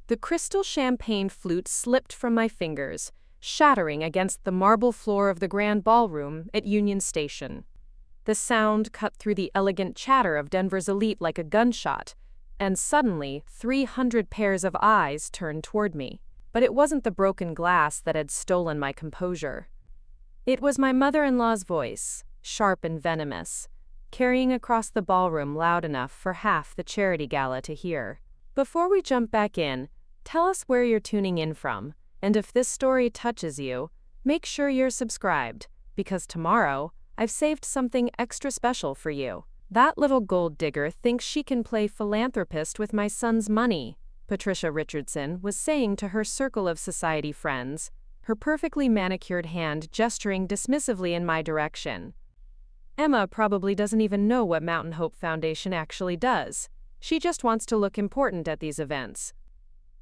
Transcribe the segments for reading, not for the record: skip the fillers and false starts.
The crystal champagne flute slipped from my fingers, shattering against the marble floor of the Grand Ballroom at Union Station. The sound cut through the elegant chatter of Denver's elite like a gunshot, and suddenly 300 pairs of eyes turned toward me. But it wasn't the broken glass that had stolen my composure. It was my mother-in-law's voice, sharp and venomous, carrying across the ballroom loud enough for half the charity gala to hear. Before we jump back in, tell us where you're tuning in from, and if this story touches you, make sure you're subscribed, because tomorrow, I've saved something extra special for you. That little gold digger thinks she can play philanthropist with my son's money, Patricia Richardson was saying to her circle of society friends, her perfectly manicured hand gesturing dismissively in my direction. Emma probably doesn't even know what Mountain Hope Foundation actually does. She just wants to look important at these events.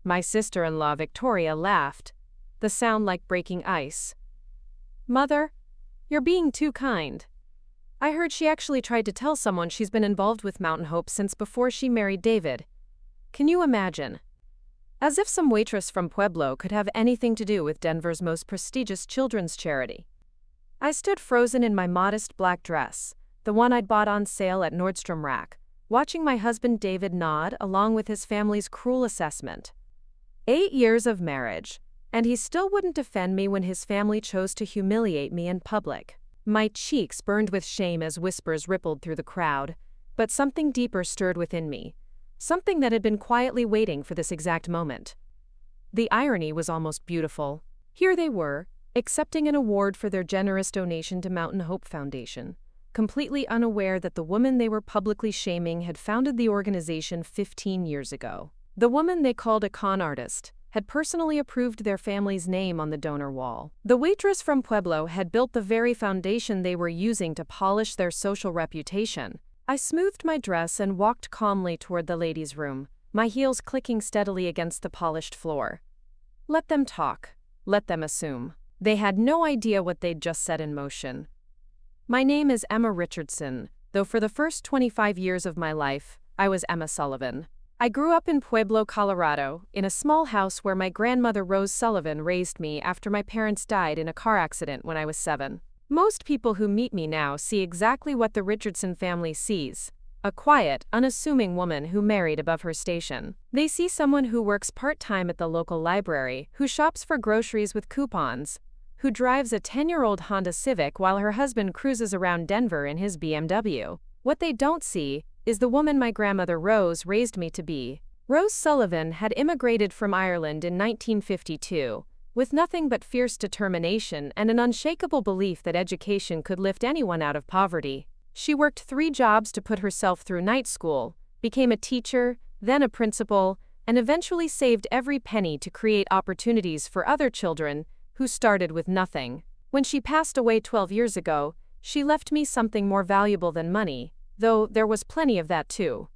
My sister-in-law Victoria laughed, the sound like breaking ice. Mother, you're being too kind. I heard she actually tried to tell someone she's been involved with Mountain Hope since before she married David. Can you imagine? As if some waitress from Pueblo could have anything to do with Denver's most prestigious children's charity. I stood frozen in my modest black dress, the one I'd bought on sale at Nordstrom Rack, watching my husband David nod along with his family's cruel assessment. 8 years of marriage, and he still wouldn't defend me when his family chose to humiliate me in public. My cheeks burned with shame as whispers rippled through the crowd, but something deeper stirred within me. Something that had been quietly waiting for this exact moment. The irony was almost beautiful. Here they were, accepting an award for their generous donation to Mountain Hope Foundation, completely unaware that the woman they were publicly shaming had founded the organization 15 years ago. The woman they called a con artist had personally approved their family's name on the donor wall. The waitress from Pueblo had built the very foundation they were using to polish their social reputation. I smoothed my dress and walked calmly toward the ladies' room, my heels clicking steadily against the polished floor. Let them talk. Let them assume. They had no idea what they'd just set in motion. My name is Emma Richardson, though for the first 25 years of my life, I was Emma Sullivan. I grew up in Pueblo, Colorado, in a small house where my grandmother Rose Sullivan raised me after my parents died in a car accident when I was 7. Most people who meet me now see exactly what the Richardson family sees: a quiet, unassuming woman who married above her station. They see someone who works part-time at the local library, who shops for groceries with coupons, who drives a 10-year-old Honda Civic while her husband cruises around Denver in his BMW. What they don't see is the woman my grandmother Rose raised me to be. Rose Sullivan had immigrated from Ireland in 1952. With nothing but fierce determination and an unshakable belief that education could lift anyone out of poverty. She worked 3 jobs to put herself through night school, became a teacher, then a principal, and eventually saved every penny to create opportunities for other children who started with nothing. When she passed away 12 years ago, she left me something more valuable than money, though there was plenty of that too.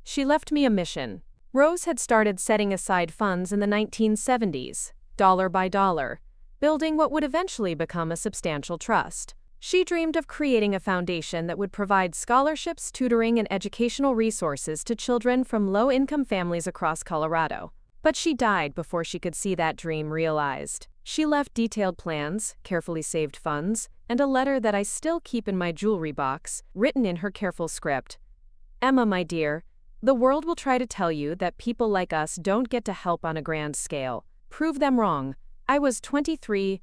She left me a mission. Rose had started setting aside funds in the 1970s. Dollar by dollar, building what would eventually become a substantial trust. She dreamed of creating a foundation that would provide scholarships, tutoring, and educational resources to children from low-income families across Colorado. But she died before she could see that dream realized. She left detailed plans, carefully saved funds, and a letter that I still keep in my jewelry box, written in her careful script. Emma, my dear, the world will try to tell you that people like us don't get to help on a grand scale. Prove them wrong. I was 23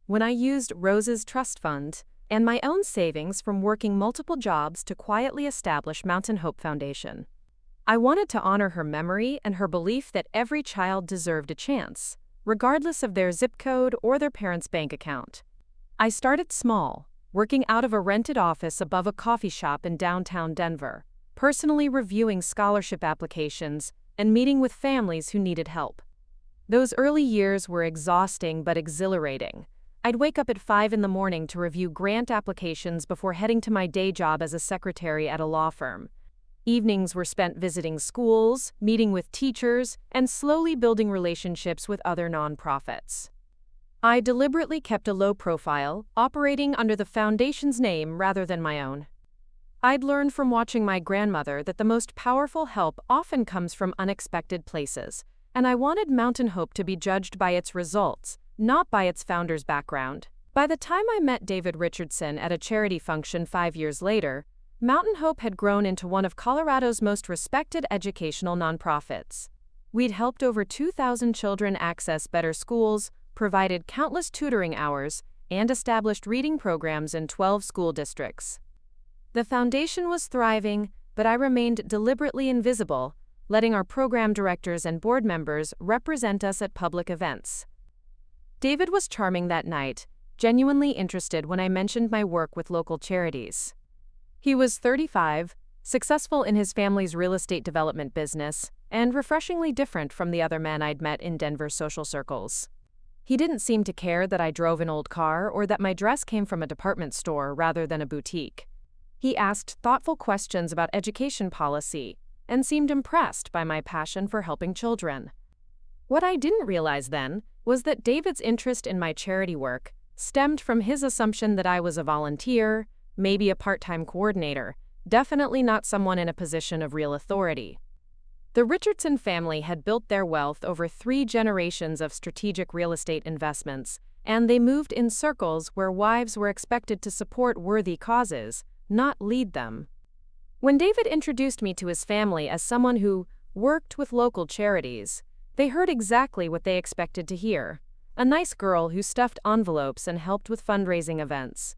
when I used Rose's trust fund and my own savings from working multiple jobs to quietly establish Mountain Hope Foundation. I wanted to honor her memory and her belief that every child deserved a chance, regardless of their zip code or their parents' bank account. I started small, working out of a rented office above a coffee shop in downtown Denver, personally reviewing scholarship applications and meeting with families who needed help. Those early years were exhausting but exhilarating. I'd wake up at 5 in the morning to review grant applications before heading to my day job as a secretary at a law firm. Evenings were spent visiting schools, meeting with teachers, and slowly building relationships with other nonprofits. I deliberately kept a low profile, operating under the foundation's name rather than my own. I'd learned from watching my grandmother that the most powerful help often comes from unexpected places. and I wanted Mountain Hope to be judged by its results, not by its founder's background. By the time I met David Richardson at a charity function 5 years later, Mountain Hope had grown into one of Colorado's most respected educational nonprofits. We'd helped over 2,000 children access better schools, provided countless tutoring hours, and established reading programs in 12 school districts. The foundation was thriving, but I remained deliberately invisible, letting our program directors and board members represent us at public events. David was charming that night, genuinely interested when I mentioned my work with local charities. He was 35, successful in his family's real estate development business, and refreshingly different from the other men I'd met in Denver social circles. He didn't seem to care that I drove an old car or that my dress came from a department store rather than a boutique. He asked thoughtful questions about education policy and seemed impressed by my passion for helping children. What I didn't realize then was that David's interest in my charity work stemmed from his assumption that I was a volunteer, maybe a part-time coordinator, definitely not someone in a position of real authority. The Richardson family had built their wealth over 3 generations of strategic real estate investments, and they moved in circles where wives were expected to support worthy causes, not lead them. When David introduced me to his family as someone who worked with local charities, they heard exactly what they expected to hear: a nice girl who stuffed envelopes and helped with fundraising events.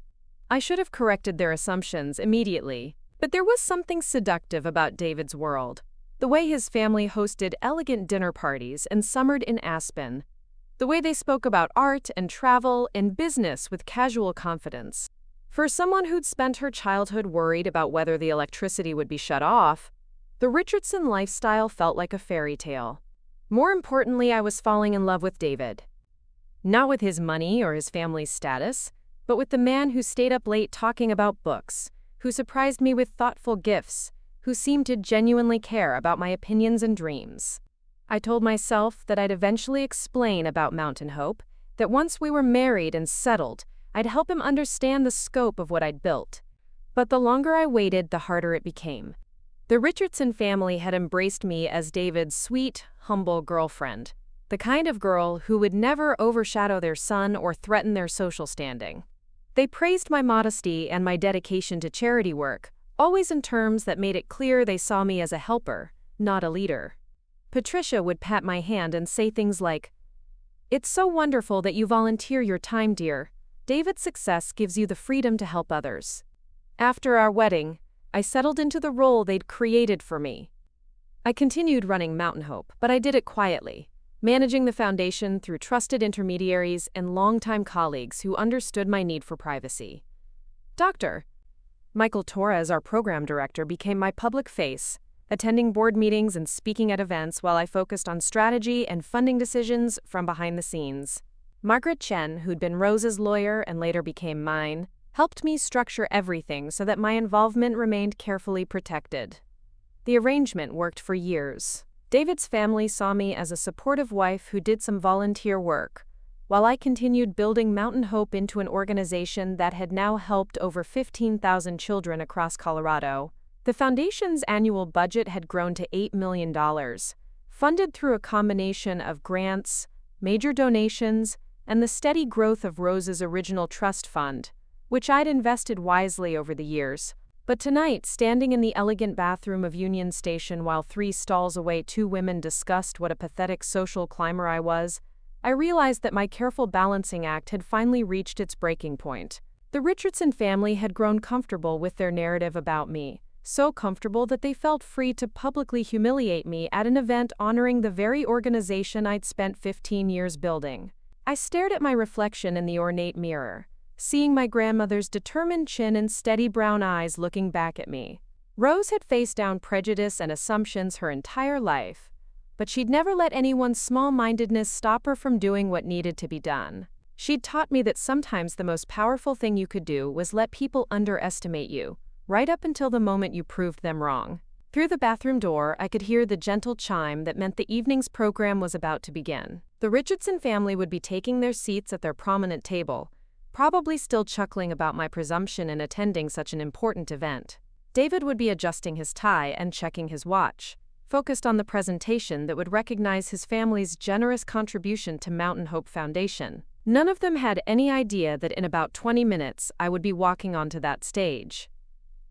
I should have corrected their assumptions immediately, but there was something seductive about David's world. The way his family hosted elegant dinner parties and summered in Aspen. The way they spoke about art and travel and business with casual confidence. For someone who'd spent her childhood worried about whether the electricity would be shut off, the Richardson lifestyle felt like a fairy tale. More importantly, I was falling in love with David. Not with his money or his family's status, but with the man who stayed up late talking about books, who surprised me with thoughtful gifts, who seemed to genuinely care about my opinions and dreams. I told myself that I'd eventually explain about Mountain Hope, that once we were married and settled, I'd help him understand the scope of what I'd built. But the longer I waited, the harder it became. The Richardson family had embraced me as David's sweet, humble girlfriend, the kind of girl who would never overshadow their son or threaten their social standing. They praised my modesty and my dedication to charity work, always in terms that made it clear they saw me as a helper, not a leader. Patricia would pat my hand and say things like, "It's so wonderful that you volunteer your time, dear. David's success gives you the freedom to help others." After our wedding, I settled into the role they'd created for me. I continued running Mountain Hope, but I did it quietly, managing the foundation through trusted intermediaries and longtime colleagues who understood my need for privacy. Dr. Michael Torres, our program director, became my public face, attending board meetings and speaking at events while I focused on strategy and funding decisions from behind the scenes. Margaret Chen, who'd been Rose's lawyer and later became mine, helped me structure everything so that my involvement remained carefully protected. The arrangement worked for years. David's family saw me as a supportive wife who did some volunteer work, while I continued building Mountain Hope into an organization that had now helped over 15,000 children across Colorado. The foundation's annual budget had grown to $8 million, funded through a combination of grants, major donations, and the steady growth of Rose's original trust fund, which I'd invested wisely over the years. But tonight, standing in the elegant bathroom of Union Station while 3 stalls away 2 women discussed what a pathetic social climber I was, I realized that my careful balancing act had finally reached its breaking point. The Richardson family had grown comfortable with their narrative about me, so comfortable that they felt free to publicly humiliate me at an event honoring the very organization I'd spent 15 years building. I stared at my reflection in the ornate mirror, seeing my grandmother's determined chin and steady brown eyes looking back at me. Rose had faced down prejudice and assumptions her entire life, but she'd never let anyone's small-mindedness stop her from doing what needed to be done. She'd taught me that sometimes the most powerful thing you could do was let people underestimate you, right up until the moment you proved them wrong. Through the bathroom door, I could hear the gentle chime that meant the evening's program was about to begin. The Richardson family would be taking their seats at their prominent table, probably still chuckling about my presumption in attending such an important event. David would be adjusting his tie and checking his watch, focused on the presentation that would recognize his family's generous contribution to Mountain Hope Foundation. None of them had any idea that in about 20 minutes I would be walking onto that stage.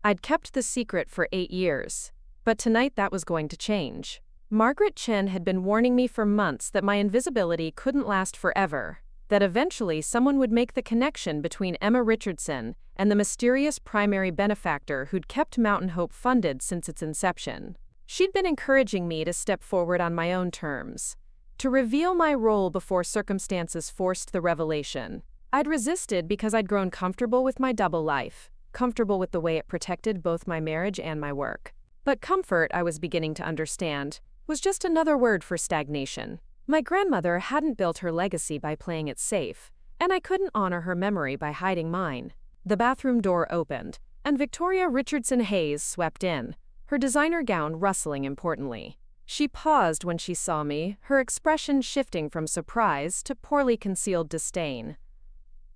I'd kept the secret for 8 years, but tonight that was going to change. Margaret Chen had been warning me for months that my invisibility couldn't last forever, that eventually someone would make the connection between Emma Richardson and the mysterious primary benefactor who'd kept Mountain Hope funded since its inception. She'd been encouraging me to step forward on my own terms, to reveal my role before circumstances forced the revelation. I'd resisted because I'd grown comfortable with my double life, comfortable with the way it protected both my marriage and my work. But comfort, I was beginning to understand, was just another word for stagnation. My grandmother hadn't built her legacy by playing it safe, and I couldn't honor her memory by hiding mine. The bathroom door opened, and Victoria Richardson Hayes swept in, her designer gown rustling importantly. She paused when she saw me, her expression shifting from surprise to poorly concealed disdain.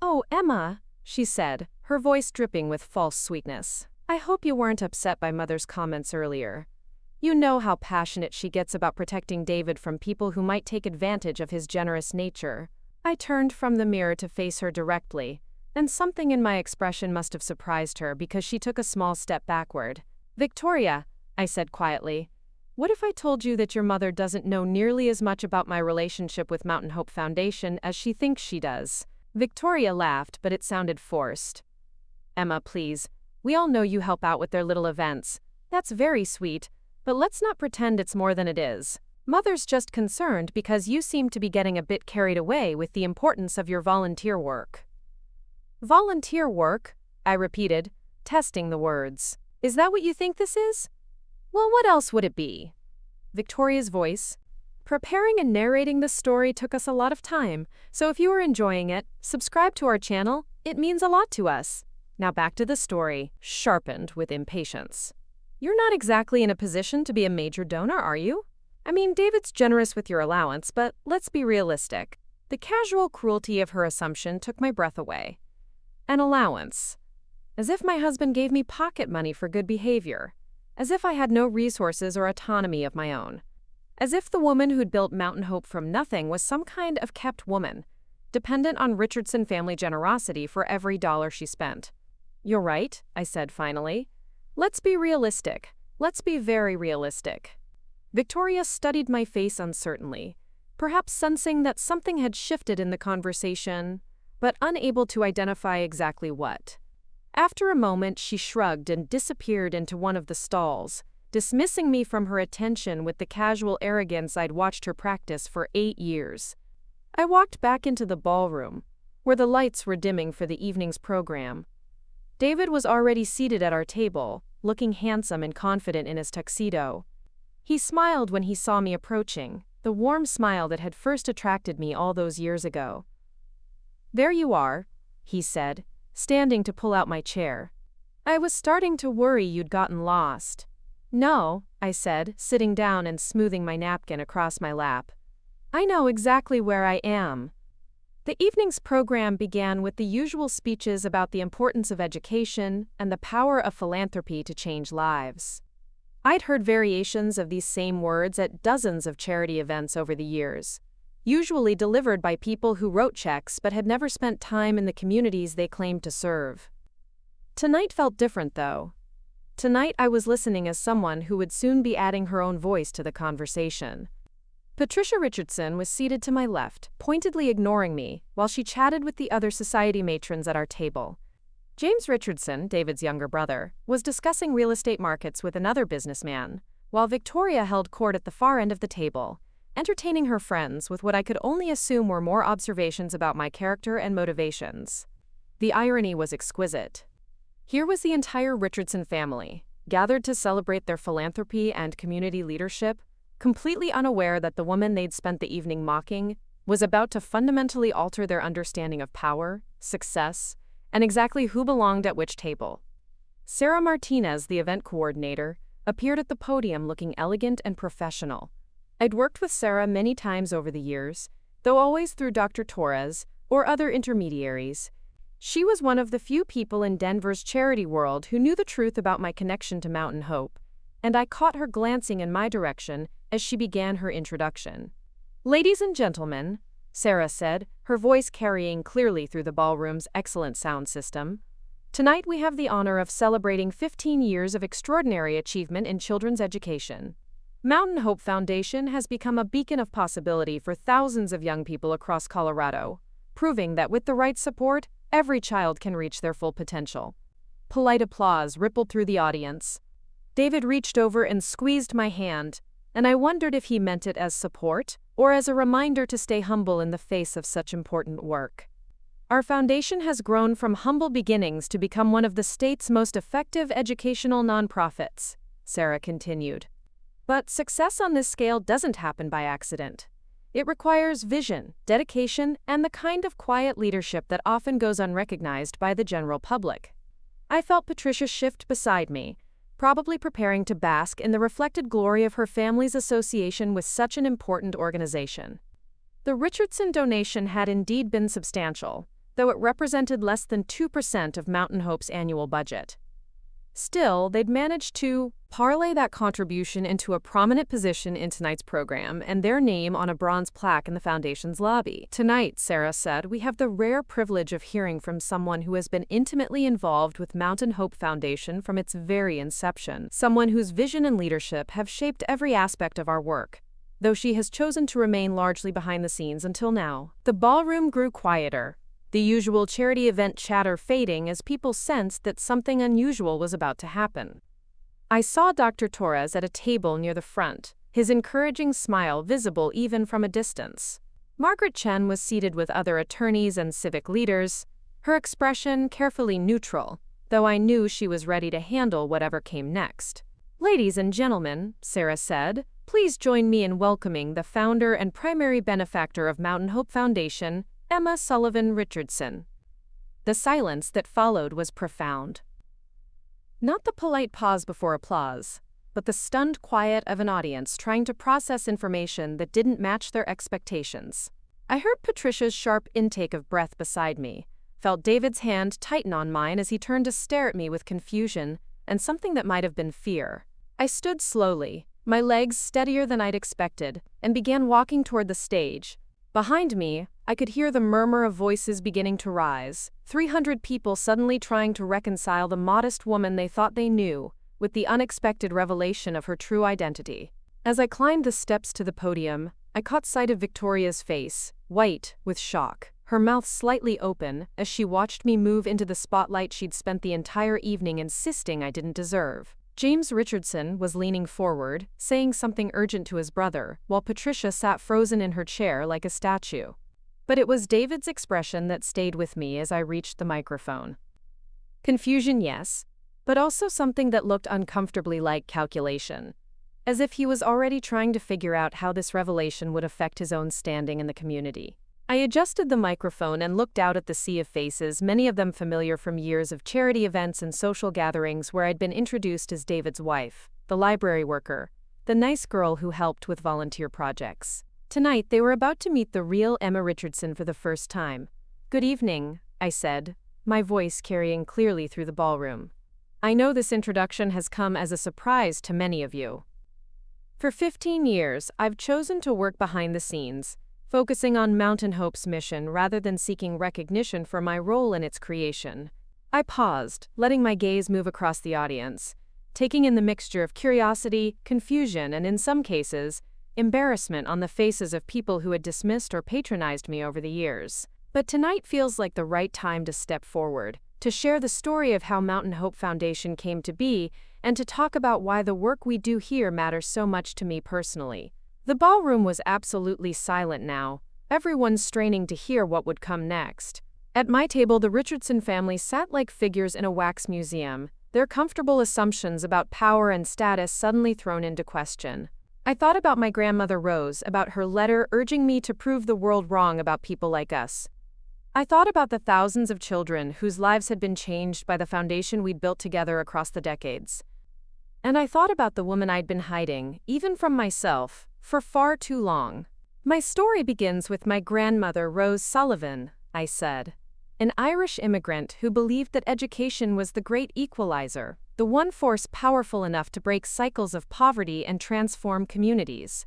"Oh, Emma," she said, her voice dripping with false sweetness. "I hope you weren't upset by Mother's comments earlier. You know how passionate she gets about protecting David from people who might take advantage of his generous nature." I turned from the mirror to face her directly, and something in my expression must have surprised her because she took a small step backward. "Victoria," I said quietly, "what if I told you that your mother doesn't know nearly as much about my relationship with Mountain Hope Foundation as she thinks she does?" Victoria laughed, but it sounded forced. "Emma, please. We all know you help out with their little events. That's very sweet, but let's not pretend it's more than it is. Mother's just concerned because you seem to be getting a bit carried away with the importance of your volunteer work." "Volunteer work?" I repeated, testing the words. "Is that what you think this is?" "Well, what else would it be?" Victoria's voice. "Preparing and narrating this story took us a lot of time, so if you are enjoying it, subscribe to our channel. It means a lot to us. Now back to the story," sharpened with impatience. "You're not exactly in a position to be a major donor, are you? I mean, David's generous with your allowance, but let's be realistic." The casual cruelty of her assumption took my breath away. An allowance. As if my husband gave me pocket money for good behavior. As if I had no resources or autonomy of my own. As if the woman who'd built Mountain Hope from nothing was some kind of kept woman, dependent on Richardson family generosity for every dollar she spent. "You're right," I said finally. "Let's be realistic. Let's be very realistic." Victoria studied my face uncertainly, perhaps sensing that something had shifted in the conversation, but unable to identify exactly what. After a moment, she shrugged and disappeared into one of the stalls, dismissing me from her attention with the casual arrogance I'd watched her practice for 8 years. I walked back into the ballroom, where the lights were dimming for the evening's program. David was already seated at our table, looking handsome and confident in his tuxedo. He smiled when he saw me approaching, the warm smile that had first attracted me all those years ago. "There you are," he said, standing to pull out my chair. "I was starting to worry you'd gotten lost." "No," I said, sitting down and smoothing my napkin across my lap. "I know exactly where I am." The evening's program began with the usual speeches about the importance of education and the power of philanthropy to change lives. I'd heard variations of these same words at dozens of charity events over the years, usually delivered by people who wrote checks but had never spent time in the communities they claimed to serve. Tonight felt different, though. Tonight I was listening as someone who would soon be adding her own voice to the conversation. Patricia Richardson was seated to my left, pointedly ignoring me, while she chatted with the other society matrons at our table. James Richardson, David's younger brother, was discussing real estate markets with another businessman, while Victoria held court at the far end of the table, entertaining her friends with what I could only assume were more observations about my character and motivations. The irony was exquisite. Here was the entire Richardson family, gathered to celebrate their philanthropy and community leadership, completely unaware that the woman they'd spent the evening mocking was about to fundamentally alter their understanding of power, success, and exactly who belonged at which table. Sarah Martinez, the event coordinator, appeared at the podium looking elegant and professional. I'd worked with Sarah many times over the years, though always through Dr. Torres or other intermediaries. She was one of the few people in Denver's charity world who knew the truth about my connection to Mountain Hope, and I caught her glancing in my direction as she began her introduction. "Ladies and gentlemen," Sarah said, her voice carrying clearly through the ballroom's excellent sound system, "tonight we have the honor of celebrating 15 years of extraordinary achievement in children's education. Mountain Hope Foundation has become a beacon of possibility for thousands of young people across Colorado, proving that with the right support, every child can reach their full potential." Polite applause rippled through the audience. David reached over and squeezed my hand, and I wondered if he meant it as support or as a reminder to stay humble in the face of such important work. "Our foundation has grown from humble beginnings to become one of the state's most effective educational nonprofits," Sarah continued. "But success on this scale doesn't happen by accident. It requires vision, dedication, and the kind of quiet leadership that often goes unrecognized by the general public." I felt Patricia shift beside me, probably preparing to bask in the reflected glory of her family's association with such an important organization. The Richardson donation had indeed been substantial, though it represented less than 2% of Mountain Hope's annual budget. Still, they'd managed to parlay that contribution into a prominent position in tonight's program and their name on a bronze plaque in the foundation's lobby. "Tonight," Sarah said, "we have the rare privilege of hearing from someone who has been intimately involved with Mountain Hope Foundation from its very inception, someone whose vision and leadership have shaped every aspect of our work, though she has chosen to remain largely behind the scenes until now." The ballroom grew quieter, the usual charity event chatter fading as people sensed that something unusual was about to happen. I saw Dr. Torres at a table near the front, his encouraging smile visible even from a distance. Margaret Chen was seated with other attorneys and civic leaders, her expression carefully neutral, though I knew she was ready to handle whatever came next. "Ladies and gentlemen," Sarah said, "please join me in welcoming the founder and primary benefactor of Mountain Hope Foundation, Emma Sullivan Richardson." The silence that followed was profound. Not the polite pause before applause, but the stunned quiet of an audience trying to process information that didn't match their expectations. I heard Patricia's sharp intake of breath beside me, felt David's hand tighten on mine as he turned to stare at me with confusion and something that might have been fear. I stood slowly, my legs steadier than I'd expected, and began walking toward the stage. Behind me, I could hear the murmur of voices beginning to rise, 300 people suddenly trying to reconcile the modest woman they thought they knew with the unexpected revelation of her true identity. As I climbed the steps to the podium, I caught sight of Victoria's face, white with shock, her mouth slightly open as she watched me move into the spotlight she'd spent the entire evening insisting I didn't deserve. James Richardson was leaning forward, saying something urgent to his brother, while Patricia sat frozen in her chair like a statue. But it was David's expression that stayed with me as I reached the microphone. Confusion, yes, but also something that looked uncomfortably like calculation, as if he was already trying to figure out how this revelation would affect his own standing in the community. I adjusted the microphone and looked out at the sea of faces, many of them familiar from years of charity events and social gatherings where I'd been introduced as David's wife, the library worker, the nice girl who helped with volunteer projects. Tonight, they were about to meet the real Emma Richardson for the first time. "Good evening," I said, my voice carrying clearly through the ballroom. "I know this introduction has come as a surprise to many of you. For 15 years, I've chosen to work behind the scenes, focusing on Mountain Hope's mission rather than seeking recognition for my role in its creation." I paused, letting my gaze move across the audience, taking in the mixture of curiosity, confusion, and in some cases, embarrassment on the faces of people who had dismissed or patronized me over the years. But tonight feels like the right time to step forward, to share the story of how Mountain Hope Foundation came to be, and to talk about why the work we do here matters so much to me personally. The ballroom was absolutely silent now, everyone straining to hear what would come next. At my table, the Richardson family sat like figures in a wax museum, their comfortable assumptions about power and status suddenly thrown into question. I thought about my grandmother Rose, about her letter urging me to prove the world wrong about people like us. I thought about the thousands of children whose lives had been changed by the foundation we'd built together across the decades. And I thought about the woman I'd been hiding, even from myself, for far too long. "My story begins with my grandmother Rose Sullivan," I said, "an Irish immigrant who believed that education was the great equalizer." the one force powerful enough to break cycles of poverty and transform communities.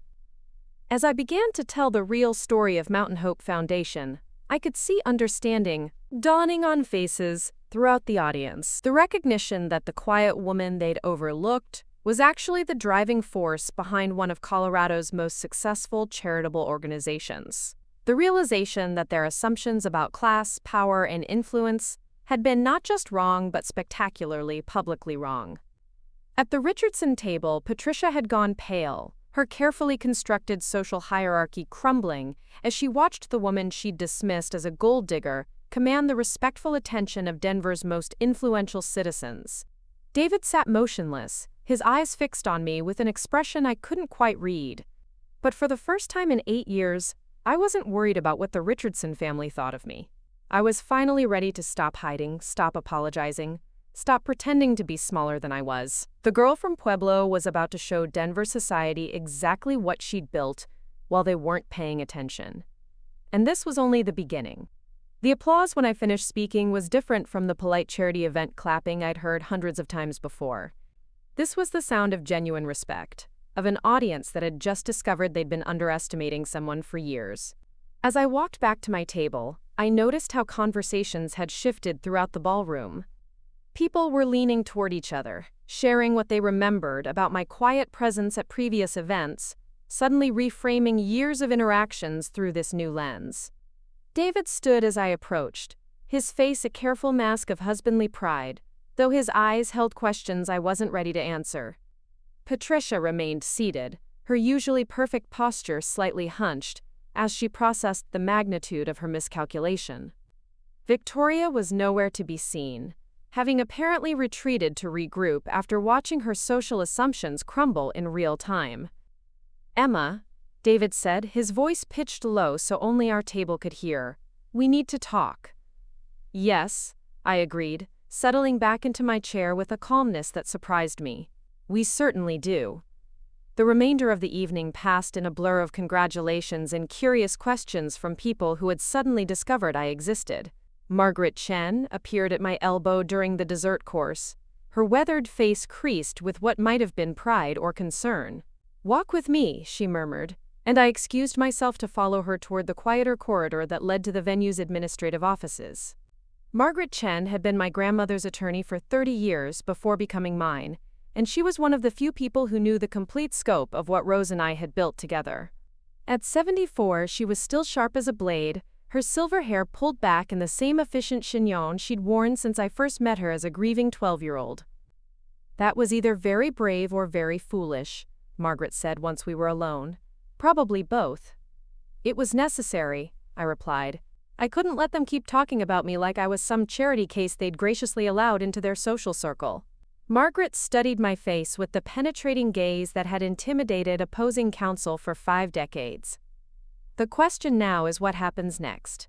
As I began to tell the real story of Mountain Hope Foundation, I could see understanding dawning on faces throughout the audience. The recognition that the quiet woman they'd overlooked was actually the driving force behind one of Colorado's most successful charitable organizations. The realization that their assumptions about class, power, and influence had been not just wrong but spectacularly publicly wrong. At the Richardson table, Patricia had gone pale, her carefully constructed social hierarchy crumbling as she watched the woman she'd dismissed as a gold digger command the respectful attention of Denver's most influential citizens. David sat motionless, his eyes fixed on me with an expression I couldn't quite read. But for the first time in 8 years, I wasn't worried about what the Richardson family thought of me. I was finally ready to stop hiding, stop apologizing, stop pretending to be smaller than I was. The girl from Pueblo was about to show Denver society exactly what she'd built while they weren't paying attention. And this was only the beginning. The applause when I finished speaking was different from the polite charity event clapping I'd heard hundreds of times before. This was the sound of genuine respect, of an audience that had just discovered they'd been underestimating someone for years. As I walked back to my table, I noticed how conversations had shifted throughout the ballroom. People were leaning toward each other, sharing what they remembered about my quiet presence at previous events, suddenly reframing years of interactions through this new lens. David stood as I approached, his face a careful mask of husbandly pride, though his eyes held questions I wasn't ready to answer. Patricia remained seated, her usually perfect posture slightly hunched, as she processed the magnitude of her miscalculation. Victoria was nowhere to be seen, having apparently retreated to regroup after watching her social assumptions crumble in real time. "Emma," David said, his voice pitched low so only our table could hear, "we need to talk." "Yes," I agreed, settling back into my chair with a calmness that surprised me. "We certainly do." The remainder of the evening passed in a blur of congratulations and curious questions from people who had suddenly discovered I existed. Margaret Chen appeared at my elbow during the dessert course, her weathered face creased with what might have been pride or concern. "Walk with me," she murmured, and I excused myself to follow her toward the quieter corridor that led to the venue's administrative offices. Margaret Chen had been my grandmother's attorney for 30 years before becoming mine, and she was one of the few people who knew the complete scope of what Rose and I had built together. At 74, she was still sharp as a blade, her silver hair pulled back in the same efficient chignon she'd worn since I first met her as a grieving 12-year-old. "That was either very brave or very foolish," Margaret said once we were alone. "Probably both." "It was necessary," I replied. "I couldn't let them keep talking about me like I was some charity case they'd graciously allowed into their social circle." Margaret studied my face with the penetrating gaze that had intimidated opposing counsel for 5 decades. "The question now is what happens next.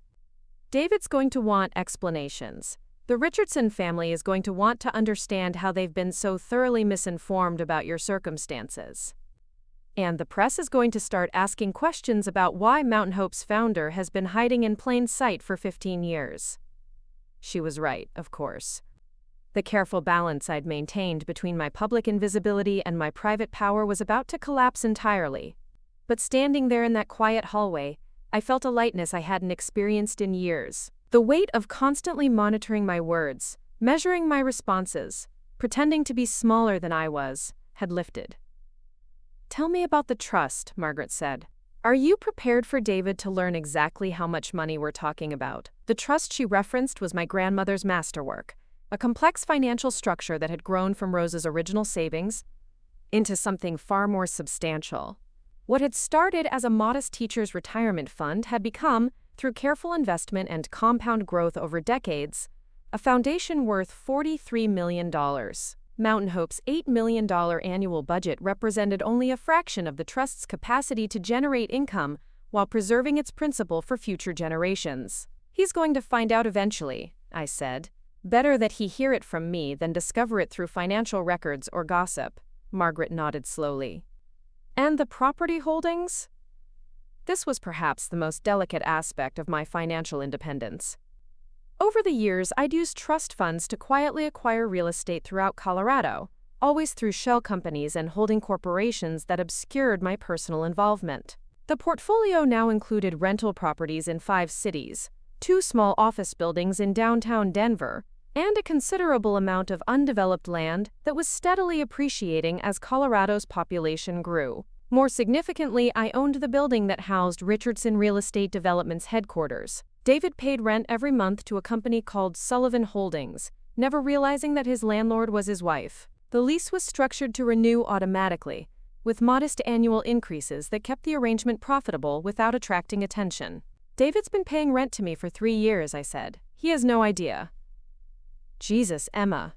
David's going to want explanations. The Richardson family is going to want to understand how they've been so thoroughly misinformed about your circumstances. And the press is going to start asking questions about why Mountain Hope's founder has been hiding in plain sight for 15 years. She was right, of course. The careful balance I'd maintained between my public invisibility and my private power was about to collapse entirely. But standing there in that quiet hallway, I felt a lightness I hadn't experienced in years. The weight of constantly monitoring my words, measuring my responses, pretending to be smaller than I was, had lifted. "Tell me about the trust," Margaret said. "Are you prepared for David to learn exactly how much money we're talking about?" The trust she referenced was my grandmother's masterwork, a complex financial structure that had grown from Rose's original savings into something far more substantial. What had started as a modest teacher's retirement fund had become, through careful investment and compound growth over decades, a foundation worth $43 million. Mountain Hope's $8 million annual budget represented only a fraction of the trust's capacity to generate income while preserving its principal for future generations. "He's going to find out eventually," I said. "Better that he hear it from me than discover it through financial records or gossip." Margaret nodded slowly. "And the property holdings?" This was perhaps the most delicate aspect of my financial independence. Over the years, I'd used trust funds to quietly acquire real estate throughout Colorado, always through shell companies and holding corporations that obscured my personal involvement. The portfolio now included rental properties in 5 cities, 2 small office buildings in downtown Denver, and a considerable amount of undeveloped land that was steadily appreciating as Colorado's population grew. More significantly, I owned the building that housed Richardson Real Estate Development's headquarters. David paid rent every month to a company called Sullivan Holdings, never realizing that his landlord was his wife. The lease was structured to renew automatically, with modest annual increases that kept the arrangement profitable without attracting attention. "David's been paying rent to me for 3 years," I said. "He has no idea." "Jesus, Emma."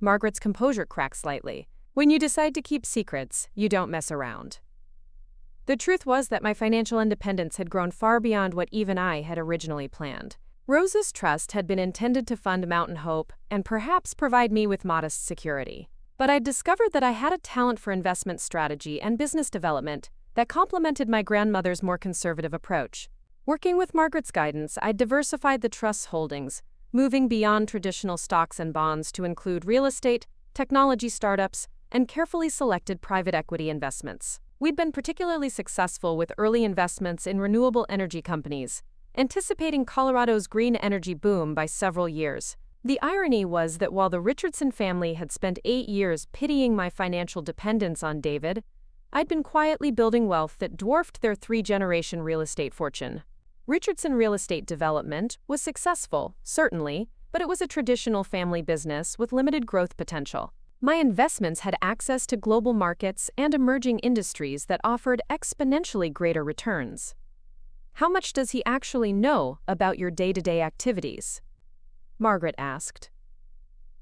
Margaret's composure cracked slightly. "When you decide to keep secrets, you don't mess around." The truth was that my financial independence had grown far beyond what even I had originally planned. Rose's trust had been intended to fund Mountain Hope and perhaps provide me with modest security. But I'd discovered that I had a talent for investment strategy and business development that complemented my grandmother's more conservative approach. Working with Margaret's guidance, I'd diversified the trust's holdings, moving beyond traditional stocks and bonds to include real estate, technology startups, and carefully selected private equity investments. We'd been particularly successful with early investments in renewable energy companies, anticipating Colorado's green energy boom by several years. The irony was that while the Richardson family had spent 8 years pitying my financial dependence on David, I'd been quietly building wealth that dwarfed their 3-generation real estate fortune. Richardson Real Estate Development was successful, certainly, but it was a traditional family business with limited growth potential. My investments had access to global markets and emerging industries that offered exponentially greater returns. "How much does he actually know about your day-to-day activities?" Margaret asked.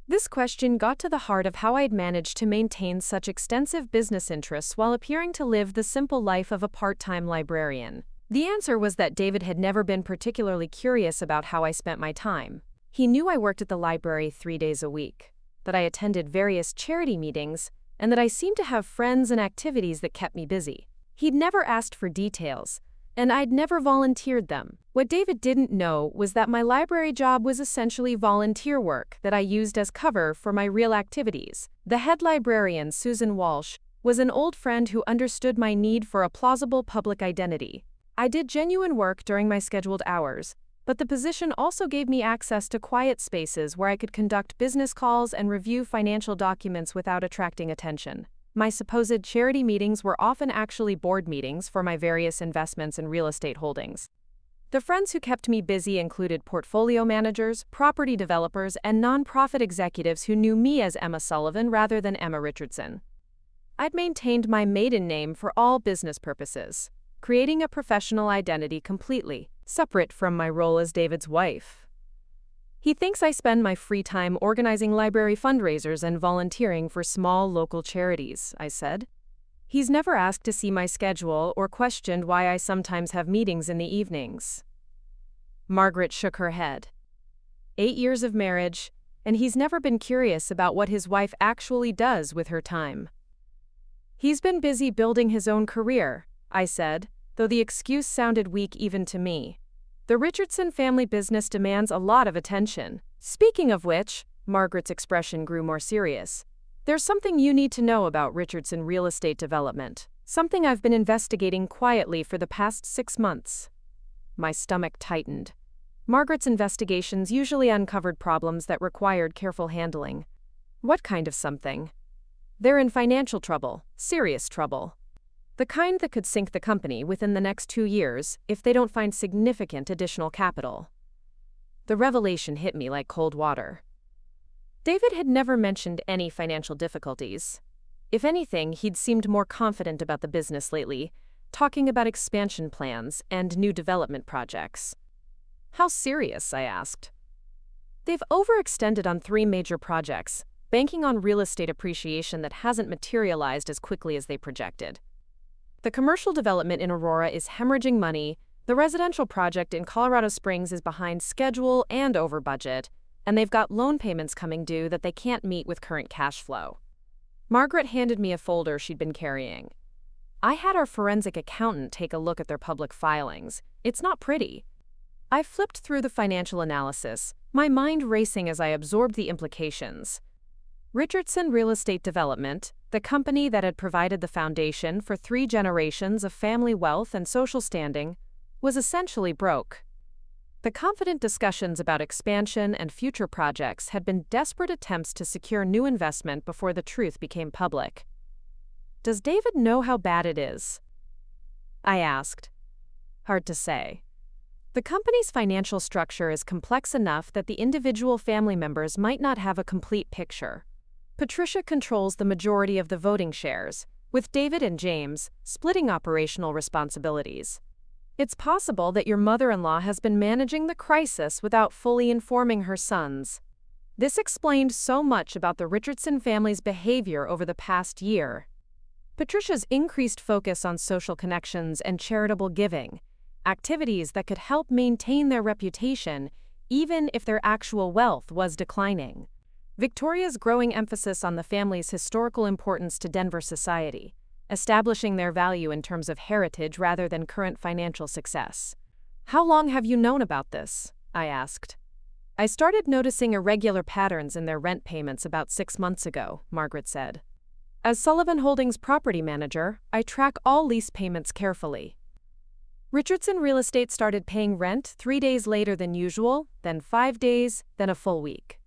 This question got to the heart of how I'd managed to maintain such extensive business interests while appearing to live the simple life of a part-time librarian. The answer was that David had never been particularly curious about how I spent my time. He knew I worked at the library 3 days a week, that I attended various charity meetings, and that I seemed to have friends and activities that kept me busy. He'd never asked for details, and I'd never volunteered them. What David didn't know was that my library job was essentially volunteer work that I used as cover for my real activities. The head librarian, Susan Walsh, was an old friend who understood my need for a plausible public identity. I did genuine work during my scheduled hours, but the position also gave me access to quiet spaces where I could conduct business calls and review financial documents without attracting attention. My supposed charity meetings were often actually board meetings for my various investments and real estate holdings. The friends who kept me busy included portfolio managers, property developers, and nonprofit executives who knew me as Emma Sullivan rather than Emma Richardson. I'd maintained my maiden name for all business purposes, creating a professional identity completely separate from my role as David's wife. "He thinks I spend my free time organizing library fundraisers and volunteering for small local charities," I said. "He's never asked to see my schedule or questioned why I sometimes have meetings in the evenings." Margaret shook her head. 8 years of marriage, and he's never been curious about what his wife actually does with her time. "He's been busy building his own career," I said, though the excuse sounded weak even to me. "The Richardson family business demands a lot of attention. Speaking of which," Margaret's expression grew more serious, "there's something you need to know about Richardson Real Estate Development. Something I've been investigating quietly for the past 6 months." My stomach tightened. Margaret's investigations usually uncovered problems that required careful handling. What kind of something? "They're in financial trouble, serious trouble. The kind that could sink the company within the next 2 years if they don't find significant additional capital." The revelation hit me like cold water. David had never mentioned any financial difficulties. If anything, he'd seemed more confident about the business lately, talking about expansion plans and new development projects. "How serious?" I asked. "They've overextended on 3 major projects, banking on real estate appreciation that hasn't materialized as quickly as they projected. The commercial development in Aurora is hemorrhaging money, the residential project in Colorado Springs is behind schedule and over budget, and they've got loan payments coming due that they can't meet with current cash flow." Margaret handed me a folder she'd been carrying. "I had our forensic accountant take a look at their public filings. It's not pretty." I flipped through the financial analysis, my mind racing as I absorbed the implications. Richardson Real Estate Development, the company that had provided the foundation for 3 generations of family wealth and social standing, was essentially broke. The confident discussions about expansion and future projects had been desperate attempts to secure new investment before the truth became public. "Does David know how bad it is?" I asked. "Hard to say. The company's financial structure is complex enough that the individual family members might not have a complete picture. Patricia controls the majority of the voting shares, with David and James splitting operational responsibilities. It's possible that your mother-in-law has been managing the crisis without fully informing her sons." This explained so much about the Richardson family's behavior over the past year. Patricia's increased focus on social connections and charitable giving, activities that could help maintain their reputation even if their actual wealth was declining. Victoria's growing emphasis on the family's historical importance to Denver society, establishing their value in terms of heritage rather than current financial success. "How long have you known about this?" I asked. "I started noticing irregular patterns in their rent payments about 6 months ago," Margaret said. "As Sullivan Holdings property manager, I track all lease payments carefully. Richardson Real Estate started paying rent 3 days later than usual, then 5 days, then a full week.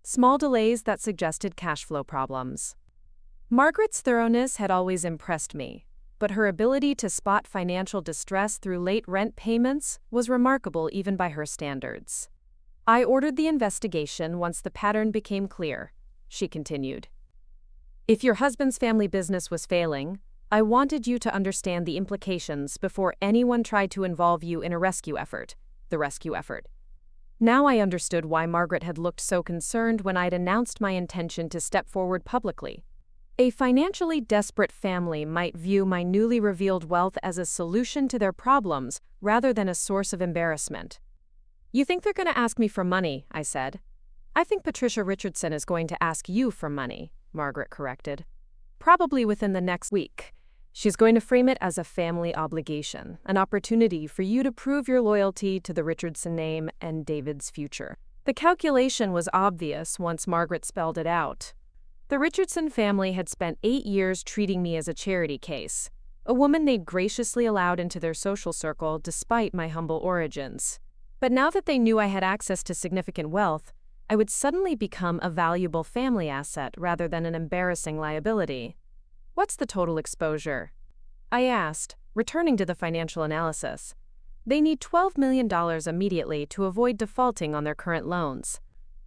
Small delays that suggested cash flow problems." Margaret's thoroughness had always impressed me, but her ability to spot financial distress through late rent payments was remarkable even by her standards. "I ordered the investigation once the pattern became clear," she continued. "If your husband's family business was failing, I wanted you to understand the implications before anyone tried to involve you in the rescue effort. Now I understood why Margaret had looked so concerned when I'd announced my intention to step forward publicly. A financially desperate family might view my newly revealed wealth as a solution to their problems rather than a source of embarrassment. "You think they're going to ask me for money," I said. "I think Patricia Richardson is going to ask you for money," Margaret corrected. "Probably within the next week. She's going to frame it as a family obligation, an opportunity for you to prove your loyalty to the Richardson name and David's future." The calculation was obvious once Margaret spelled it out. The Richardson family had spent 8 years treating me as a charity case, a woman they'd graciously allowed into their social circle despite my humble origins. But now that they knew I had access to significant wealth, I would suddenly become a valuable family asset rather than an embarrassing liability. "What's the total exposure?" I asked, returning to the financial analysis. "They need $12 million immediately to avoid defaulting on their current loans.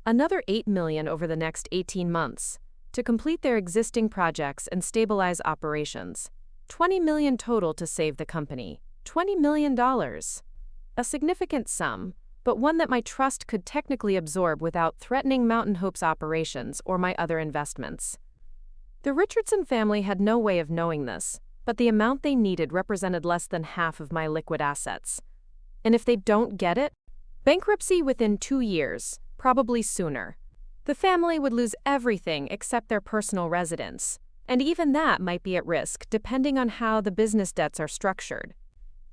Another $8 million over the next 18 months. To complete their existing projects and stabilize operations. $20 million total to save the company. $20 million. A significant sum, but one that my trust could technically absorb without threatening Mountain Hope's operations or my other investments." The Richardson family had no way of knowing this, but the amount they needed represented less than half of my liquid assets. And if they don't get it, bankruptcy within 2 years, probably sooner. The family would lose everything except their personal residence, and even that might be at risk depending on how the business debts are structured.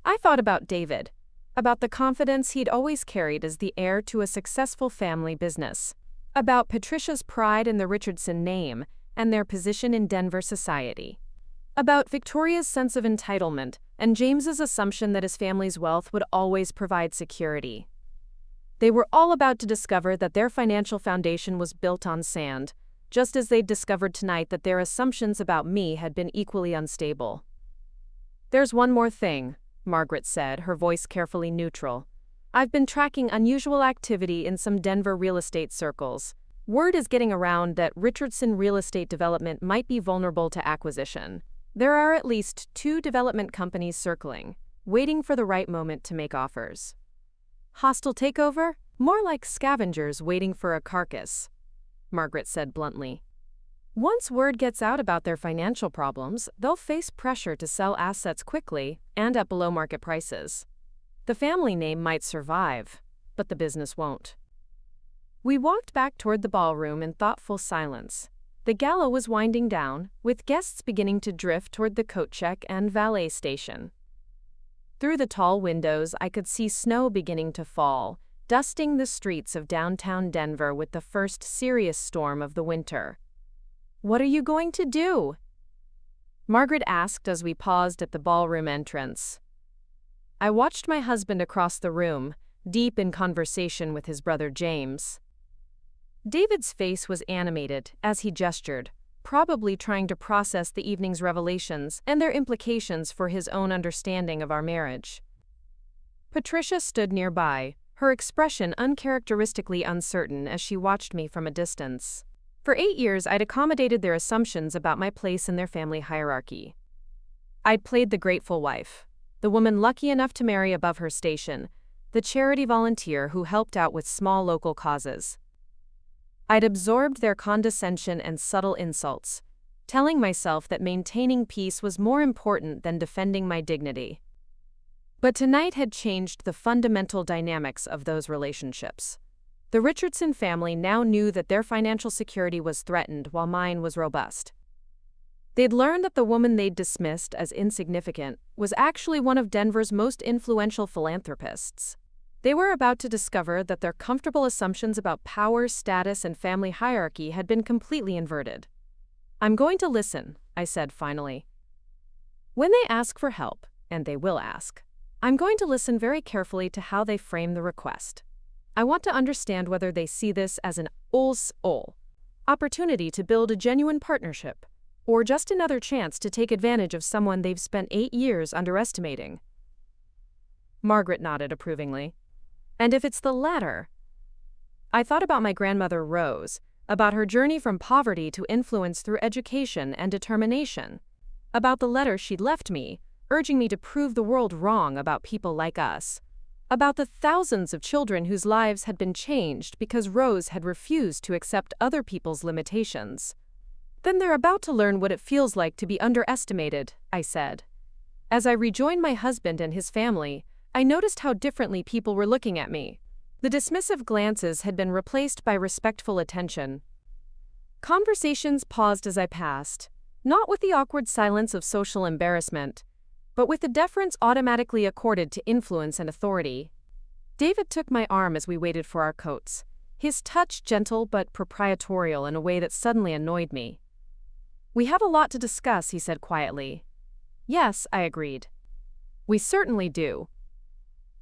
I thought about David, about the confidence he'd always carried as the heir to a successful family business, about Patricia's pride in the Richardson name and their position in Denver society, about Victoria's sense of entitlement and James's assumption that his family's wealth would always provide security. They were all about to discover that their financial foundation was built on sand, just as they'd discovered tonight that their assumptions about me had been equally unstable. "There's one more thing," Margaret said, her voice carefully neutral. "I've been tracking unusual activity in some Denver real estate circles. Word is getting around that Richardson Real Estate Development might be vulnerable to acquisition. There are at least 2 development companies circling, waiting for the right moment to make offers." "Hostile takeover? More like scavengers waiting for a carcass," Margaret said bluntly. "Once word gets out about their financial problems, they'll face pressure to sell assets quickly and at below-market prices. The family name might survive, but the business won't." We walked back toward the ballroom in thoughtful silence. The gala was winding down, with guests beginning to drift toward the coat check and valet station. Through the tall windows, I could see snow beginning to fall, dusting the streets of downtown Denver with the first serious storm of the winter. "What are you going to do?" Margaret asked as we paused at the ballroom entrance. I watched my husband across the room, deep in conversation with his brother James. David's face was animated as he gestured, probably trying to process the evening's revelations and their implications for his own understanding of our marriage. Patricia stood nearby, her expression uncharacteristically uncertain as she watched me from a distance. For 8 years, I'd accommodated their assumptions about my place in their family hierarchy. I'd played the grateful wife, the woman lucky enough to marry above her station, the charity volunteer who helped out with small local causes. I'd absorbed their condescension and subtle insults, telling myself that maintaining peace was more important than defending my dignity. But tonight had changed the fundamental dynamics of those relationships. The Richardson family now knew that their financial security was threatened while mine was robust. They'd learned that the woman they'd dismissed as insignificant was actually one of Denver's most influential philanthropists. They were about to discover that their comfortable assumptions about power, status, and family hierarchy had been completely inverted. "I'm going to listen," I said finally. "When they ask for help, and they will ask, I'm going to listen very carefully to how they frame the request. I want to understand whether they see this as an opportunity to build a genuine partnership, or just another chance to take advantage of someone they've spent 8 years underestimating." Margaret nodded approvingly. "And if it's the latter?" I thought about my grandmother Rose, about her journey from poverty to influence through education and determination, about the letter she'd left me, urging me to prove the world wrong about people like us, about the thousands of children whose lives had been changed because Rose had refused to accept other people's limitations. "Then they're about to learn what it feels like to be underestimated," I said. As I rejoined my husband and his family, I noticed how differently people were looking at me. The dismissive glances had been replaced by respectful attention. Conversations paused as I passed, not with the awkward silence of social embarrassment, but with the deference automatically accorded to influence and authority. David took my arm as we waited for our coats, his touch gentle but proprietorial in a way that suddenly annoyed me. "We have a lot to discuss," he said quietly. "Yes," I agreed. "We certainly do."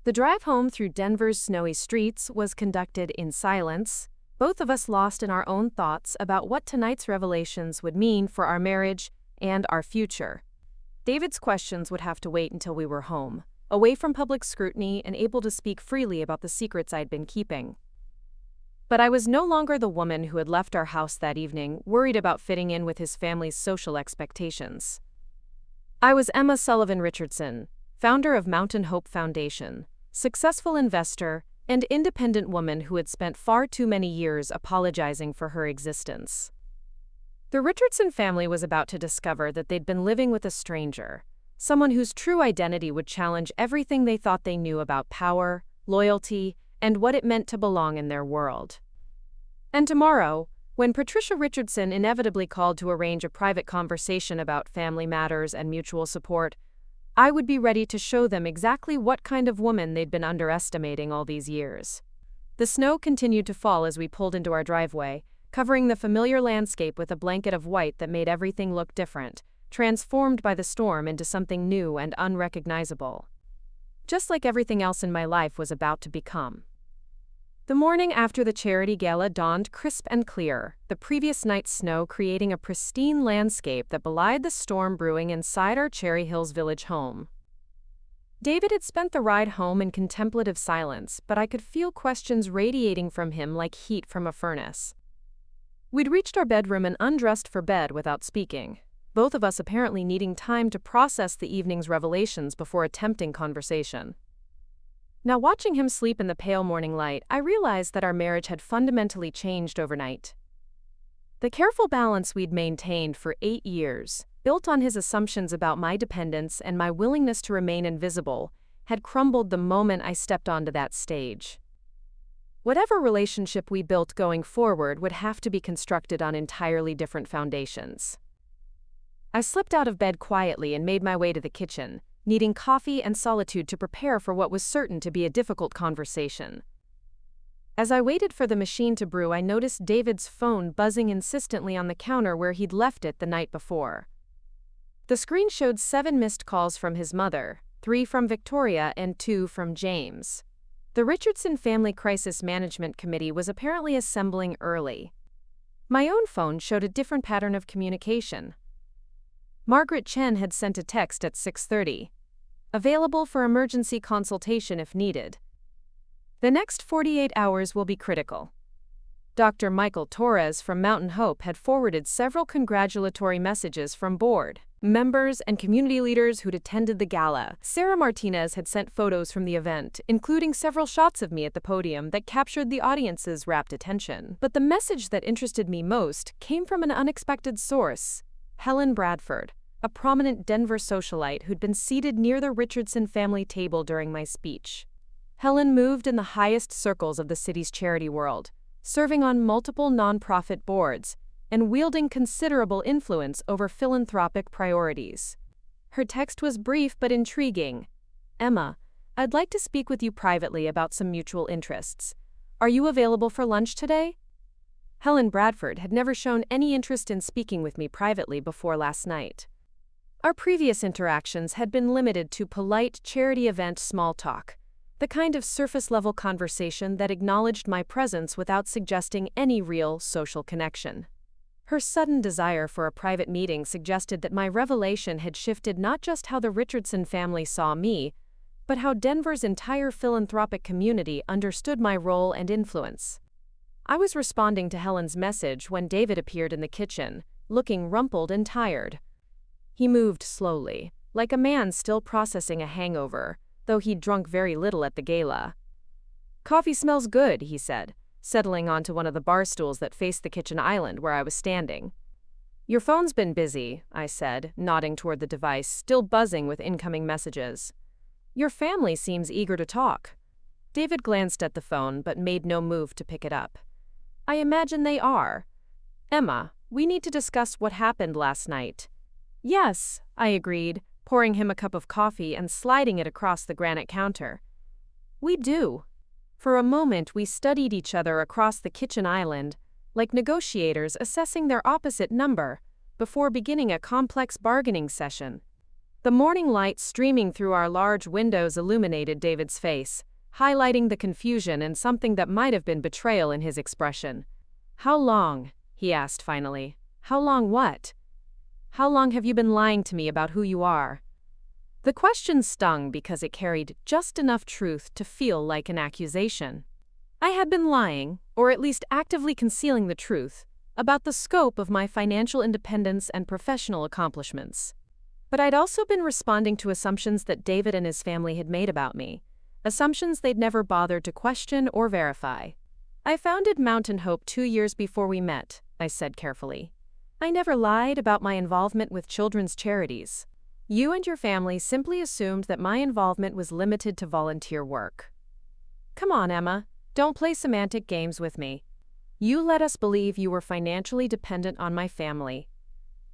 The drive home through Denver's snowy streets was conducted in silence, both of us lost in our own thoughts about what tonight's revelations would mean for our marriage and our future. David's questions would have to wait until we were home, away from public scrutiny and able to speak freely about the secrets I'd been keeping. But I was no longer the woman who had left our house that evening, worried about fitting in with his family's social expectations. I was Emma Sullivan Richardson, founder of Mountain Hope Foundation, successful investor, and independent woman who had spent far too many years apologizing for her existence. The Richardson family was about to discover that they'd been living with a stranger, someone whose true identity would challenge everything they thought they knew about power, loyalty, and what it meant to belong in their world. And tomorrow, when Patricia Richardson inevitably called to arrange a private conversation about family matters and mutual support, I would be ready to show them exactly what kind of woman they'd been underestimating all these years. The snow continued to fall as we pulled into our driveway, covering the familiar landscape with a blanket of white that made everything look different, transformed by the storm into something new and unrecognizable. Just like everything else in my life was about to become. The morning after the charity gala dawned crisp and clear, the previous night's snow creating a pristine landscape that belied the storm brewing inside our Cherry Hills Village home. David had spent the ride home in contemplative silence, but I could feel questions radiating from him like heat from a furnace. We'd reached our bedroom and undressed for bed without speaking, both of us apparently needing time to process the evening's revelations before attempting conversation. Now, watching him sleep in the pale morning light, I realized that our marriage had fundamentally changed overnight. The careful balance we'd maintained for 8 years, built on his assumptions about my dependence and my willingness to remain invisible, had crumbled the moment I stepped onto that stage. Whatever relationship we built going forward would have to be constructed on entirely different foundations. I slipped out of bed quietly and made my way to the kitchen, needing coffee and solitude to prepare for what was certain to be a difficult conversation. As I waited for the machine to brew, I noticed David's phone buzzing insistently on the counter where he'd left it the night before. The screen showed 7 missed calls from his mother, 3 from Victoria and 2 from James. The Richardson Family Crisis Management Committee was apparently assembling early. My own phone showed a different pattern of communication. Margaret Chen had sent a text at 6:30. Available for emergency consultation if needed. The next 48 hours will be critical. Dr. Michael Torres from Mountain Hope had forwarded several congratulatory messages from board members and community leaders who'd attended the gala. Sarah Martinez had sent photos from the event, including several shots of me at the podium that captured the audience's rapt attention. But the message that interested me most came from an unexpected source: Helen Bradford, a prominent Denver socialite who'd been seated near the Richardson family table during my speech. Helen moved in the highest circles of the city's charity world, serving on multiple nonprofit boards and wielding considerable influence over philanthropic priorities. Her text was brief but intriguing. "Emma, I'd like to speak with you privately about some mutual interests. Are you available for lunch today?" Helen Bradford had never shown any interest in speaking with me privately before last night. Our previous interactions had been limited to polite charity event small talk, the kind of surface-level conversation that acknowledged my presence without suggesting any real social connection. Her sudden desire for a private meeting suggested that my revelation had shifted not just how the Richardson family saw me, but how Denver's entire philanthropic community understood my role and influence. I was responding to Helen's message when David appeared in the kitchen, looking rumpled and tired. He moved slowly, like a man still processing a hangover, though he'd drunk very little at the gala. "Coffee smells good," he said, settling onto one of the bar stools that faced the kitchen island where I was standing. "Your phone's been busy," I said, nodding toward the device, still buzzing with incoming messages. "Your family seems eager to talk." David glanced at the phone but made no move to pick it up. "I imagine they are. Emma, we need to discuss what happened last night." "Yes," I agreed, pouring him a cup of coffee and sliding it across the granite counter. "We do." For a moment, we studied each other across the kitchen island, like negotiators assessing their opposite number, before beginning a complex bargaining session. The morning light streaming through our large windows illuminated David's face, highlighting the confusion and something that might have been betrayal in his expression. "How long?" he asked finally. "How long what? How long have you been lying to me about who you are?" The question stung because it carried just enough truth to feel like an accusation. I had been lying, or at least actively concealing the truth, about the scope of my financial independence and professional accomplishments. But I'd also been responding to assumptions that David and his family had made about me, assumptions they'd never bothered to question or verify. "I founded Mountain Hope 2 years before we met," I said carefully. "I never lied about my involvement with children's charities. You and your family simply assumed that my involvement was limited to volunteer work. Come on, Emma, don't play semantic games with me. You let us believe you were financially dependent on my family.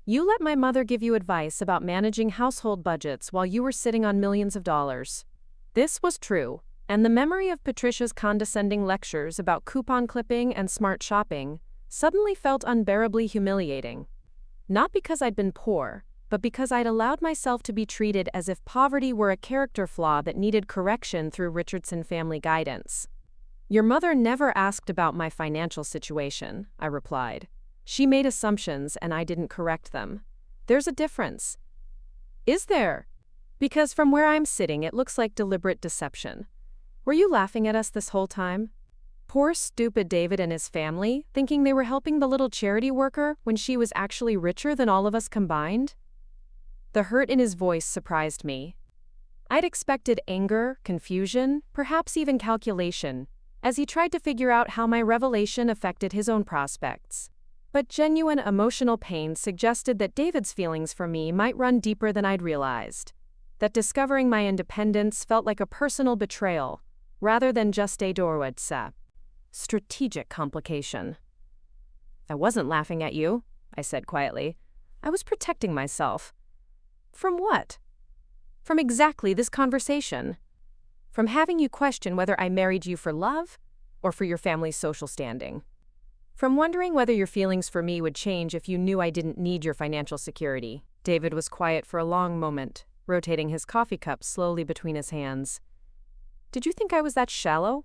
You let my mother give you advice about managing household budgets while you were sitting on millions of dollars. This was true, and the memory of Patricia's condescending lectures about coupon clipping and smart shopping suddenly felt unbearably humiliating. Not because I'd been poor, but because I'd allowed myself to be treated as if poverty were a character flaw that needed correction through Richardson family guidance. "Your mother never asked about my financial situation," I replied. "She made assumptions and I didn't correct them. There's a difference." "Is there?" "Because from where I'm sitting it looks like deliberate deception. Were you laughing at us this whole time? Poor stupid David and his family, thinking they were helping the little charity worker when she was actually richer than all of us combined?" The hurt in his voice surprised me. I'd expected anger, confusion, perhaps even calculation, as he tried to figure out how my revelation affected his own prospects. But genuine emotional pain suggested that David's feelings for me might run deeper than I'd realized, that discovering my independence felt like a personal betrayal, rather than just a doorway strategic complication. "I wasn't laughing at you," I said quietly. "I was protecting myself." "From what?" From exactly this conversation. From having you question whether I married you for love or for your family's social standing. From wondering whether your feelings for me would change if you knew I didn't need your financial security. David was quiet for a long moment, rotating his coffee cup slowly between his hands. Did you think I was that shallow?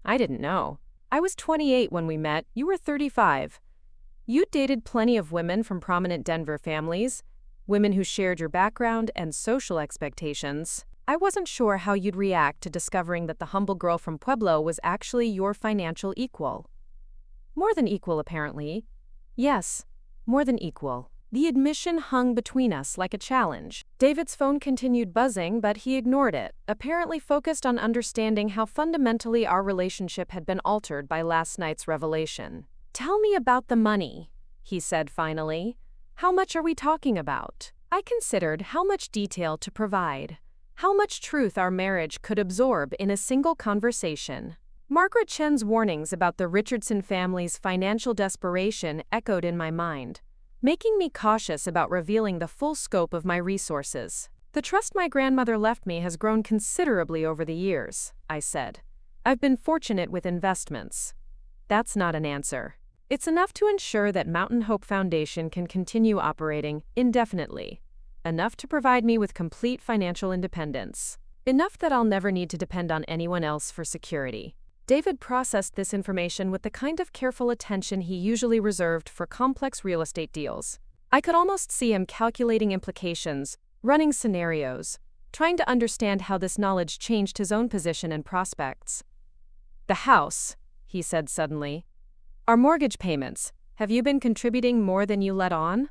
I didn't know. I was 28 when we met. You were 35. You'd dated plenty of women from prominent Denver families, women who shared your background and social expectations. I wasn't sure how you'd react to discovering that the humble girl from Pueblo was actually your financial equal. More than equal, apparently. Yes, more than equal. The admission hung between us like a challenge. David's phone continued buzzing, but he ignored it, apparently focused on understanding how fundamentally our relationship had been altered by last night's revelation. "Tell me about the money," he said finally. "How much are we talking about?" I considered how much detail to provide, how much truth our marriage could absorb in a single conversation. Margaret Chen's warnings about the Richardson family's financial desperation echoed in my mind, making me cautious about revealing the full scope of my resources. "The trust my grandmother left me has grown considerably over the years," I said. "I've been fortunate with investments." That's not an answer. It's enough to ensure that Mountain Hope Foundation can continue operating indefinitely. Enough to provide me with complete financial independence. Enough that I'll never need to depend on anyone else for security. David processed this information with the kind of careful attention he usually reserved for complex real estate deals. I could almost see him calculating implications, running scenarios, trying to understand how this knowledge changed his own position and prospects. "The house," he said suddenly. "Our mortgage payments. Have you been contributing more than you let on?"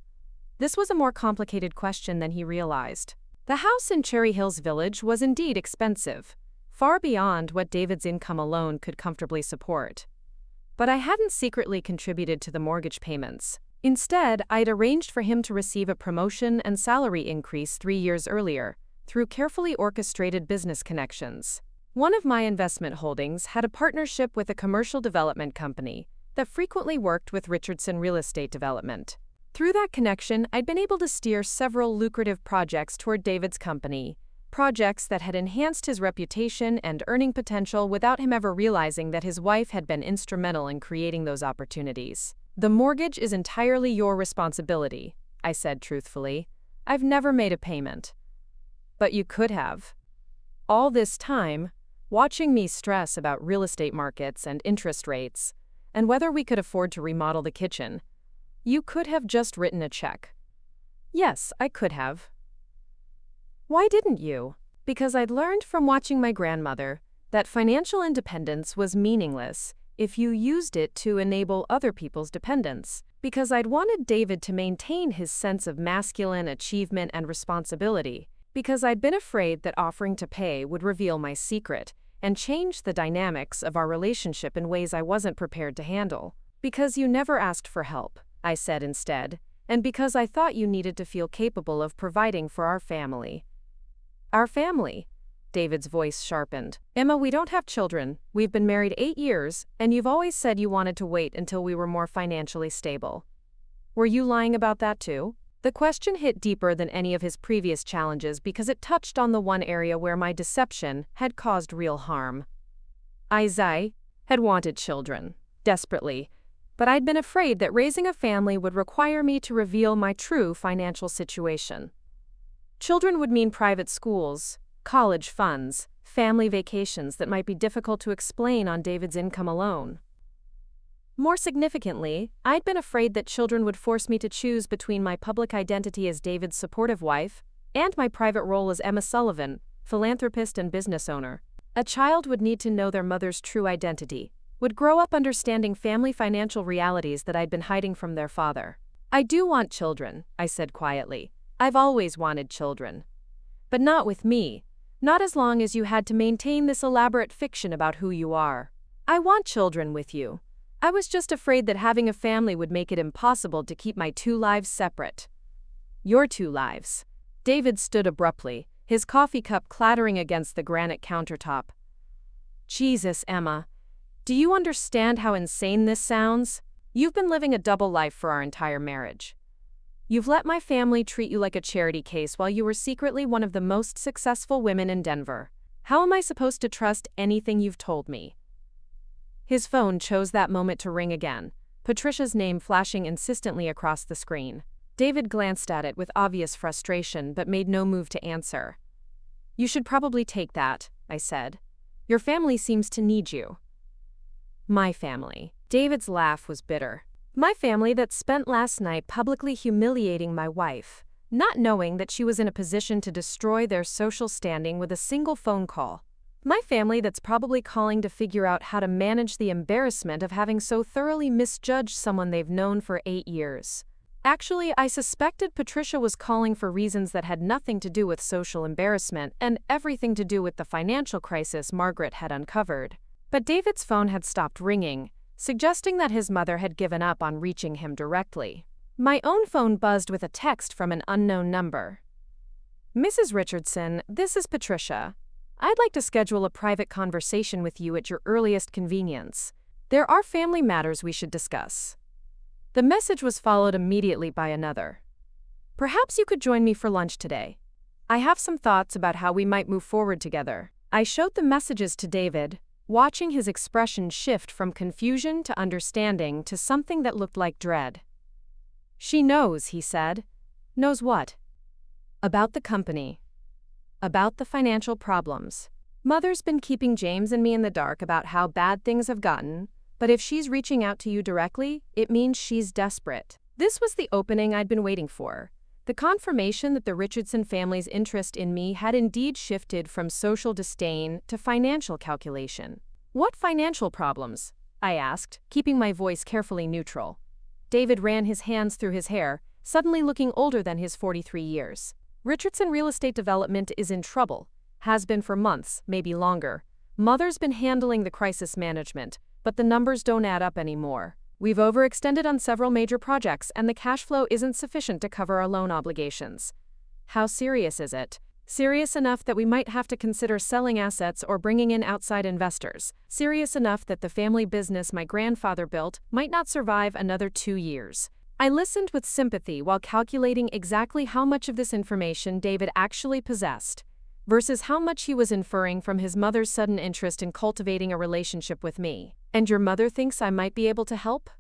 This was a more complicated question than he realized. The house in Cherry Hills Village was indeed expensive, far beyond what David's income alone could comfortably support. But I hadn't secretly contributed to the mortgage payments. Instead, I'd arranged for him to receive a promotion and salary increase 3 years earlier, through carefully orchestrated business connections. One of my investment holdings had a partnership with a commercial development company that frequently worked with Richardson Real Estate Development. Through that connection, I'd been able to steer several lucrative projects toward David's company, projects that had enhanced his reputation and earning potential without him ever realizing that his wife had been instrumental in creating those opportunities. "The mortgage is entirely your responsibility," I said truthfully. "I've never made a payment." "But you could have." All this time, watching me stress about real estate markets and interest rates, and whether we could afford to remodel the kitchen, you could have just written a check. Yes, I could have. Why didn't you? Because I'd learned from watching my grandmother that financial independence was meaningless if you used it to enable other people's dependence. Because I'd wanted David to maintain his sense of masculine achievement and responsibility. Because I'd been afraid that offering to pay would reveal my secret and change the dynamics of our relationship in ways I wasn't prepared to handle. "Because you never asked for help," I said instead, "and because I thought you needed to feel capable of providing for our family." "Our family?" David's voice sharpened. "Emma, we don't have children. We've been married 8 years, and you've always said you wanted to wait until we were more financially stable. Were you lying about that too?" The question hit deeper than any of his previous challenges because it touched on the one area where my deception had caused real harm. I had wanted children, desperately, but I'd been afraid that raising a family would require me to reveal my true financial situation. Children would mean private schools, college funds, family vacations that might be difficult to explain on David's income alone. More significantly, I'd been afraid that children would force me to choose between my public identity as David's supportive wife and my private role as Emma Sullivan, philanthropist and business owner. A child would need to know their mother's true identity, would grow up understanding family financial realities that I'd been hiding from their father. "I do want children," I said quietly. "I've always wanted children. But not with me. Not as long as you had to maintain this elaborate fiction about who you are. I want children with you. I was just afraid that having a family would make it impossible to keep my 2 lives separate." "Your 2 lives." David stood abruptly, his coffee cup clattering against the granite countertop. "Jesus, Emma. Do you understand how insane this sounds? You've been living a double life for our entire marriage. You've let my family treat you like a charity case while you were secretly one of the most successful women in Denver. How am I supposed to trust anything you've told me?" His phone chose that moment to ring again, Patricia's name flashing insistently across the screen. David glanced at it with obvious frustration but made no move to answer. "You should probably take that," I said. "Your family seems to need you." "My family." David's laugh was bitter. "My family that spent last night publicly humiliating my wife, not knowing that she was in a position to destroy their social standing with a single phone call. My family that's probably calling to figure out how to manage the embarrassment of having so thoroughly misjudged someone they've known for 8 years. Actually, I suspected Patricia was calling for reasons that had nothing to do with social embarrassment and everything to do with the financial crisis Margaret had uncovered. But David's phone had stopped ringing, suggesting that his mother had given up on reaching him directly. My own phone buzzed with a text from an unknown number. "Mrs. Richardson, this is Patricia. I'd like to schedule a private conversation with you at your earliest convenience. There are family matters we should discuss." The message was followed immediately by another. "Perhaps you could join me for lunch today. I have some thoughts about how we might move forward together." I showed the messages to David, watching his expression shift from confusion to understanding to something that looked like dread. "She knows," he said. "Knows what?" "About the company. About the financial problems. Mother's been keeping James and me in the dark about how bad things have gotten, but if she's reaching out to you directly, it means she's desperate." This was the opening I'd been waiting for. The confirmation that the Richardson family's interest in me had indeed shifted from social disdain to financial calculation. "What financial problems?" I asked, keeping my voice carefully neutral. David ran his hands through his hair, suddenly looking older than his 43 years. "Richardson Real Estate Development is in trouble. Has been for months, maybe longer. Mother's been handling the crisis management, but the numbers don't add up anymore. We've overextended on several major projects and the cash flow isn't sufficient to cover our loan obligations." "How serious is it?" "Serious enough that we might have to consider selling assets or bringing in outside investors. Serious enough that the family business my grandfather built might not survive another 2 years." I listened with sympathy while calculating exactly how much of this information David actually possessed, versus how much he was inferring from his mother's sudden interest in cultivating a relationship with me. "And your mother thinks I might be able to help?"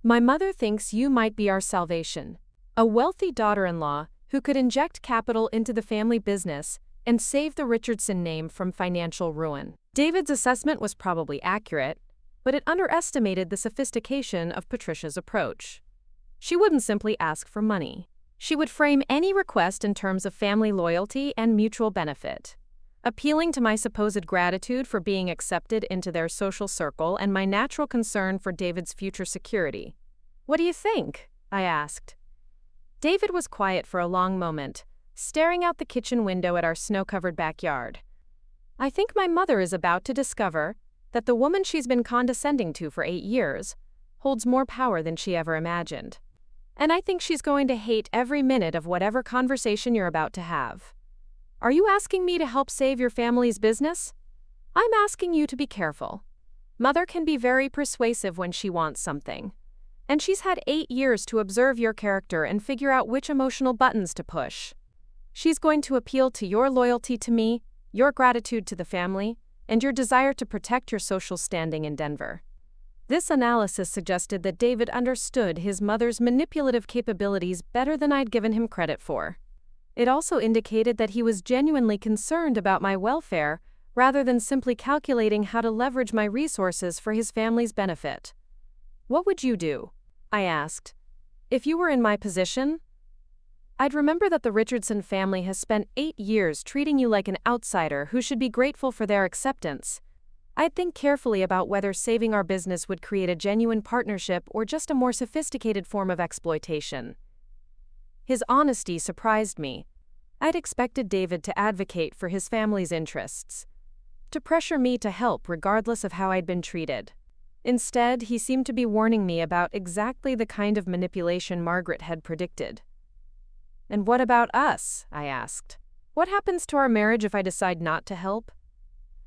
"My mother thinks you might be our salvation. A wealthy daughter-in-law who could inject capital into the family business and save the Richardson name from financial ruin." David's assessment was probably accurate, but it underestimated the sophistication of Patricia's approach. She wouldn't simply ask for money. She would frame any request in terms of family loyalty and mutual benefit, appealing to my supposed gratitude for being accepted into their social circle and my natural concern for David's future security. "What do you think?" I asked. David was quiet for a long moment, staring out the kitchen window at our snow-covered backyard. "I think my mother is about to discover that the woman she's been condescending to for 8 years holds more power than she ever imagined. And I think she's going to hate every minute of whatever conversation you're about to have. Are you asking me to help save your family's business? I'm asking you to be careful. Mother can be very persuasive when she wants something. And she's had 8 years to observe your character and figure out which emotional buttons to push. She's going to appeal to your loyalty to me, your gratitude to the family, and your desire to protect your social standing in Denver." This analysis suggested that David understood his mother's manipulative capabilities better than I'd given him credit for. It also indicated that he was genuinely concerned about my welfare rather than simply calculating how to leverage my resources for his family's benefit. "What would you do?" I asked. "If you were in my position?" "I'd remember that the Richardson family has spent 8 years treating you like an outsider who should be grateful for their acceptance. I'd think carefully about whether saving our business would create a genuine partnership or just a more sophisticated form of exploitation." His honesty surprised me. I'd expected David to advocate for his family's interests, to pressure me to help regardless of how I'd been treated. Instead, he seemed to be warning me about exactly the kind of manipulation Margaret had predicted. "And what about us?" I asked. "What happens to our marriage if I decide not to help?"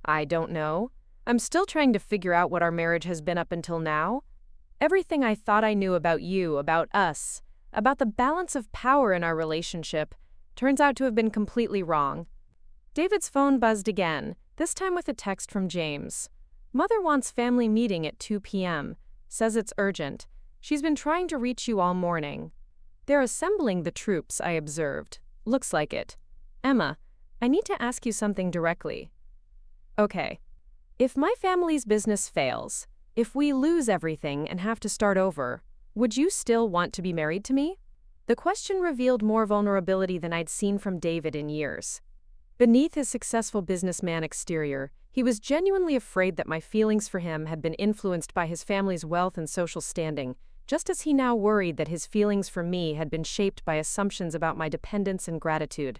"I don't know. I'm still trying to figure out what our marriage has been up until now. Everything I thought I knew about you, about us, about the balance of power in our relationship turns out to have been completely wrong. David's phone buzzed again, this time with a text from James. Mother wants family meeting at 2 p.m., says it's urgent. She's been trying to reach you all morning. They're assembling the troops, I observed. Looks like it. Emma, I need to ask you something directly. Okay. If my family's business fails, if we lose everything and have to start over, would you still want to be married to me? The question revealed more vulnerability than I'd seen from David in years. Beneath his successful businessman exterior, he was genuinely afraid that my feelings for him had been influenced by his family's wealth and social standing, just as he now worried that his feelings for me had been shaped by assumptions about my dependence and gratitude.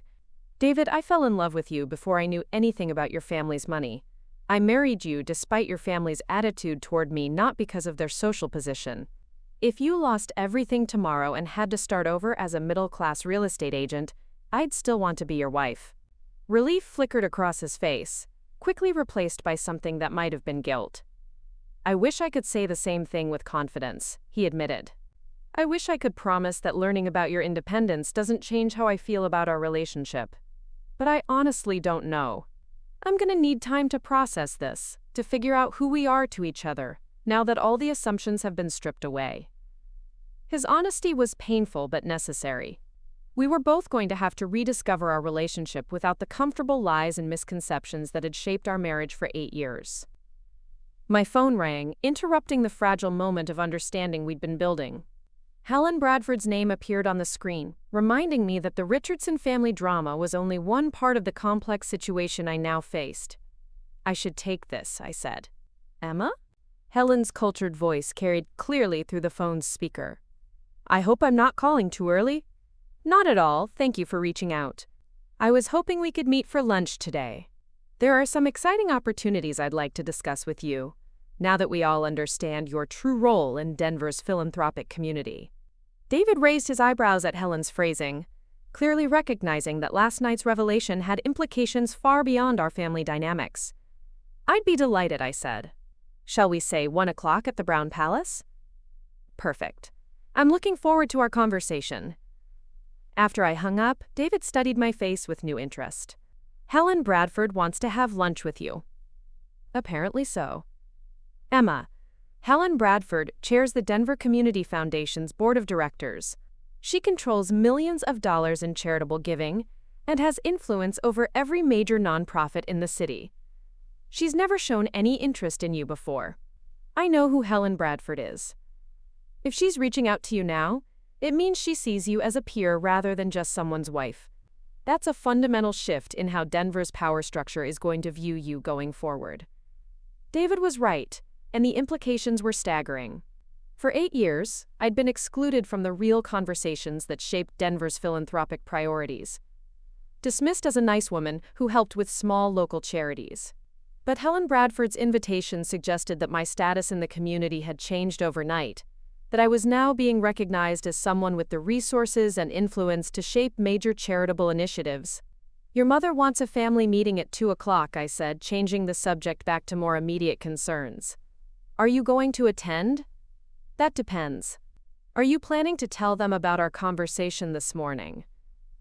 David, I fell in love with you before I knew anything about your family's money. I married you despite your family's attitude toward me, not because of their social position. If you lost everything tomorrow and had to start over as a middle-class real estate agent, I'd still want to be your wife. Relief flickered across his face, quickly replaced by something that might have been guilt. I wish I could say the same thing with confidence, he admitted. I wish I could promise that learning about your independence doesn't change how I feel about our relationship. But I honestly don't know. I'm gonna need time to process this, to figure out who we are to each other, now that all the assumptions have been stripped away. His honesty was painful but necessary. We were both going to have to rediscover our relationship without the comfortable lies and misconceptions that had shaped our marriage for 8 years. My phone rang, interrupting the fragile moment of understanding we'd been building. Helen Bradford's name appeared on the screen, reminding me that the Richardson family drama was only one part of the complex situation I now faced. I should take this, I said. Emma? Helen's cultured voice carried clearly through the phone's speaker. I hope I'm not calling too early? Not at all, thank you for reaching out. I was hoping we could meet for lunch today. There are some exciting opportunities I'd like to discuss with you, now that we all understand your true role in Denver's philanthropic community. David raised his eyebrows at Helen's phrasing, clearly recognizing that last night's revelation had implications far beyond our family dynamics. I'd be delighted, I said. Shall we say 1 o'clock at the Brown Palace? Perfect. I'm looking forward to our conversation. After I hung up, David studied my face with new interest. Helen Bradford wants to have lunch with you. Apparently so. Emma. Helen Bradford chairs the Denver Community Foundation's board of directors. She controls millions of dollars in charitable giving and has influence over every major nonprofit in the city. She's never shown any interest in you before. I know who Helen Bradford is. If she's reaching out to you now, it means she sees you as a peer rather than just someone's wife. That's a fundamental shift in how Denver's power structure is going to view you going forward. David was right, and the implications were staggering. For 8 years, I'd been excluded from the real conversations that shaped Denver's philanthropic priorities. Dismissed as a nice woman who helped with small local charities. But Helen Bradford's invitation suggested that my status in the community had changed overnight, that I was now being recognized as someone with the resources and influence to shape major charitable initiatives. Your mother wants a family meeting at 2 o'clock, I said, changing the subject back to more immediate concerns. Are you going to attend? That depends. Are you planning to tell them about our conversation this morning?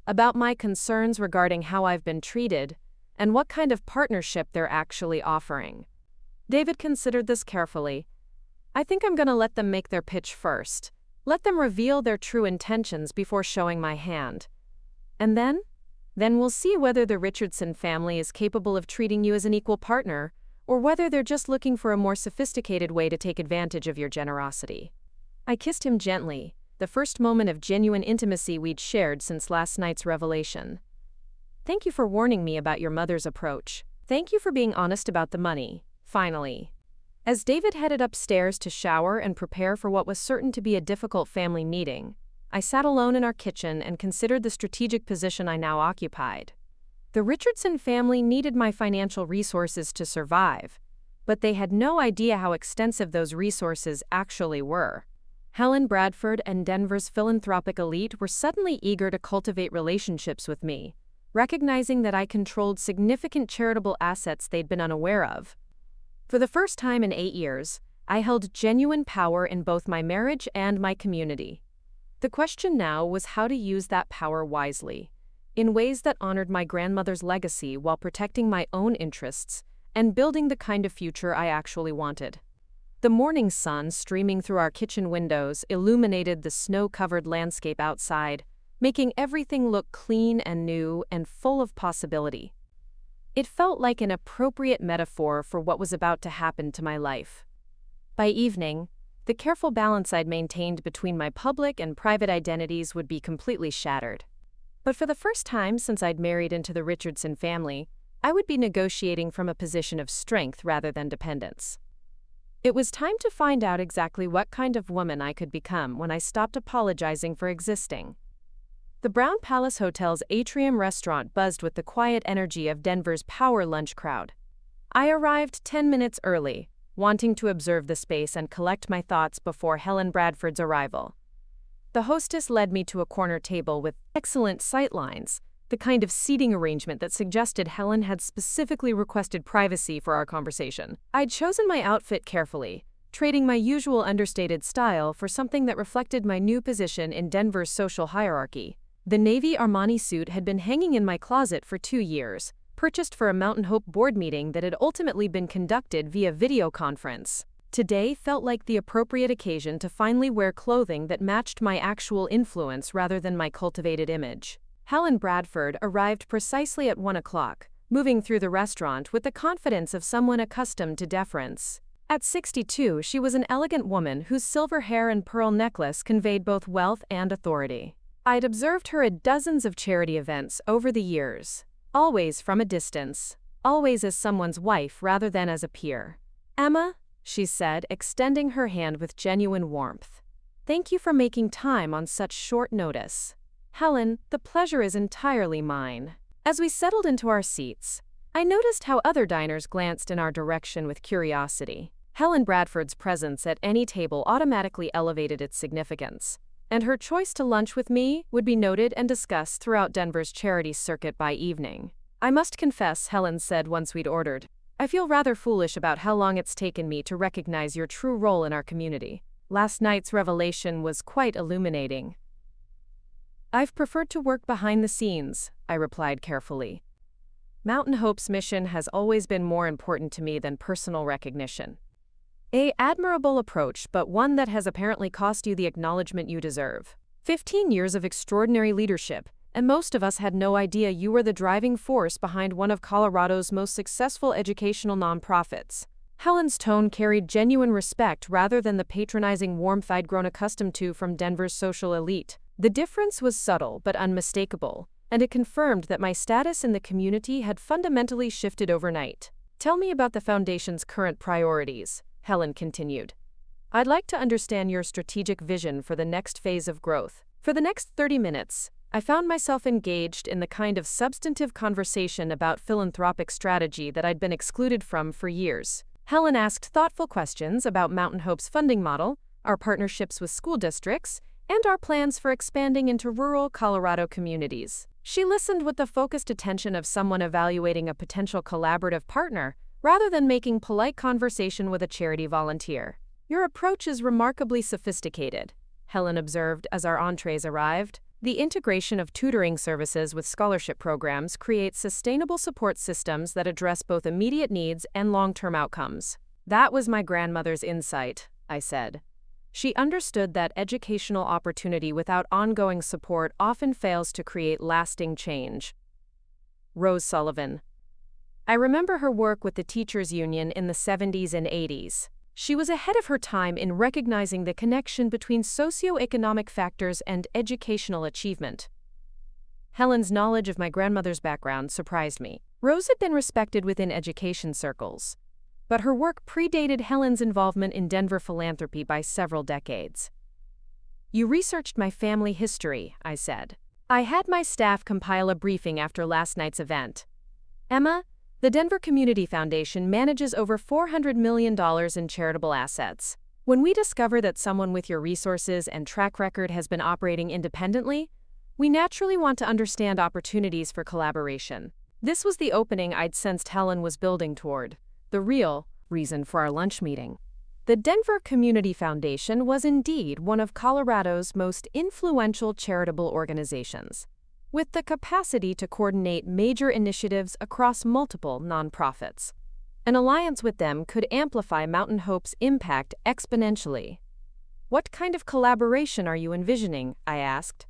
About my concerns regarding how I've been treated, and what kind of partnership they're actually offering? David considered this carefully. I think I'm going to let them make their pitch first. Let them reveal their true intentions before showing my hand. And then we'll see whether the Richardson family is capable of treating you as an equal partner, or whether they're just looking for a more sophisticated way to take advantage of your generosity. I kissed him gently, the first moment of genuine intimacy we'd shared since last night's revelation. Thank you for warning me about your mother's approach. Thank you for being honest about the money, finally. As David headed upstairs to shower and prepare for what was certain to be a difficult family meeting, I sat alone in our kitchen and considered the strategic position I now occupied. The Richardson family needed my financial resources to survive, but they had no idea how extensive those resources actually were. Helen Bradford and Denver's philanthropic elite were suddenly eager to cultivate relationships with me, recognizing that I controlled significant charitable assets they'd been unaware of. For the first time in 8 years, I held genuine power in both my marriage and my community. The question now was how to use that power wisely, in ways that honored my grandmother's legacy while protecting my own interests and building the kind of future I actually wanted. The morning sun streaming through our kitchen windows illuminated the snow-covered landscape outside, making everything look clean and new and full of possibility. It felt like an appropriate metaphor for what was about to happen to my life. By evening, the careful balance I'd maintained between my public and private identities would be completely shattered. But for the first time since I'd married into the Richardson family, I would be negotiating from a position of strength rather than dependence. It was time to find out exactly what kind of woman I could become when I stopped apologizing for existing. The Brown Palace Hotel's atrium restaurant buzzed with the quiet energy of Denver's power lunch crowd. I arrived 10 minutes early, wanting to observe the space and collect my thoughts before Helen Bradford's arrival. The hostess led me to a corner table with excellent sightlines, the kind of seating arrangement that suggested Helen had specifically requested privacy for our conversation. I'd chosen my outfit carefully, trading my usual understated style for something that reflected my new position in Denver's social hierarchy. The navy Armani suit had been hanging in my closet for 2 years, purchased for a Mountain Hope board meeting that had ultimately been conducted via video conference. Today felt like the appropriate occasion to finally wear clothing that matched my actual influence rather than my cultivated image. Helen Bradford arrived precisely at 1 o'clock, moving through the restaurant with the confidence of someone accustomed to deference. At 62, she was an elegant woman whose silver hair and pearl necklace conveyed both wealth and authority. I'd observed her at dozens of charity events over the years, always from a distance, always as someone's wife rather than as a peer. "Emma," she said, extending her hand with genuine warmth. "Thank you for making time on such short notice." "Helen, the pleasure is entirely mine." As we settled into our seats, I noticed how other diners glanced in our direction with curiosity. Helen Bradford's presence at any table automatically elevated its significance, and her choice to lunch with me would be noted and discussed throughout Denver's charity circuit by evening. "I must confess," Helen said once we'd ordered, "I feel rather foolish about how long it's taken me to recognize your true role in our community. Last night's revelation was quite illuminating." "I've preferred to work behind the scenes," I replied carefully. "Mountain Hope's mission has always been more important to me than personal recognition." "An admirable approach, but one that has apparently cost you the acknowledgement you deserve. 15 years of extraordinary leadership, and most of us had no idea you were the driving force behind one of Colorado's most successful educational nonprofits." Helen's tone carried genuine respect rather than the patronizing warmth I'd grown accustomed to from Denver's social elite. The difference was subtle but unmistakable, and it confirmed that my status in the community had fundamentally shifted overnight. "Tell me about the Foundation's current priorities," Helen continued. "I'd like to understand your strategic vision for the next phase of growth." For the next 30 minutes, I found myself engaged in the kind of substantive conversation about philanthropic strategy that I'd been excluded from for years. Helen asked thoughtful questions about Mountain Hope's funding model, our partnerships with school districts, and our plans for expanding into rural Colorado communities. She listened with the focused attention of someone evaluating a potential collaborative partner, rather than making polite conversation with a charity volunteer. "Your approach is remarkably sophisticated," Helen observed as our entrees arrived. "The integration of tutoring services with scholarship programs creates sustainable support systems that address both immediate needs and long-term outcomes." "That was my grandmother's insight," I said. "She understood that educational opportunity without ongoing support often fails to create lasting change." Rose Sullivan. I remember her work with the teachers' union in the 70s and 80s. She was ahead of her time in recognizing the connection between socioeconomic factors and educational achievement. Helen's knowledge of my grandmother's background surprised me. Rose had been respected within education circles, but her work predated Helen's involvement in Denver philanthropy by several decades. "You researched my family history," I said. "I had my staff compile a briefing after last night's event. Emma, the Denver Community Foundation manages over $400 million in charitable assets. When we discover that someone with your resources and track record has been operating independently, we naturally want to understand opportunities for collaboration." This was the opening I'd sensed Helen was building toward, the real reason for our lunch meeting. The Denver Community Foundation was indeed one of Colorado's most influential charitable organizations, with the capacity to coordinate major initiatives across multiple nonprofits. An alliance with them could amplify Mountain Hope's impact exponentially. "What kind of collaboration are you envisioning?" I asked.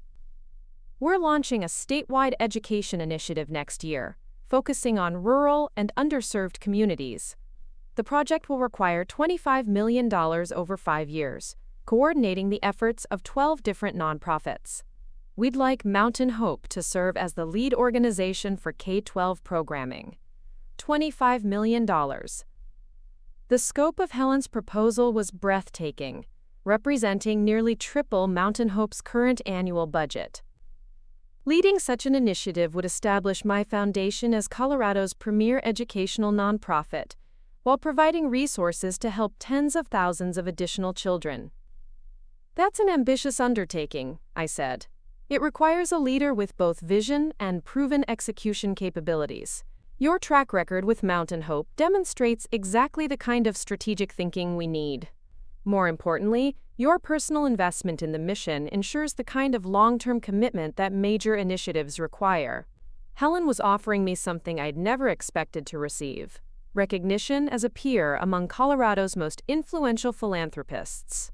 "We're launching a statewide education initiative next year, focusing on rural and underserved communities. The project will require $25 million over 5 years, coordinating the efforts of 12 different nonprofits. We'd like Mountain Hope to serve as the lead organization for K-12 programming. $25 million. The scope of Helen's proposal was breathtaking, representing nearly triple Mountain Hope's current annual budget. Leading such an initiative would establish my foundation as Colorado's premier educational nonprofit, while providing resources to help tens of thousands of additional children. "That's an ambitious undertaking," I said. "It requires a leader with both vision and proven execution capabilities. Your track record with Mountain Hope demonstrates exactly the kind of strategic thinking we need. More importantly, your personal investment in the mission ensures the kind of long-term commitment that major initiatives require." Helen was offering me something I'd never expected to receive: recognition as a peer among Colorado's most influential philanthropists.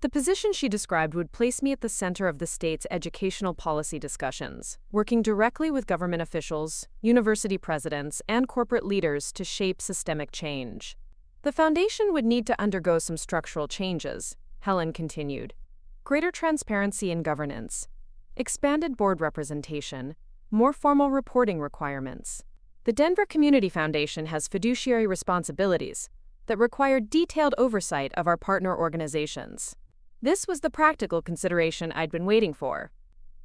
The position she described would place me at the center of the state's educational policy discussions, working directly with government officials, university presidents, and corporate leaders to shape systemic change. "The foundation would need to undergo some structural changes," Helen continued. "Greater transparency in governance, expanded board representation, more formal reporting requirements. The Denver Community Foundation has fiduciary responsibilities that require detailed oversight of our partner organizations." This was the practical consideration I'd been waiting for.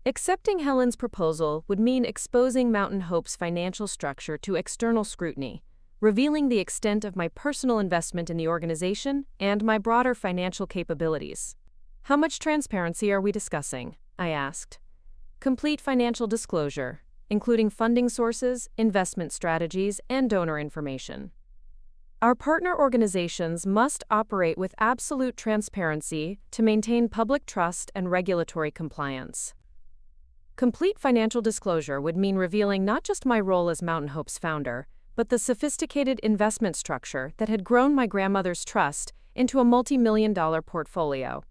Accepting Helen's proposal would mean exposing Mountain Hope's financial structure to external scrutiny, revealing the extent of my personal investment in the organization and my broader financial capabilities. "How much transparency are we discussing?" I asked. "Complete financial disclosure, including funding sources, investment strategies, and donor information. Our partner organizations must operate with absolute transparency to maintain public trust and regulatory compliance." Complete financial disclosure would mean revealing not just my role as Mountain Hope's founder, but the sophisticated investment structure that had grown my grandmother's trust into a multi-million-dollar portfolio.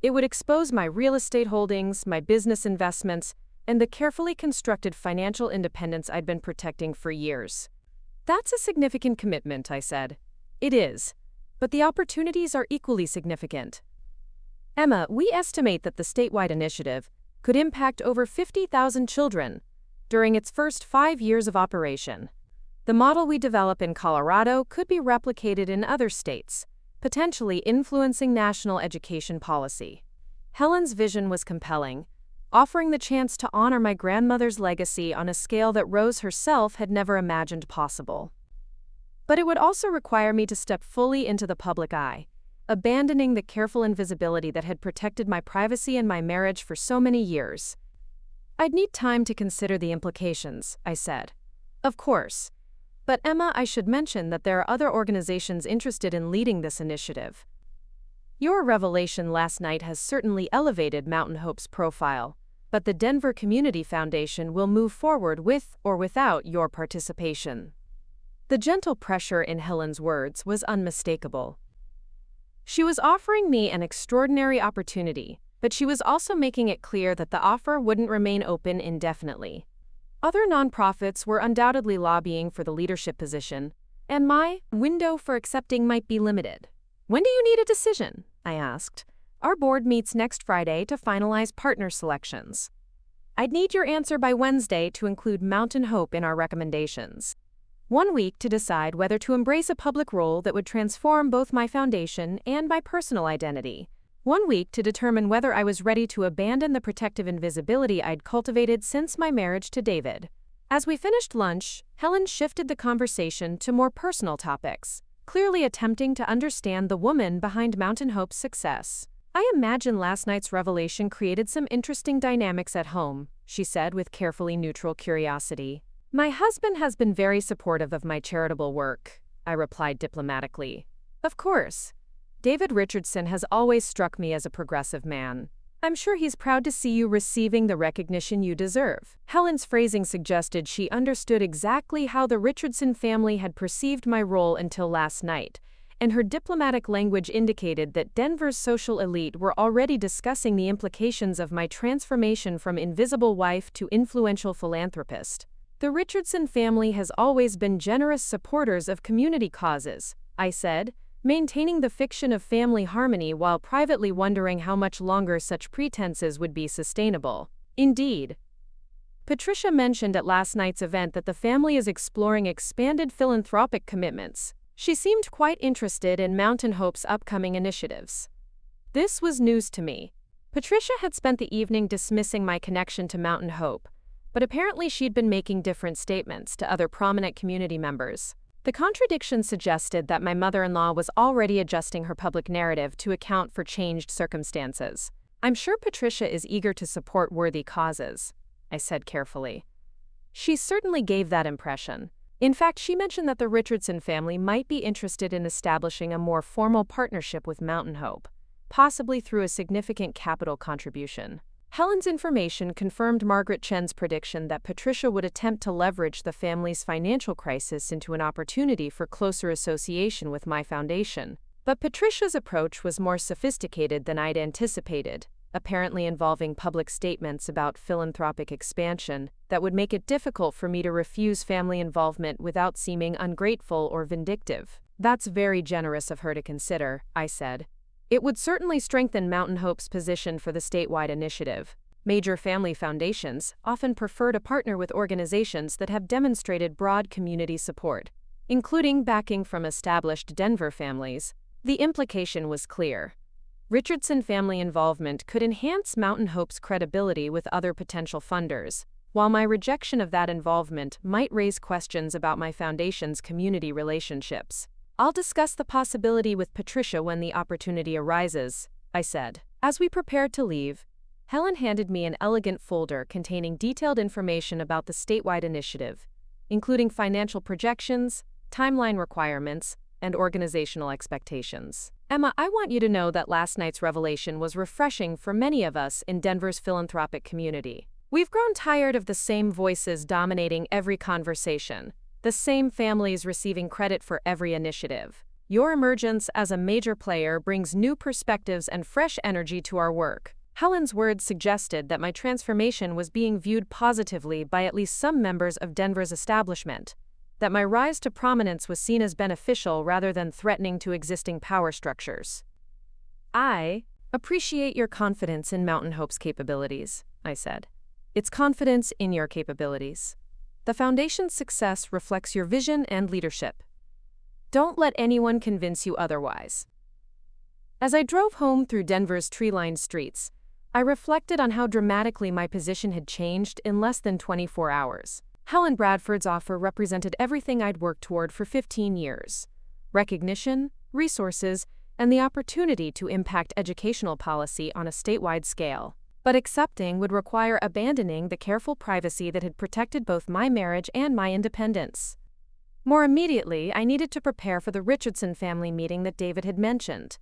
It would expose my real estate holdings, my business investments, and the carefully constructed financial independence I'd been protecting for years. "That's a significant commitment," I said. "It is, but the opportunities are equally significant. Emma, we estimate that the statewide initiative could impact over 50,000 children during its first 5 years of operation. The model we develop in Colorado could be replicated in other states, potentially influencing national education policy." Helen's vision was compelling, offering the chance to honor my grandmother's legacy on a scale that Rose herself had never imagined possible. But it would also require me to step fully into the public eye, abandoning the careful invisibility that had protected my privacy and my marriage for so many years. "I'd need time to consider the implications," I said. "Of course. But Emma, I should mention that there are other organizations interested in leading this initiative. Your revelation last night has certainly elevated Mountain Hope's profile, but the Denver Community Foundation will move forward with or without your participation." The gentle pressure in Helen's words was unmistakable. She was offering me an extraordinary opportunity, but she was also making it clear that the offer wouldn't remain open indefinitely. Other nonprofits were undoubtedly lobbying for the leadership position, and my window for accepting might be limited. "When do you need a decision?" I asked. "Our board meets next Friday to finalize partner selections. I'd need your answer by Wednesday to include Mountain Hope in our recommendations. 1 week to decide whether to embrace a public role that would transform both my foundation and my personal identity. 1 week to determine whether I was ready to abandon the protective invisibility I'd cultivated since my marriage to David." As we finished lunch, Helen shifted the conversation to more personal topics, clearly attempting to understand the woman behind Mountain Hope's success. "I imagine last night's revelation created some interesting dynamics at home," she said with carefully neutral curiosity. "My husband has been very supportive of my charitable work," I replied diplomatically. "Of course. David Richardson has always struck me as a progressive man. I'm sure he's proud to see you receiving the recognition you deserve. Helen's phrasing suggested she understood exactly how the Richardson family had perceived my role until last night, and her diplomatic language indicated that Denver's social elite were already discussing the implications of my transformation from invisible wife to influential philanthropist. The Richardson family has always been generous supporters of community causes, I said, maintaining the fiction of family harmony while privately wondering how much longer such pretenses would be sustainable. Indeed, Patricia mentioned at last night's event that the family is exploring expanded philanthropic commitments. She seemed quite interested in Mountain Hope's upcoming initiatives. This was news to me. Patricia had spent the evening dismissing my connection to Mountain Hope, but apparently she'd been making different statements to other prominent community members. The contradiction suggested that my mother-in-law was already adjusting her public narrative to account for changed circumstances. I'm sure Patricia is eager to support worthy causes, I said carefully. She certainly gave that impression. In fact, she mentioned that the Richardson family might be interested in establishing a more formal partnership with Mountain Hope, possibly through a significant capital contribution. Helen's information confirmed Margaret Chen's prediction that Patricia would attempt to leverage the family's financial crisis into an opportunity for closer association with my foundation. But Patricia's approach was more sophisticated than I'd anticipated, apparently involving public statements about philanthropic expansion that would make it difficult for me to refuse family involvement without seeming ungrateful or vindictive. That's very generous of her to consider, I said. It would certainly strengthen Mountain Hope's position for the statewide initiative. Major family foundations often prefer to partner with organizations that have demonstrated broad community support, including backing from established Denver families. The implication was clear. Richardson family involvement could enhance Mountain Hope's credibility with other potential funders, while my rejection of that involvement might raise questions about my foundation's community relationships. I'll discuss the possibility with Patricia when the opportunity arises, I said. As we prepared to leave, Helen handed me an elegant folder containing detailed information about the statewide initiative, including financial projections, timeline requirements, and organizational expectations. Emma, I want you to know that last night's revelation was refreshing for many of us in Denver's philanthropic community. We've grown tired of the same voices dominating every conversation, the same families receiving credit for every initiative. Your emergence as a major player brings new perspectives and fresh energy to our work. Helen's words suggested that my transformation was being viewed positively by at least some members of Denver's establishment, that my rise to prominence was seen as beneficial rather than threatening to existing power structures. I appreciate your confidence in Mountain Hope's capabilities, I said. It's confidence in your capabilities. The foundation's success reflects your vision and leadership. Don't let anyone convince you otherwise. As I drove home through Denver's tree-lined streets, I reflected on how dramatically my position had changed in less than 24 hours. Helen Bradford's offer represented everything I'd worked toward for 15 years: recognition, resources, and the opportunity to impact educational policy on a statewide scale. But accepting would require abandoning the careful privacy that had protected both my marriage and my independence. More immediately, I needed to prepare for the Richardson family meeting that David had mentioned,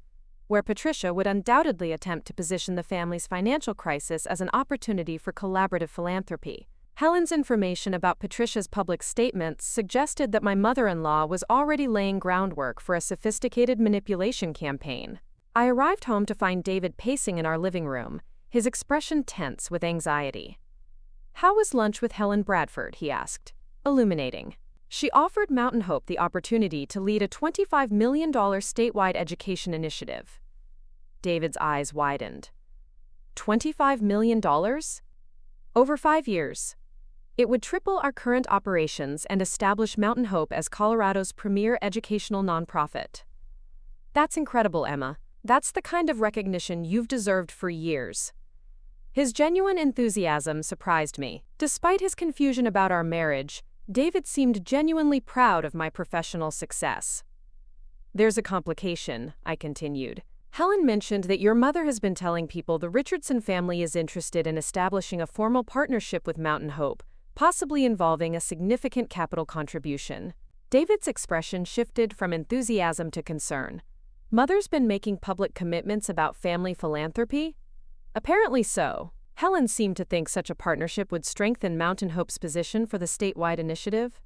where Patricia would undoubtedly attempt to position the family's financial crisis as an opportunity for collaborative philanthropy. Helen's information about Patricia's public statements suggested that my mother-in-law was already laying groundwork for a sophisticated manipulation campaign. I arrived home to find David pacing in our living room, his expression tense with anxiety. "How was lunch with Helen Bradford?" he asked, illuminating. She offered Mountain Hope the opportunity to lead a $25 million statewide education initiative. David's eyes widened. $25 million? Over 5 years. It would triple our current operations and establish Mountain Hope as Colorado's premier educational nonprofit. That's incredible, Emma. That's the kind of recognition you've deserved for years. His genuine enthusiasm surprised me. Despite his confusion about our marriage, David seemed genuinely proud of my professional success. "There's a complication," I continued. "Helen mentioned that your mother has been telling people the Richardson family is interested in establishing a formal partnership with Mountain Hope, possibly involving a significant capital contribution." David's expression shifted from enthusiasm to concern. Mother's been making public commitments about family philanthropy? Apparently so. Helen seemed to think such a partnership would strengthen Mountain Hope's position for the statewide initiative.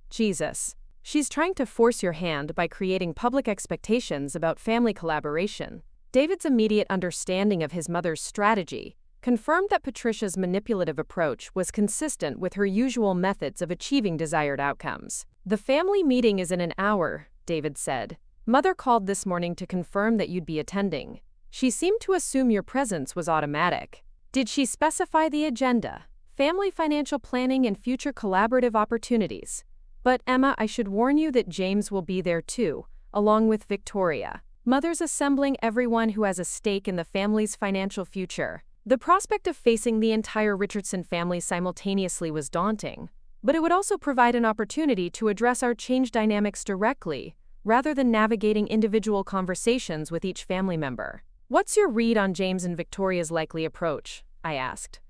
Jesus. She's trying to force your hand by creating public expectations about family collaboration. David's immediate understanding of his mother's strategy confirmed that Patricia's manipulative approach was consistent with her usual methods of achieving desired outcomes. "The family meeting is in an hour," David said. "Mother called this morning to confirm that you'd be attending. She seemed to assume your presence was automatic. Did she specify the agenda? Family financial planning and future collaborative opportunities. But Emma, I should warn you that James will be there too, along with Victoria. Mother's assembling everyone who has a stake in the family's financial future." The prospect of facing the entire Richardson family simultaneously was daunting, but it would also provide an opportunity to address our change dynamics directly, rather than navigating individual conversations with each family member. "What's your read on James and Victoria's likely approach?" I asked.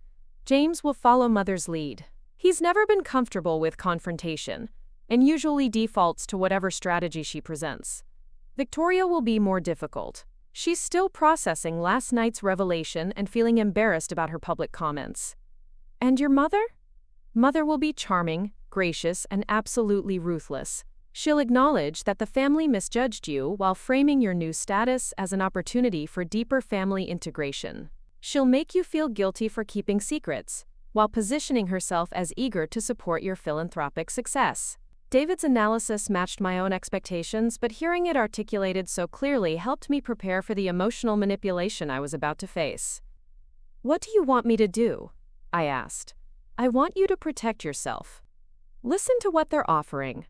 "James will follow Mother's lead. He's never been comfortable with confrontation, and usually defaults to whatever strategy she presents. Victoria will be more difficult. She's still processing last night's revelation and feeling embarrassed about her public comments. And your mother? Mother will be charming, gracious, and absolutely ruthless. She'll acknowledge that the family misjudged you while framing your new status as an opportunity for deeper family integration. She'll make you feel guilty for keeping secrets, while positioning herself as eager to support your philanthropic success." David's analysis matched my own expectations, but hearing it articulated so clearly helped me prepare for the emotional manipulation I was about to face. "What do you want me to do?" I asked. "I want you to protect yourself. Listen to what they're offering.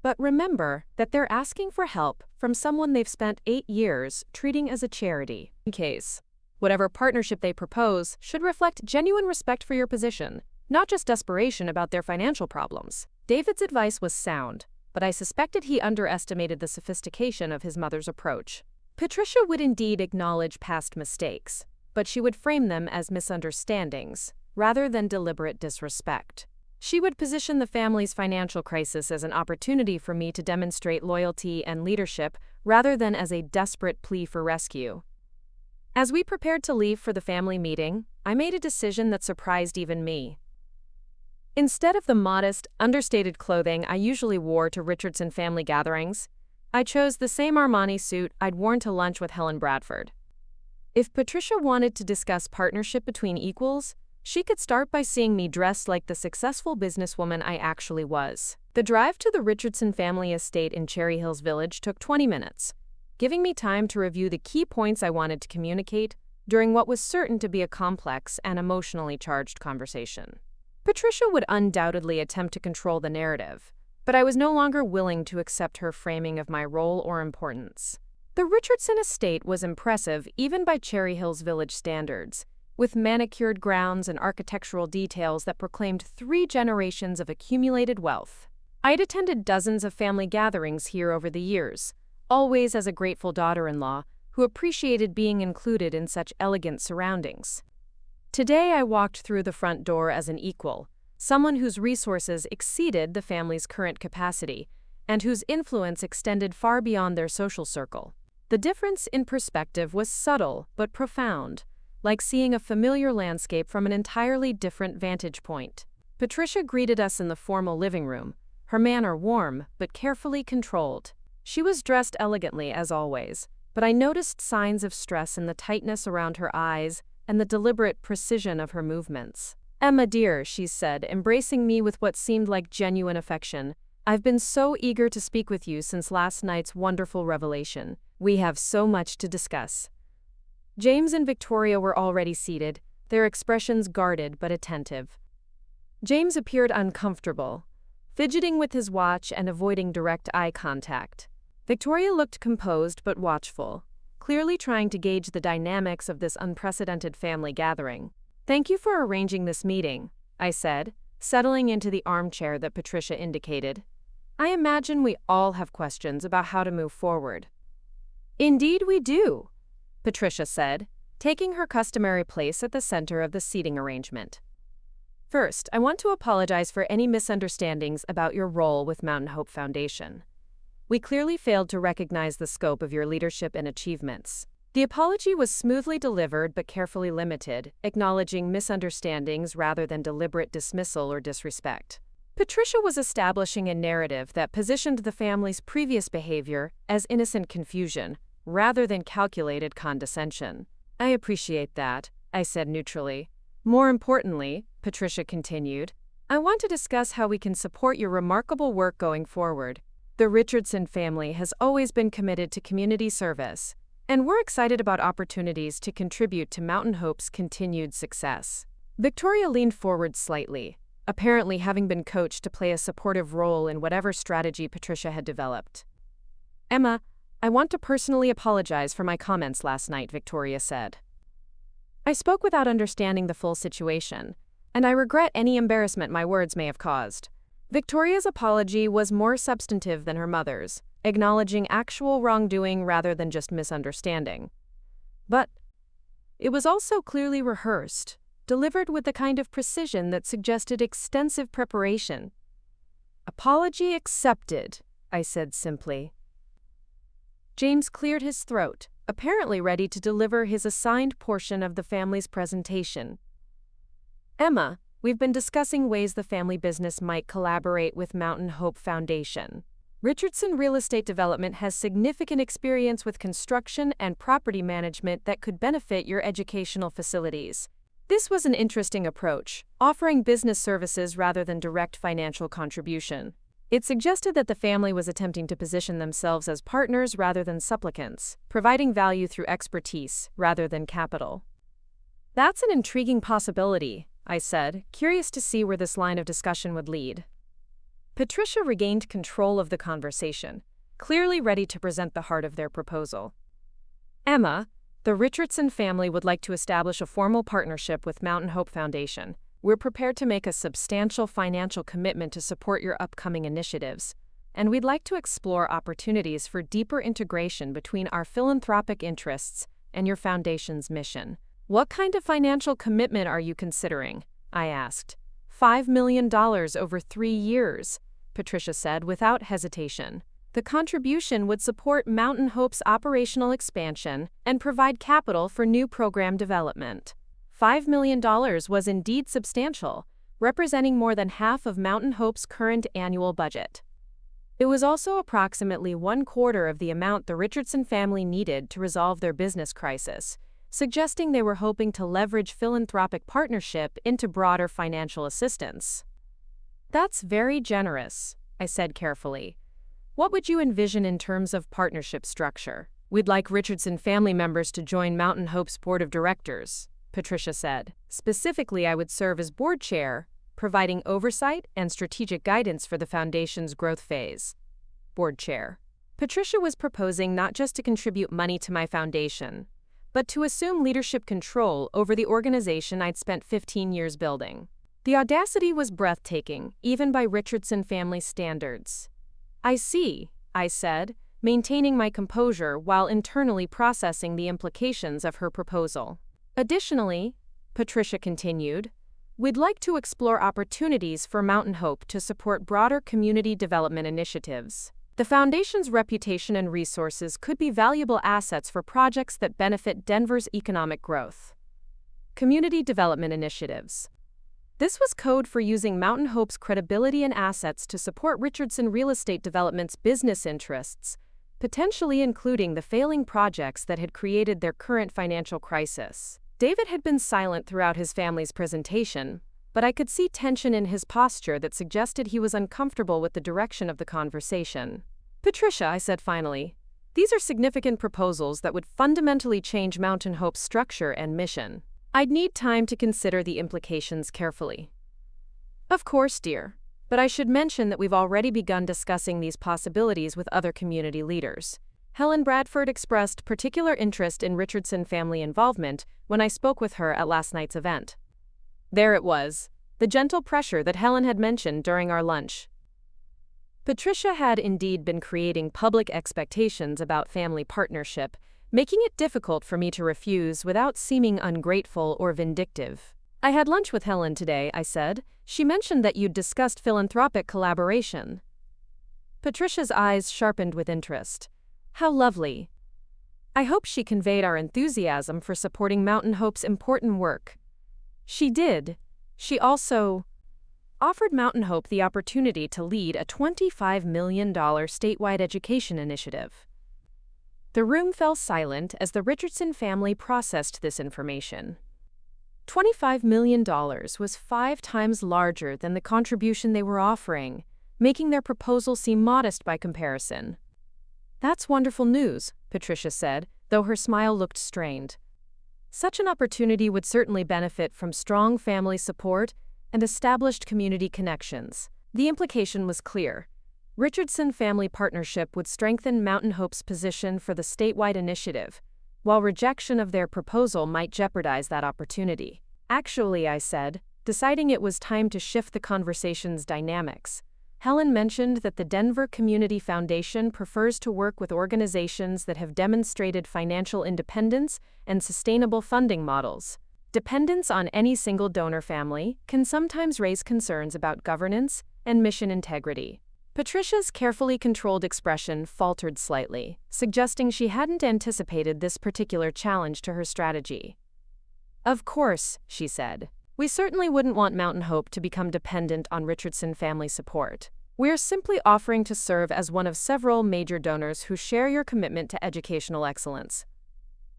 But remember that they're asking for help from someone they've spent 8 years treating as a charity. In case, whatever partnership they propose should reflect genuine respect for your position, not just desperation about their financial problems." David's advice was sound, but I suspected he underestimated the sophistication of his mother's approach. Patricia would indeed acknowledge past mistakes, but she would frame them as misunderstandings, rather than deliberate disrespect. She would position the family's financial crisis as an opportunity for me to demonstrate loyalty and leadership, rather than as a desperate plea for rescue. As we prepared to leave for the family meeting, I made a decision that surprised even me. Instead of the modest, understated clothing I usually wore to Richardson family gatherings, I chose the same Armani suit I'd worn to lunch with Helen Bradford. If Patricia wanted to discuss partnership between equals, she could start by seeing me dressed like the successful businesswoman I actually was. The drive to the Richardson family estate in Cherry Hills Village took 20 minutes, giving me time to review the key points I wanted to communicate during what was certain to be a complex and emotionally charged conversation. Patricia would undoubtedly attempt to control the narrative, but I was no longer willing to accept her framing of my role or importance. The Richardson estate was impressive even by Cherry Hills Village standards, with manicured grounds and architectural details that proclaimed 3 generations of accumulated wealth. I'd attended dozens of family gatherings here over the years, always as a grateful daughter-in-law who appreciated being included in such elegant surroundings. Today I walked through the front door as an equal, someone whose resources exceeded the family's current capacity, and whose influence extended far beyond their social circle. The difference in perspective was subtle but profound, like seeing a familiar landscape from an entirely different vantage point. Patricia greeted us in the formal living room, her manner warm but carefully controlled. She was dressed elegantly as always, but I noticed signs of stress in the tightness around her eyes and the deliberate precision of her movements. "Emma dear," she said, embracing me with what seemed like genuine affection, "I've been so eager to speak with you since last night's wonderful revelation. We have so much to discuss." James and Victoria were already seated, their expressions guarded but attentive. James appeared uncomfortable, fidgeting with his watch and avoiding direct eye contact. Victoria looked composed but watchful, clearly trying to gauge the dynamics of this unprecedented family gathering. "Thank you for arranging this meeting," I said, settling into the armchair that Patricia indicated. "I imagine we all have questions about how to move forward." "Indeed we do," Patricia said, taking her customary place at the center of the seating arrangement. "First, I want to apologize for any misunderstandings about your role with Mountain Hope Foundation. We clearly failed to recognize the scope of your leadership and achievements. The apology was smoothly delivered but carefully limited, acknowledging misunderstandings rather than deliberate dismissal or disrespect. Patricia was establishing a narrative that positioned the family's previous behavior as innocent confusion, rather than calculated condescension. I appreciate that, I said neutrally. More importantly, Patricia continued, I want to discuss how we can support your remarkable work going forward. The Richardson family has always been committed to community service, and we're excited about opportunities to contribute to Mountain Hope's continued success. Victoria leaned forward slightly, apparently having been coached to play a supportive role in whatever strategy Patricia had developed. Emma, I want to personally apologize for my comments last night, Victoria said. I spoke without understanding the full situation, and I regret any embarrassment my words may have caused. Victoria's apology was more substantive than her mother's, acknowledging actual wrongdoing rather than just misunderstanding. But it was also clearly rehearsed, delivered with the kind of precision that suggested extensive preparation. Apology accepted, I said simply. James cleared his throat, apparently ready to deliver his assigned portion of the family's presentation. Emma, we've been discussing ways the family business might collaborate with Mountain Hope Foundation. Richardson Real Estate Development has significant experience with construction and property management that could benefit your educational facilities. This was an interesting approach, offering business services rather than direct financial contribution. It suggested that the family was attempting to position themselves as partners rather than supplicants, providing value through expertise rather than capital. That's an intriguing possibility, I said, curious to see where this line of discussion would lead. Patricia regained control of the conversation, clearly ready to present the heart of their proposal. Emma, the Richardson family would like to establish a formal partnership with Mountain Hope Foundation. We're prepared to make a substantial financial commitment to support your upcoming initiatives, and we'd like to explore opportunities for deeper integration between our philanthropic interests and your foundation's mission. What kind of financial commitment are you considering? I asked. $5 million over 3 years, Patricia said without hesitation. The contribution would support Mountain Hope's operational expansion and provide capital for new program development. $5 million was indeed substantial, representing more than half of Mountain Hope's current annual budget. It was also approximately 1/4 of the amount the Richardson family needed to resolve their business crisis, suggesting they were hoping to leverage philanthropic partnership into broader financial assistance. That's very generous, I said carefully. What would you envision in terms of partnership structure? We'd like Richardson family members to join Mountain Hope's board of directors, Patricia said. Specifically, I would serve as board chair, providing oversight and strategic guidance for the foundation's growth phase. Board chair. Patricia was proposing not just to contribute money to my foundation, but to assume leadership control over the organization I'd spent 15 years building. The audacity was breathtaking, even by Richardson family standards. I see, I said, maintaining my composure while internally processing the implications of her proposal. Additionally, Patricia continued, we'd like to explore opportunities for Mountain Hope to support broader community development initiatives. The foundation's reputation and resources could be valuable assets for projects that benefit Denver's economic growth. Community development initiatives. This was code for using Mountain Hope's credibility and assets to support Richardson Real Estate Development's business interests, potentially including the failing projects that had created their current financial crisis. David had been silent throughout his family's presentation, but I could see tension in his posture that suggested he was uncomfortable with the direction of the conversation. Patricia, I said finally, these are significant proposals that would fundamentally change Mountain Hope's structure and mission. I'd need time to consider the implications carefully. Of course, dear, but I should mention that we've already begun discussing these possibilities with other community leaders. Helen Bradford expressed particular interest in Richardson family involvement when I spoke with her at last night's event. There it was, the gentle pressure that Helen had mentioned during our lunch. Patricia had indeed been creating public expectations about family partnership, making it difficult for me to refuse without seeming ungrateful or vindictive. I had lunch with Helen today, I said. She mentioned that you'd discussed philanthropic collaboration. Patricia's eyes sharpened with interest. How lovely. I hope she conveyed our enthusiasm for supporting Mountain Hope's important work. She did. She also offered Mountain Hope the opportunity to lead a $25 million statewide education initiative. The room fell silent as the Richardson family processed this information. $25 million was 5 times larger than the contribution they were offering, making their proposal seem modest by comparison. That's wonderful news, Patricia said, though her smile looked strained. Such an opportunity would certainly benefit from strong family support and established community connections. The implication was clear. Richardson Family Partnership would strengthen Mountain Hope's position for the statewide initiative, while rejection of their proposal might jeopardize that opportunity. Actually, I said, deciding it was time to shift the conversation's dynamics. Helen mentioned that the Denver Community Foundation prefers to work with organizations that have demonstrated financial independence and sustainable funding models. Dependence on any single donor family can sometimes raise concerns about governance and mission integrity. Patricia's carefully controlled expression faltered slightly, suggesting she hadn't anticipated this particular challenge to her strategy. Of course, she said. We certainly wouldn't want Mountain Hope to become dependent on Richardson family support. We're simply offering to serve as one of several major donors who share your commitment to educational excellence.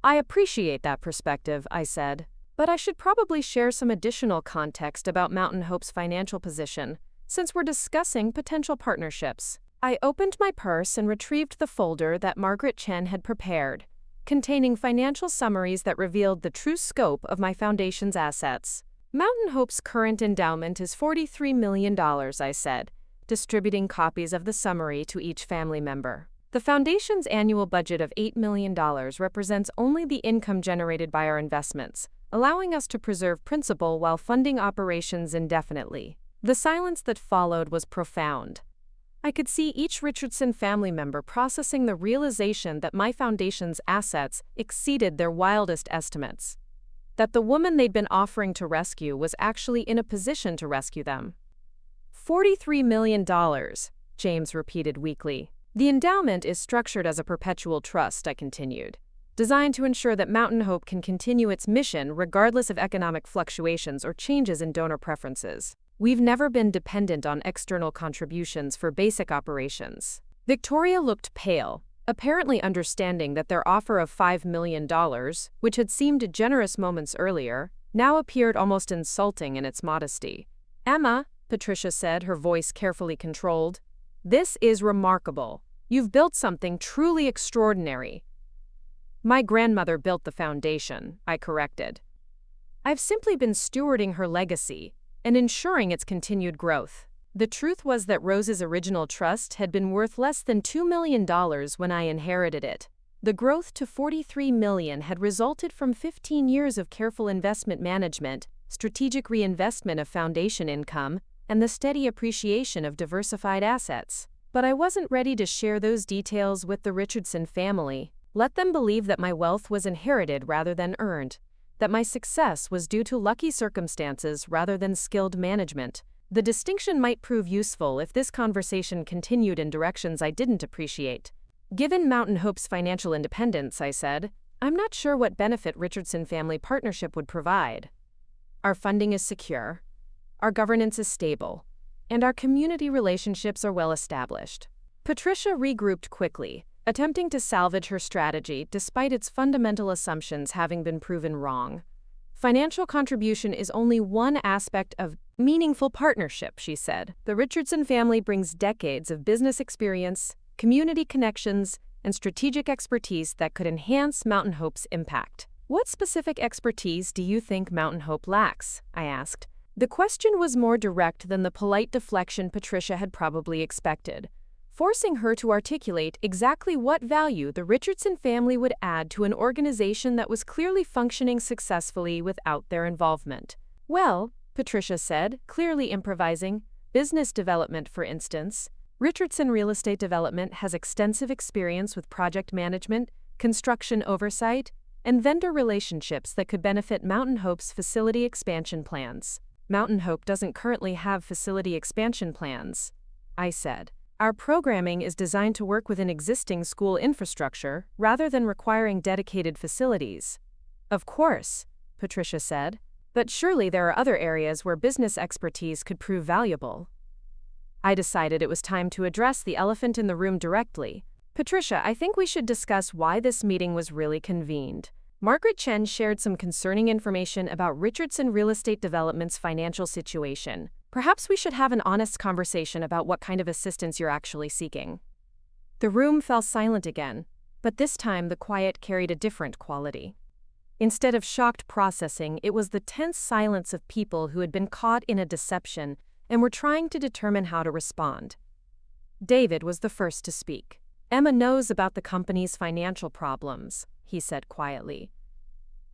I appreciate that perspective, I said, but I should probably share some additional context about Mountain Hope's financial position, since we're discussing potential partnerships. I opened my purse and retrieved the folder that Margaret Chen had prepared, containing financial summaries that revealed the true scope of my foundation's assets. Mountain Hope's current endowment is $43 million, I said, distributing copies of the summary to each family member. The foundation's annual budget of $8 million represents only the income generated by our investments, allowing us to preserve principal while funding operations indefinitely. The silence that followed was profound. I could see each Richardson family member processing the realization that my foundation's assets exceeded their wildest estimates. That the woman they'd been offering to rescue was actually in a position to rescue them. $43 million, James repeated weakly. The endowment is structured as a perpetual trust, I continued, designed to ensure that Mountain Hope can continue its mission regardless of economic fluctuations or changes in donor preferences. We've never been dependent on external contributions for basic operations. Victoria looked pale, apparently understanding that their offer of $5 million, which had seemed generous moments earlier, now appeared almost insulting in its modesty. Emma, Patricia said, her voice carefully controlled, this is remarkable. You've built something truly extraordinary. My grandmother built the foundation, I corrected. I've simply been stewarding her legacy and ensuring its continued growth. The truth was that Rose's original trust had been worth less than $2 million when I inherited it. The growth to $43 million had resulted from 15 years of careful investment management, strategic reinvestment of foundation income, and the steady appreciation of diversified assets. But I wasn't ready to share those details with the Richardson family. Let them believe that my wealth was inherited rather than earned, that my success was due to lucky circumstances rather than skilled management. The distinction might prove useful if this conversation continued in directions I didn't appreciate. Given Mountain Hope's financial independence, I said, I'm not sure what benefit Richardson Family Partnership would provide. Our funding is secure, our governance is stable, and our community relationships are well established. Patricia regrouped quickly, attempting to salvage her strategy despite its fundamental assumptions having been proven wrong. Financial contribution is only one aspect of meaningful partnership, she said. The Richardson family brings decades of business experience, community connections, and strategic expertise that could enhance Mountain Hope's impact. What specific expertise do you think Mountain Hope lacks? I asked. The question was more direct than the polite deflection Patricia had probably expected, forcing her to articulate exactly what value the Richardson family would add to an organization that was clearly functioning successfully without their involvement. Well, Patricia said, clearly improvising, business development, for instance. Richardson Real Estate Development has extensive experience with project management, construction oversight, and vendor relationships that could benefit Mountain Hope's facility expansion plans. Mountain Hope doesn't currently have facility expansion plans, I said. Our programming is designed to work within existing school infrastructure rather than requiring dedicated facilities. Of course, Patricia said, but surely there are other areas where business expertise could prove valuable. I decided it was time to address the elephant in the room directly. Patricia, I think we should discuss why this meeting was really convened. Margaret Chen shared some concerning information about Richardson Real Estate Development's financial situation. Perhaps we should have an honest conversation about what kind of assistance you're actually seeking. The room fell silent again, but this time the quiet carried a different quality. Instead of shocked processing, it was the tense silence of people who had been caught in a deception and were trying to determine how to respond. David was the first to speak. Emma knows about the company's financial problems, he said quietly.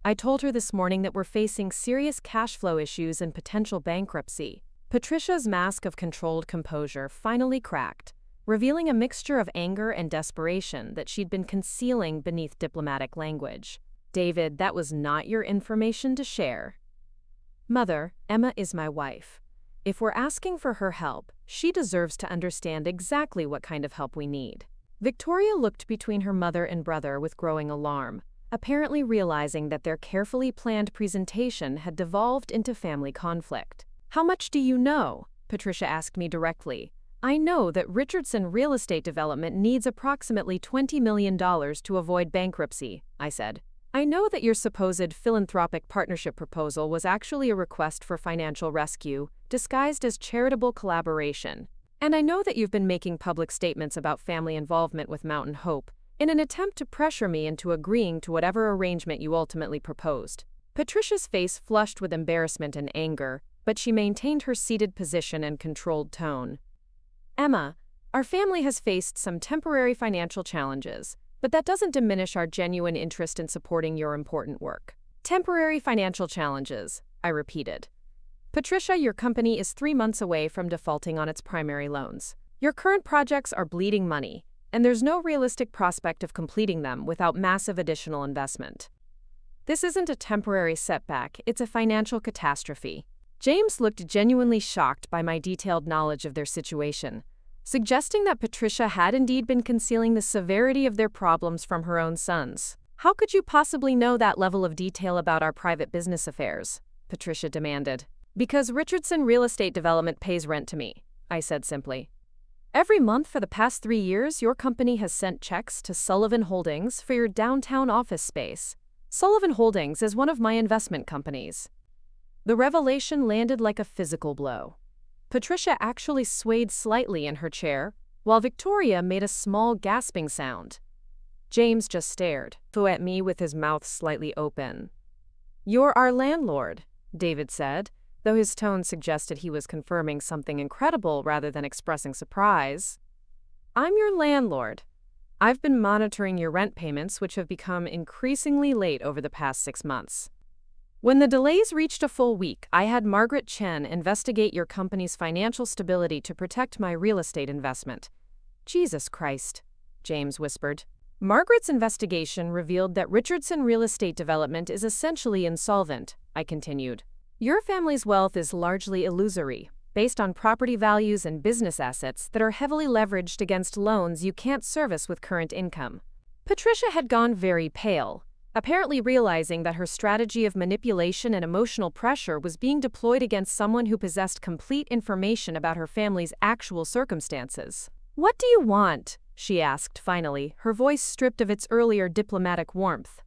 I told her this morning that we're facing serious cash flow issues and potential bankruptcy. Patricia's mask of controlled composure finally cracked, revealing a mixture of anger and desperation that she'd been concealing beneath diplomatic language. David, that was not your information to share. Mother, Emma is my wife. If we're asking for her help, she deserves to understand exactly what kind of help we need. Victoria looked between her mother and brother with growing alarm, apparently realizing that their carefully planned presentation had devolved into family conflict. How much do you know? Patricia asked me directly. I know that Richardson Real Estate Development needs approximately $20 million to avoid bankruptcy, I said. I know that your supposed philanthropic partnership proposal was actually a request for financial rescue, disguised as charitable collaboration. And I know that you've been making public statements about family involvement with Mountain Hope, in an attempt to pressure me into agreeing to whatever arrangement you ultimately proposed. Patricia's face flushed with embarrassment and anger, but she maintained her seated position and controlled tone. Emma, our family has faced some temporary financial challenges, but that doesn't diminish our genuine interest in supporting your important work. Temporary financial challenges, I repeated. Patricia, your company is 3 months away from defaulting on its primary loans. Your current projects are bleeding money, and there's no realistic prospect of completing them without massive additional investment. This isn't a temporary setback, it's a financial catastrophe. James looked genuinely shocked by my detailed knowledge of their situation, suggesting that Patricia had indeed been concealing the severity of their problems from her own sons. How could you possibly know that level of detail about our private business affairs? Patricia demanded. Because Richardson Real Estate Development pays rent to me, I said simply. Every month for the past 3 years, your company has sent checks to Sullivan Holdings for your downtown office space. Sullivan Holdings is one of my investment companies. The revelation landed like a physical blow. Patricia actually swayed slightly in her chair, while Victoria made a small gasping sound. James just stared, at me with his mouth slightly open. You're our landlord, David said, though his tone suggested he was confirming something incredible rather than expressing surprise. I'm your landlord. I've been monitoring your rent payments, which have become increasingly late over the past 6 months. When the delays reached a full week, I had Margaret Chen investigate your company's financial stability to protect my real estate investment. Jesus Christ, James whispered. Margaret's investigation revealed that Richardson Real Estate Development is essentially insolvent, I continued. Your family's wealth is largely illusory, based on property values and business assets that are heavily leveraged against loans you can't service with current income. Patricia had gone very pale, apparently realizing that her strategy of manipulation and emotional pressure was being deployed against someone who possessed complete information about her family's actual circumstances. What do you want? She asked finally, her voice stripped of its earlier diplomatic warmth.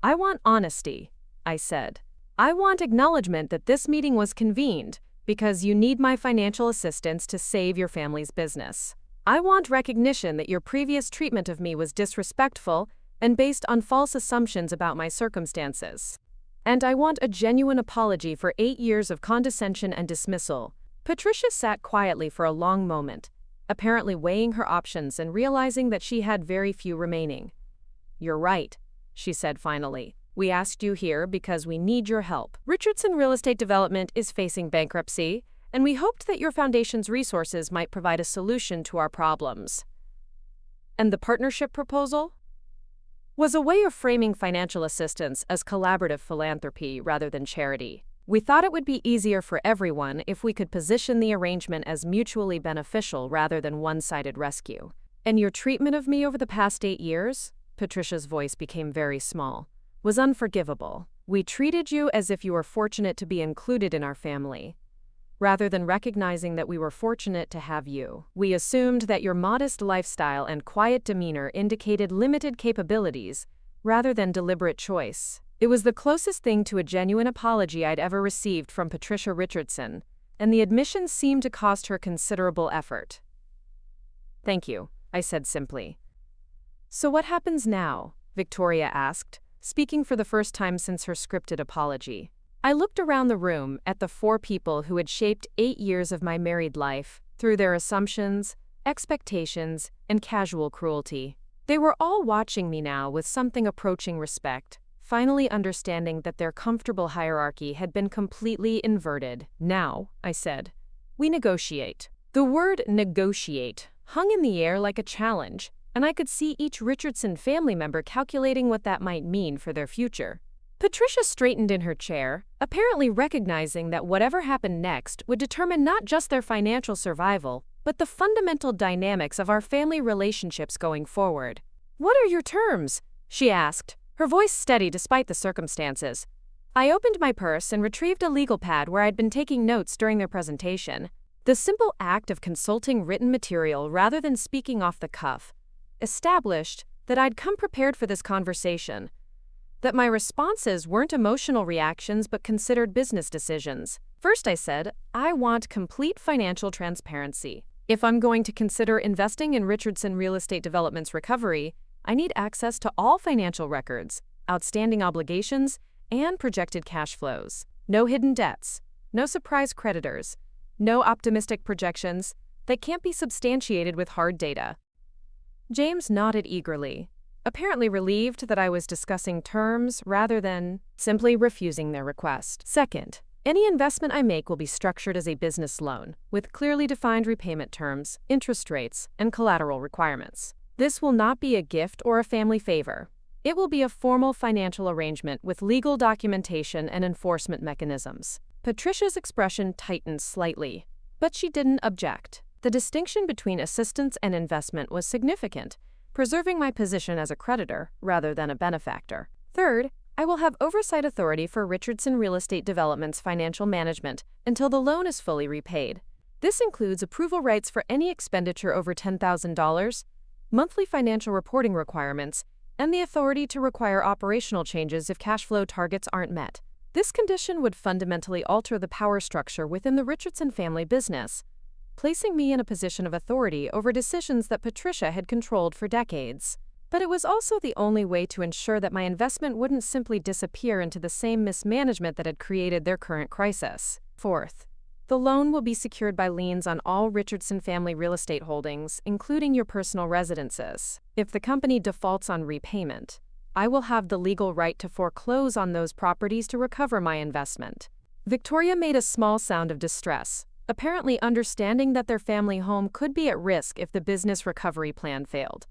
I want honesty, I said. I want acknowledgement that this meeting was convened because you need my financial assistance to save your family's business. I want recognition that your previous treatment of me was disrespectful and based on false assumptions about my circumstances. And I want a genuine apology for 8 years of condescension and dismissal. Patricia sat quietly for a long moment, apparently weighing her options and realizing that she had very few remaining. You're right, she said finally. We asked you here because we need your help. Richardson Real Estate Development is facing bankruptcy, and we hoped that your foundation's resources might provide a solution to our problems. And the partnership proposal was a way of framing financial assistance as collaborative philanthropy rather than charity. We thought it would be easier for everyone if we could position the arrangement as mutually beneficial rather than one-sided rescue. And your treatment of me over the past 8 years, Patricia's voice became very small, was unforgivable. We treated you as if you were fortunate to be included in our family, rather than recognizing that we were fortunate to have you. We assumed that your modest lifestyle and quiet demeanor indicated limited capabilities, rather than deliberate choice. It was the closest thing to a genuine apology I'd ever received from Patricia Richardson, and the admission seemed to cost her considerable effort. "Thank you," I said simply. "So what happens now?" Victoria asked, speaking for the first time since her scripted apology. I looked around the room at the 4 people who had shaped 8 years of my married life through their assumptions, expectations, and casual cruelty. They were all watching me now with something approaching respect, finally understanding that their comfortable hierarchy had been completely inverted. "Now," I said, "we negotiate." The word negotiate hung in the air like a challenge, and I could see each Richardson family member calculating what that might mean for their future. Patricia straightened in her chair, apparently recognizing that whatever happened next would determine not just their financial survival, but the fundamental dynamics of our family relationships going forward. "What are your terms?" she asked, her voice steady despite the circumstances. I opened my purse and retrieved a legal pad where I'd been taking notes during their presentation. The simple act of consulting written material rather than speaking off the cuff established that I'd come prepared for this conversation, that my responses weren't emotional reactions but considered business decisions. First, I said, I want complete financial transparency. If I'm going to consider investing in Richardson Real Estate Development's recovery, I need access to all financial records, outstanding obligations, and projected cash flows. No hidden debts, no surprise creditors, no optimistic projections that can't be substantiated with hard data. James nodded eagerly, apparently relieved that I was discussing terms rather than simply refusing their request. Second, any investment I make will be structured as a business loan, with clearly defined repayment terms, interest rates, and collateral requirements. This will not be a gift or a family favor. It will be a formal financial arrangement with legal documentation and enforcement mechanisms. Patricia's expression tightened slightly, but she didn't object. The distinction between assistance and investment was significant, preserving my position as a creditor rather than a benefactor. Third, I will have oversight authority for Richardson Real Estate Development's financial management until the loan is fully repaid. This includes approval rights for any expenditure over $10,000, monthly financial reporting requirements, and the authority to require operational changes if cash flow targets aren't met. This condition would fundamentally alter the power structure within the Richardson family business, placing me in a position of authority over decisions that Patricia had controlled for decades. But it was also the only way to ensure that my investment wouldn't simply disappear into the same mismanagement that had created their current crisis. Fourth, the loan will be secured by liens on all Richardson family real estate holdings, including your personal residences. If the company defaults on repayment, I will have the legal right to foreclose on those properties to recover my investment. Victoria made a small sound of distress, apparently understanding that their family home could be at risk if the business recovery plan failed.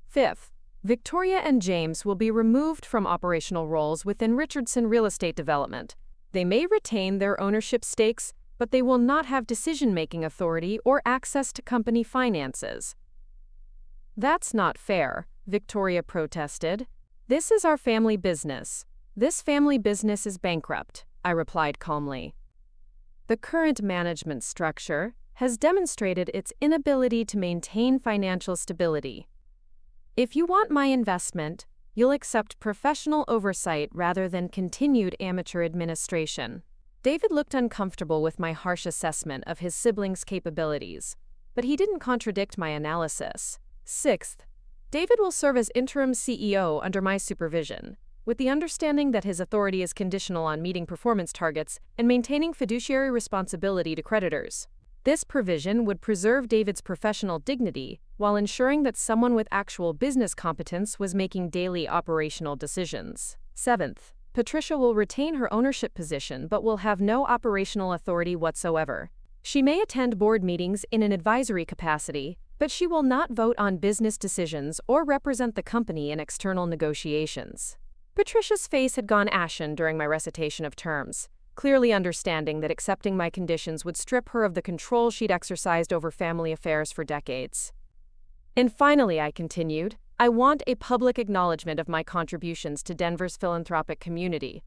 Fifth, Victoria and James will be removed from operational roles within Richardson Real Estate Development. They may retain their ownership stakes, but they will not have decision-making authority or access to company finances. That's not fair, Victoria protested. This is our family business. This family business is bankrupt, I replied calmly. The current management structure has demonstrated its inability to maintain financial stability. If you want my investment, you'll accept professional oversight rather than continued amateur administration. David looked uncomfortable with my harsh assessment of his siblings' capabilities, but he didn't contradict my analysis. Sixth, David will serve as interim CEO under my supervision, with the understanding that his authority is conditional on meeting performance targets and maintaining fiduciary responsibility to creditors. This provision would preserve David's professional dignity while ensuring that someone with actual business competence was making daily operational decisions. Seventh, Patricia will retain her ownership position but will have no operational authority whatsoever. She may attend board meetings in an advisory capacity, but she will not vote on business decisions or represent the company in external negotiations. Patricia's face had gone ashen during my recitation of terms, clearly understanding that accepting my conditions would strip her of the control she'd exercised over family affairs for decades. And finally, I continued, I want a public acknowledgement of my contributions to Denver's philanthropic community.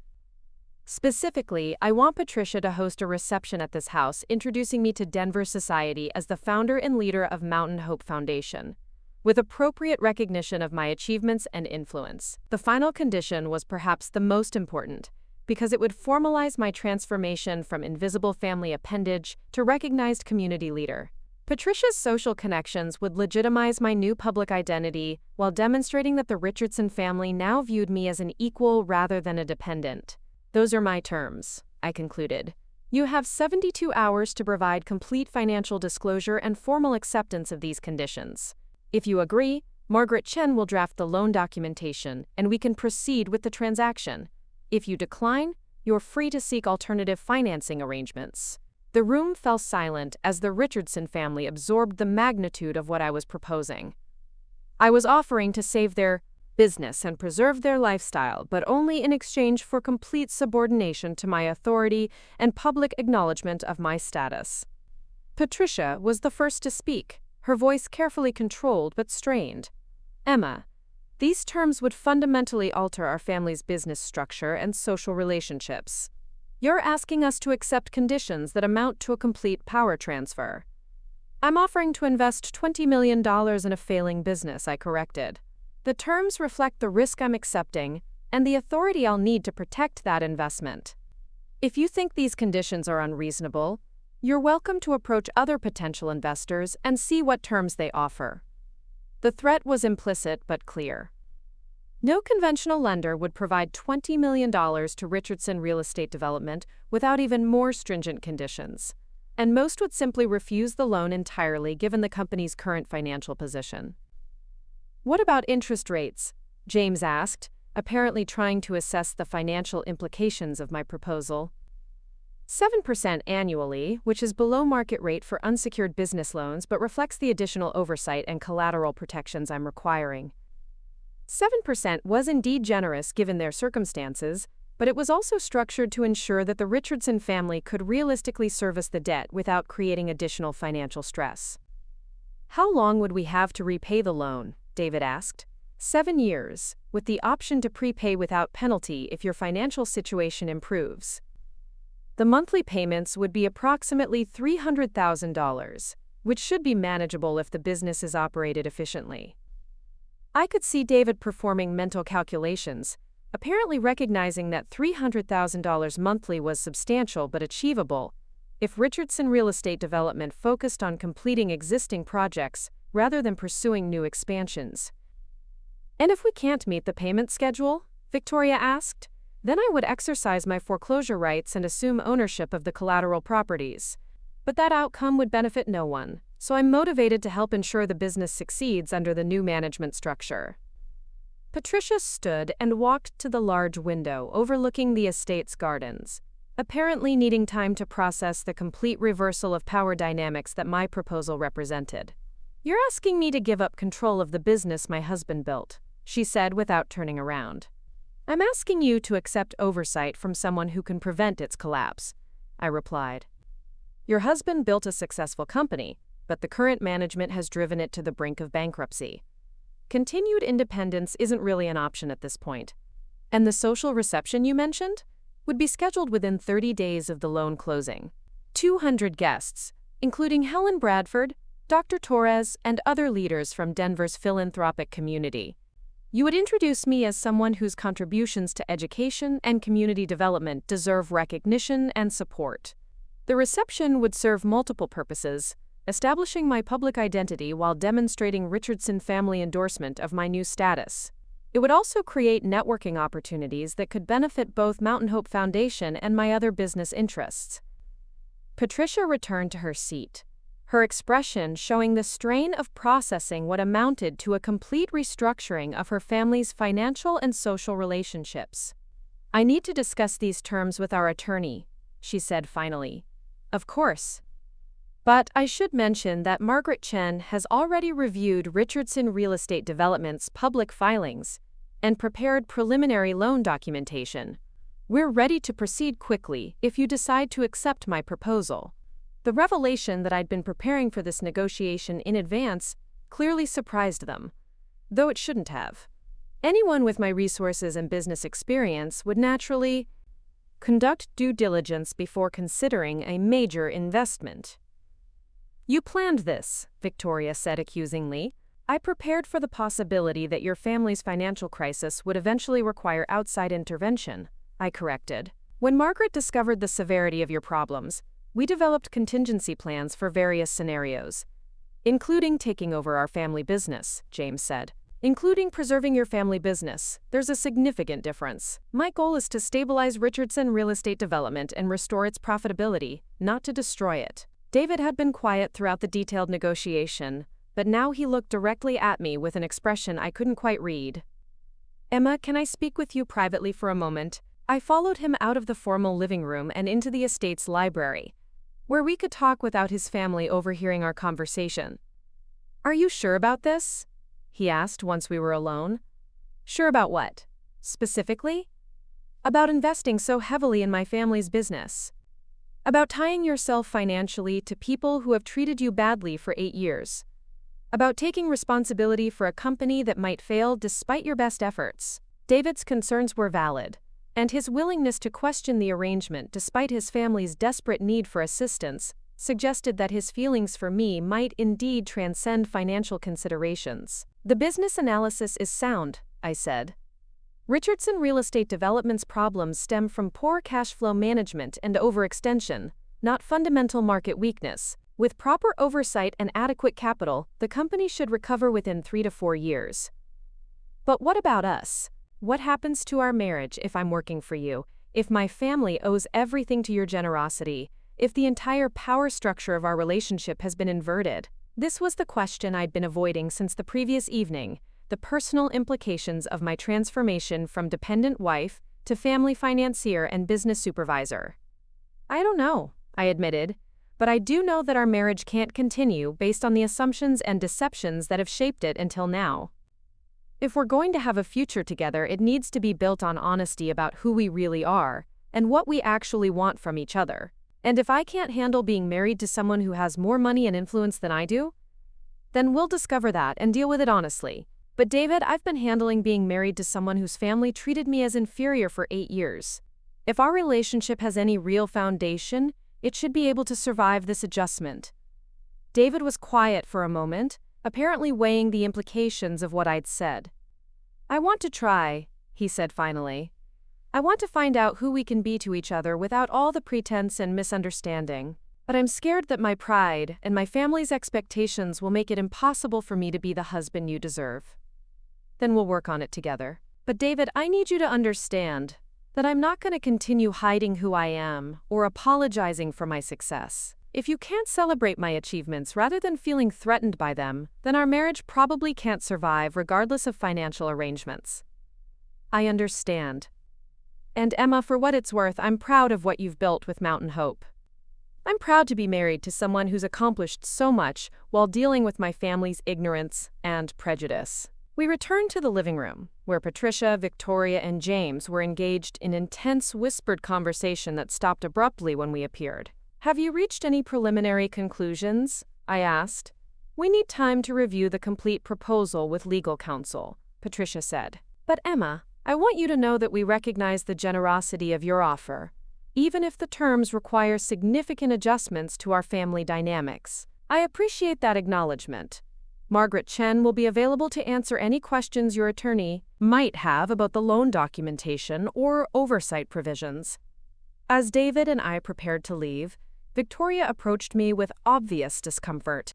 Specifically, I want Patricia to host a reception at this house introducing me to Denver society as the founder and leader of Mountain Hope Foundation, with appropriate recognition of my achievements and influence. The final condition was perhaps the most important, because it would formalize my transformation from invisible family appendage to recognized community leader. Patricia's social connections would legitimize my new public identity while demonstrating that the Richardson family now viewed me as an equal rather than a dependent. Those are my terms, I concluded. You have 72 hours to provide complete financial disclosure and formal acceptance of these conditions. If you agree, Margaret Chen will draft the loan documentation and we can proceed with the transaction. If you decline, you're free to seek alternative financing arrangements. The room fell silent as the Richardson family absorbed the magnitude of what I was proposing. I was offering to save their business and preserve their lifestyle, but only in exchange for complete subordination to my authority and public acknowledgement of my status. Patricia was the first to speak, her voice carefully controlled but strained. Emma, these terms would fundamentally alter our family's business structure and social relationships. You're asking us to accept conditions that amount to a complete power transfer. I'm offering to invest $20 million in a failing business, I corrected. The terms reflect the risk I'm accepting and the authority I'll need to protect that investment. If you think these conditions are unreasonable, you're welcome to approach other potential investors and see what terms they offer. The threat was implicit but clear. No conventional lender would provide $20 million to Richardson Real Estate Development without even more stringent conditions, and most would simply refuse the loan entirely given the company's current financial position. What about interest rates? James asked, apparently trying to assess the financial implications of my proposal. 7% annually, which is below market rate for unsecured business loans but reflects the additional oversight and collateral protections I'm requiring. 7% was indeed generous given their circumstances, but it was also structured to ensure that the Richardson family could realistically service the debt without creating additional financial stress. How long would we have to repay the loan? David asked. 7 years, with the option to prepay without penalty if your financial situation improves. The monthly payments would be approximately $300,000, which should be manageable if the business is operated efficiently. I could see David performing mental calculations, apparently recognizing that $300,000 monthly was substantial but achievable if Richardson Real Estate Development focused on completing existing projects rather than pursuing new expansions. And if we can't meet the payment schedule? Victoria asked. Then I would exercise my foreclosure rights and assume ownership of the collateral properties. But that outcome would benefit no one, so I'm motivated to help ensure the business succeeds under the new management structure. Patricia stood and walked to the large window overlooking the estate's gardens, apparently needing time to process the complete reversal of power dynamics that my proposal represented. You're asking me to give up control of the business my husband built, she said without turning around. I'm asking you to accept oversight from someone who can prevent its collapse, I replied. Your husband built a successful company, but the current management has driven it to the brink of bankruptcy. Continued independence isn't really an option at this point. And the social reception you mentioned would be scheduled within 30 days of the loan closing. 200 guests, including Helen Bradford, Dr. Torres, and other leaders from Denver's philanthropic community. You would introduce me as someone whose contributions to education and community development deserve recognition and support. The reception would serve multiple purposes, establishing my public identity while demonstrating Richardson family endorsement of my new status. It would also create networking opportunities that could benefit both Mountain Hope Foundation and my other business interests. Patricia returned to her seat, her expression showing the strain of processing what amounted to a complete restructuring of her family's financial and social relationships. I need to discuss these terms with our attorney, she said finally. Of course. But I should mention that Margaret Chen has already reviewed Richardson Real Estate Development's public filings and prepared preliminary loan documentation. We're ready to proceed quickly if you decide to accept my proposal. The revelation that I'd been preparing for this negotiation in advance clearly surprised them, though it shouldn't have. Anyone with my resources and business experience would naturally conduct due diligence before considering a major investment. You planned this, Victoria said accusingly. I prepared for the possibility that your family's financial crisis would eventually require outside intervention, I corrected. When Margaret discovered the severity of your problems, we developed contingency plans for various scenarios, including taking over our family business, James said. Including preserving your family business, there's a significant difference. My goal is to stabilize Richardson Real Estate Development and restore its profitability, not to destroy it. David had been quiet throughout the detailed negotiation, but now he looked directly at me with an expression I couldn't quite read. Emma, can I speak with you privately for a moment? I followed him out of the formal living room and into the estate's library, where we could talk without his family overhearing our conversation. Are you sure about this? He asked once we were alone. Sure about what? Specifically? About investing so heavily in my family's business. About tying yourself financially to people who have treated you badly for 8 years. About taking responsibility for a company that might fail despite your best efforts. David's concerns were valid, and his willingness to question the arrangement despite his family's desperate need for assistance suggested that his feelings for me might indeed transcend financial considerations. The business analysis is sound, I said. Richardson Real Estate Development's problems stem from poor cash flow management and overextension, not fundamental market weakness. With proper oversight and adequate capital, the company should recover within 3 to 4 years. But what about us? What happens to our marriage if I'm working for you, if my family owes everything to your generosity, if the entire power structure of our relationship has been inverted? This was the question I'd been avoiding since the previous evening, the personal implications of my transformation from dependent wife to family financier and business supervisor. I don't know, I admitted, but I do know that our marriage can't continue based on the assumptions and deceptions that have shaped it until now. If we're going to have a future together, it needs to be built on honesty about who we really are and what we actually want from each other. And if I can't handle being married to someone who has more money and influence than I do, then we'll discover that and deal with it honestly. But David, I've been handling being married to someone whose family treated me as inferior for 8 years. If our relationship has any real foundation, it should be able to survive this adjustment. David was quiet for a moment, apparently weighing the implications of what I'd said. I want to try, he said finally. I want to find out who we can be to each other without all the pretense and misunderstanding. But I'm scared that my pride and my family's expectations will make it impossible for me to be the husband you deserve. Then we'll work on it together. But David, I need you to understand that I'm not going to continue hiding who I am or apologizing for my success. If you can't celebrate my achievements rather than feeling threatened by them, then our marriage probably can't survive regardless of financial arrangements. I understand. And Emma, for what it's worth, I'm proud of what you've built with Mountain Hope. I'm proud to be married to someone who's accomplished so much while dealing with my family's ignorance and prejudice. We returned to the living room, where Patricia, Victoria, and James were engaged in intense whispered conversation that stopped abruptly when we appeared. Have you reached any preliminary conclusions? I asked. We need time to review the complete proposal with legal counsel, Patricia said. But Emma, I want you to know that we recognize the generosity of your offer, even if the terms require significant adjustments to our family dynamics. I appreciate that acknowledgement. Margaret Chen will be available to answer any questions your attorney might have about the loan documentation or oversight provisions. As David and I prepared to leave, Victoria approached me with obvious discomfort.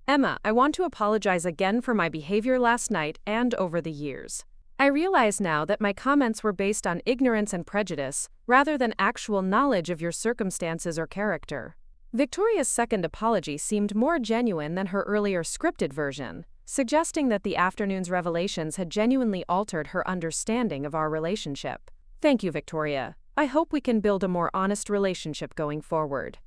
Emma, I want to apologize again for my behavior last night and over the years. I realize now that my comments were based on ignorance and prejudice, rather than actual knowledge of your circumstances or character. Victoria's second apology seemed more genuine than her earlier scripted version, suggesting that the afternoon's revelations had genuinely altered her understanding of our relationship. Thank you, Victoria. I hope we can build a more honest relationship going forward.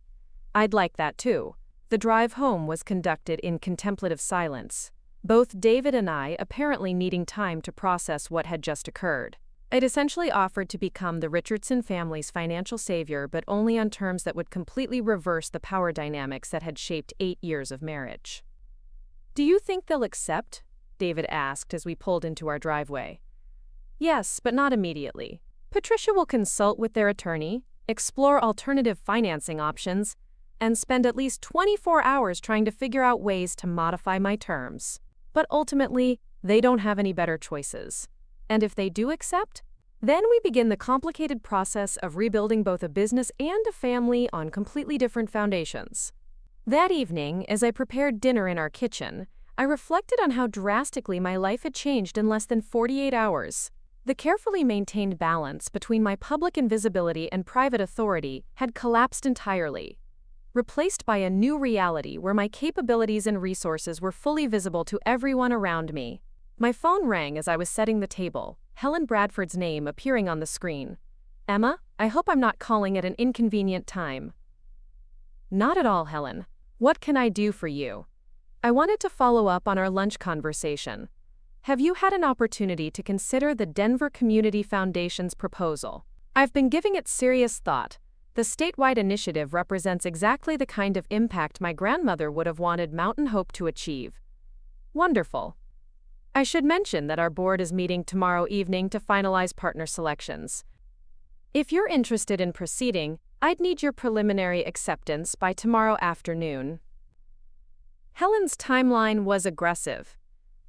I'd like that too. The drive home was conducted in contemplative silence, both David and I apparently needing time to process what had just occurred. I'd essentially offered to become the Richardson family's financial savior, but only on terms that would completely reverse the power dynamics that had shaped 8 years of marriage. "Do you think they'll accept?" David asked as we pulled into our driveway. "Yes, but not immediately. Patricia will consult with their attorney, explore alternative financing options, and spend at least 24 hours trying to figure out ways to modify my terms. But ultimately, they don't have any better choices. And if they do accept, then we begin the complicated process of rebuilding both a business and a family on completely different foundations." That evening, as I prepared dinner in our kitchen, I reflected on how drastically my life had changed in less than 48 hours. The carefully maintained balance between my public invisibility and private authority had collapsed entirely, replaced by a new reality where my capabilities and resources were fully visible to everyone around me. My phone rang as I was setting the table, Helen Bradford's name appearing on the screen. "Emma, I hope I'm not calling at an inconvenient time." "Not at all, Helen. What can I do for you?" I wanted to follow up on our lunch conversation. "Have you had an opportunity to consider the Denver Community Foundation's proposal?" "I've been giving it serious thought. The statewide initiative represents exactly the kind of impact my grandmother would have wanted Mountain Hope to achieve." "Wonderful. I should mention that our board is meeting tomorrow evening to finalize partner selections. If you're interested in proceeding, I'd need your preliminary acceptance by tomorrow afternoon." Helen's timeline was aggressive,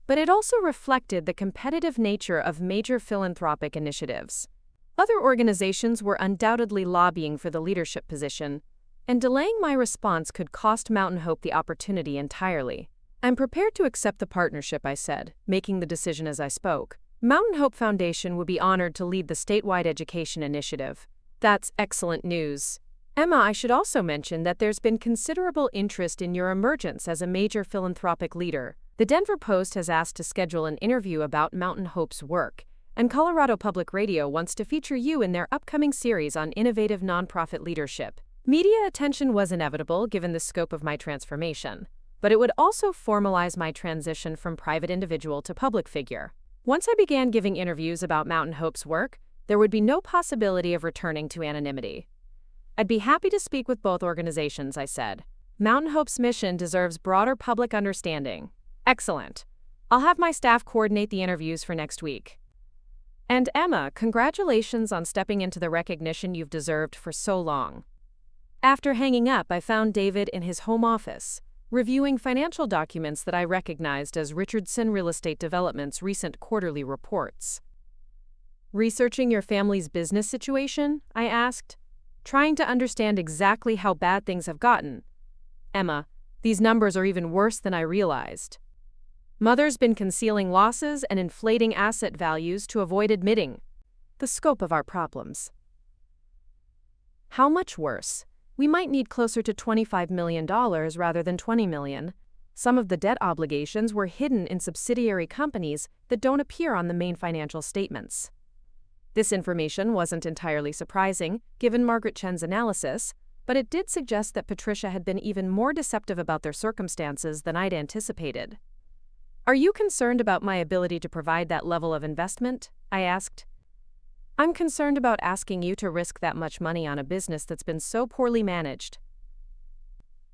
but it also reflected the competitive nature of major philanthropic initiatives. Other organizations were undoubtedly lobbying for the leadership position, and delaying my response could cost Mountain Hope the opportunity entirely. "I'm prepared to accept the partnership," I said, making the decision as I spoke. "Mountain Hope Foundation would be honored to lead the statewide education initiative." "That's excellent news. Emma, I should also mention that there's been considerable interest in your emergence as a major philanthropic leader. The Denver Post has asked to schedule an interview about Mountain Hope's work, and Colorado Public Radio wants to feature you in their upcoming series on innovative nonprofit leadership." Media attention was inevitable given the scope of my transformation, but it would also formalize my transition from private individual to public figure. Once I began giving interviews about Mountain Hope's work, there would be no possibility of returning to anonymity. "I'd be happy to speak with both organizations," I said. "Mountain Hope's mission deserves broader public understanding." "Excellent. I'll have my staff coordinate the interviews for next week." "And Emma, congratulations on stepping into the recognition you've deserved for so long." After hanging up, I found David in his home office, reviewing financial documents that I recognized as Richardson Real Estate Development's recent quarterly reports. "Researching your family's business situation?" I asked, trying to understand exactly how bad things have gotten. "Emma, these numbers are even worse than I realized. Mother's been concealing losses and inflating asset values to avoid admitting the scope of our problems." "How much worse? We might need closer to $25 million rather than $20 million. Some of the debt obligations were hidden in subsidiary companies that don't appear on the main financial statements." This information wasn't entirely surprising, given Margaret Chen's analysis, but it did suggest that Patricia had been even more deceptive about their circumstances than I'd anticipated. "Are you concerned about my ability to provide that level of investment?" I asked. "I'm concerned about asking you to risk that much money on a business that's been so poorly managed."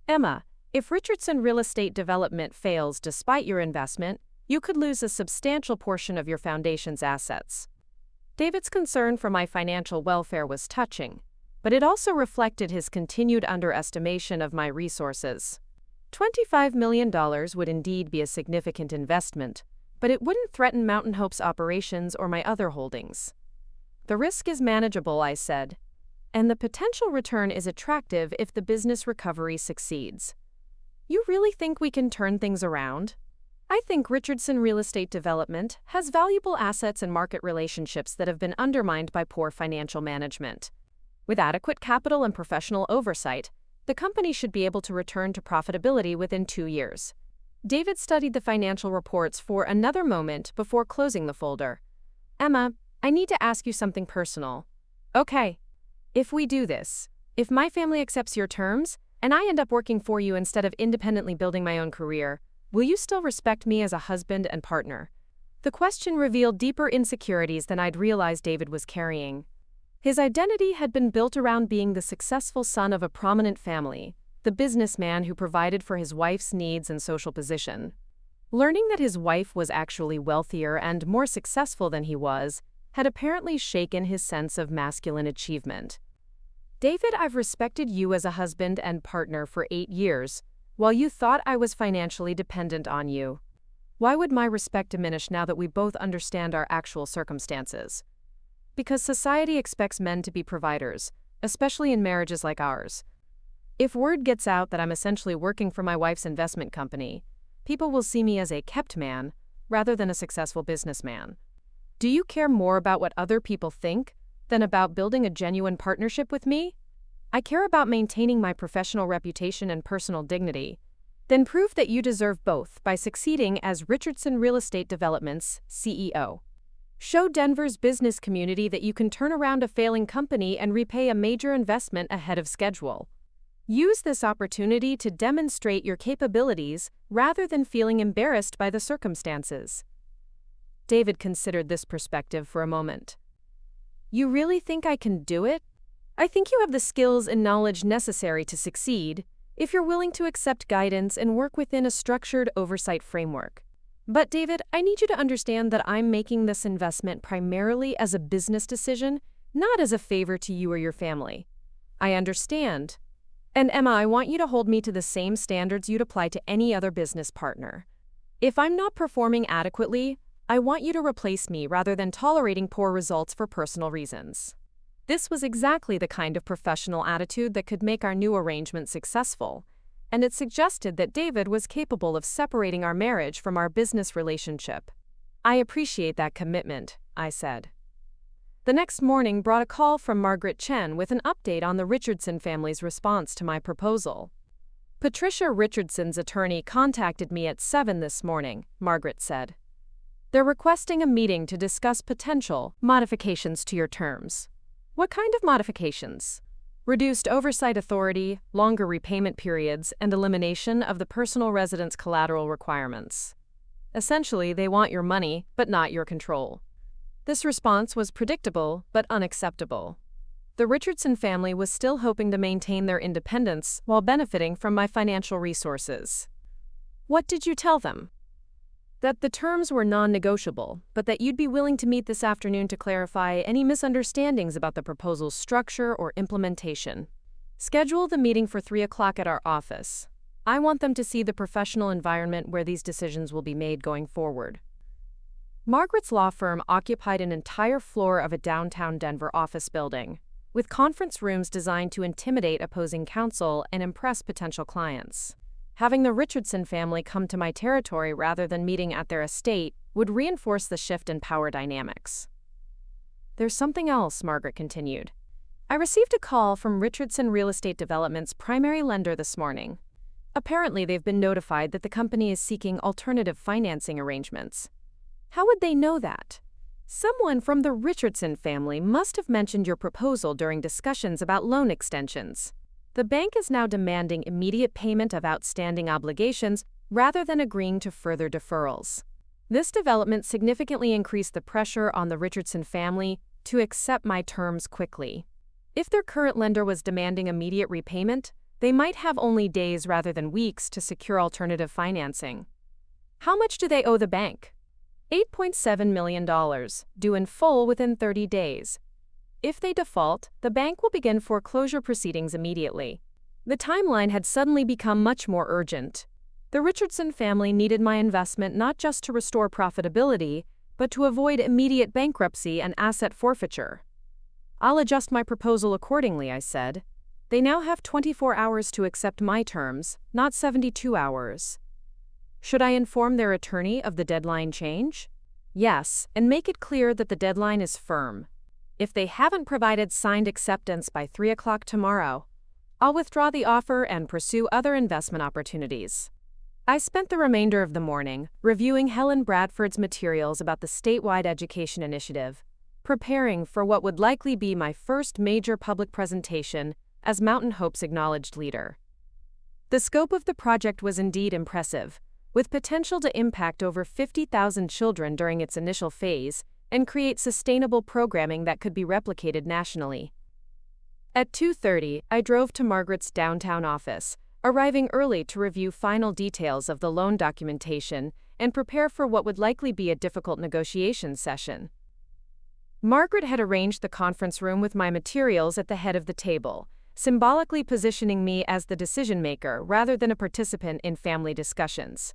"Emma, if Richardson Real Estate Development fails despite your investment, you could lose a substantial portion of your foundation's assets." David's concern for my financial welfare was touching, but it also reflected his continued underestimation of my resources. $25 million would indeed be a significant investment, but it wouldn't threaten Mountain Hope's operations or my other holdings. "The risk is manageable," I said, "and the potential return is attractive if the business recovery succeeds." "You really think we can turn things around?" "I think Richardson Real Estate Development has valuable assets and market relationships that have been undermined by poor financial management. With adequate capital and professional oversight, the company should be able to return to profitability within 2 years." David studied the financial reports for another moment before closing the folder. "Emma, I need to ask you something personal." "Okay. If we do this, if my family accepts your terms, and I end up working for you instead of independently building my own career, will you still respect me as a husband and partner?" The question revealed deeper insecurities than I'd realized David was carrying. His identity had been built around being the successful son of a prominent family, the businessman who provided for his wife's needs and social position. Learning that his wife was actually wealthier and more successful than he was had apparently shaken his sense of masculine achievement. David, I've respected you as a husband and partner for 8 years, while you thought I was financially dependent on you. Why would my respect diminish now that we both understand our actual circumstances? Because society expects men to be providers, especially in marriages like ours. If word gets out that I'm essentially working for my wife's investment company, people will see me as a kept man rather than a successful businessman. Do you care more about what other people think than about building a genuine partnership with me? I care about maintaining my professional reputation and personal dignity. Then prove that you deserve both by succeeding as Richardson Real Estate Development's CEO. Show Denver's business community that you can turn around a failing company and repay a major investment ahead of schedule. Use this opportunity to demonstrate your capabilities rather than feeling embarrassed by the circumstances. David considered this perspective for a moment. You really think I can do it? I think you have the skills and knowledge necessary to succeed if you're willing to accept guidance and work within a structured oversight framework. But David, I need you to understand that I'm making this investment primarily as a business decision, not as a favor to you or your family. I understand. And Emma, I want you to hold me to the same standards you'd apply to any other business partner. If I'm not performing adequately, I want you to replace me rather than tolerating poor results for personal reasons. This was exactly the kind of professional attitude that could make our new arrangement successful, and it suggested that David was capable of separating our marriage from our business relationship. I appreciate that commitment, I said. The next morning brought a call from Margaret Chen with an update on the Richardson family's response to my proposal. Patricia Richardson's attorney contacted me at 7 this morning, Margaret said. They're requesting a meeting to discuss potential modifications to your terms. What kind of modifications? Reduced oversight authority, longer repayment periods, and elimination of the personal residence collateral requirements. Essentially, they want your money, but not your control. This response was predictable, but unacceptable. The Richardson family was still hoping to maintain their independence while benefiting from my financial resources. What did you tell them? That the terms were non-negotiable, but that you'd be willing to meet this afternoon to clarify any misunderstandings about the proposal's structure or implementation. Schedule the meeting for 3 o'clock at our office. I want them to see the professional environment where these decisions will be made going forward. Margaret's law firm occupied an entire floor of a downtown Denver office building, with conference rooms designed to intimidate opposing counsel and impress potential clients. Having the Richardson family come to my territory rather than meeting at their estate would reinforce the shift in power dynamics. There's something else, Margaret continued. I received a call from Richardson Real Estate Development's primary lender this morning. Apparently, they've been notified that the company is seeking alternative financing arrangements. How would they know that? Someone from the Richardson family must have mentioned your proposal during discussions about loan extensions. The bank is now demanding immediate payment of outstanding obligations rather than agreeing to further deferrals. This development significantly increased the pressure on the Richardson family to accept my terms quickly. If their current lender was demanding immediate repayment, they might have only days rather than weeks to secure alternative financing. How much do they owe the bank? $8.7 million, due in full within 30 days. If they default, the bank will begin foreclosure proceedings immediately. The timeline had suddenly become much more urgent. The Richardson family needed my investment not just to restore profitability, but to avoid immediate bankruptcy and asset forfeiture. I'll adjust my proposal accordingly, I said. They now have 24 hours to accept my terms, not 72 hours. Should I inform their attorney of the deadline change? Yes, and make it clear that the deadline is firm. If they haven't provided signed acceptance by 3 o'clock tomorrow, I'll withdraw the offer and pursue other investment opportunities. I spent the remainder of the morning reviewing Helen Bradford's materials about the statewide education initiative, preparing for what would likely be my first major public presentation as Mountain Hope's acknowledged leader. The scope of the project was indeed impressive, with potential to impact over 50,000 children during its initial phase and create sustainable programming that could be replicated nationally. At 2:30, I drove to Margaret's downtown office, arriving early to review final details of the loan documentation and prepare for what would likely be a difficult negotiation session. Margaret had arranged the conference room with my materials at the head of the table, symbolically positioning me as the decision-maker rather than a participant in family discussions.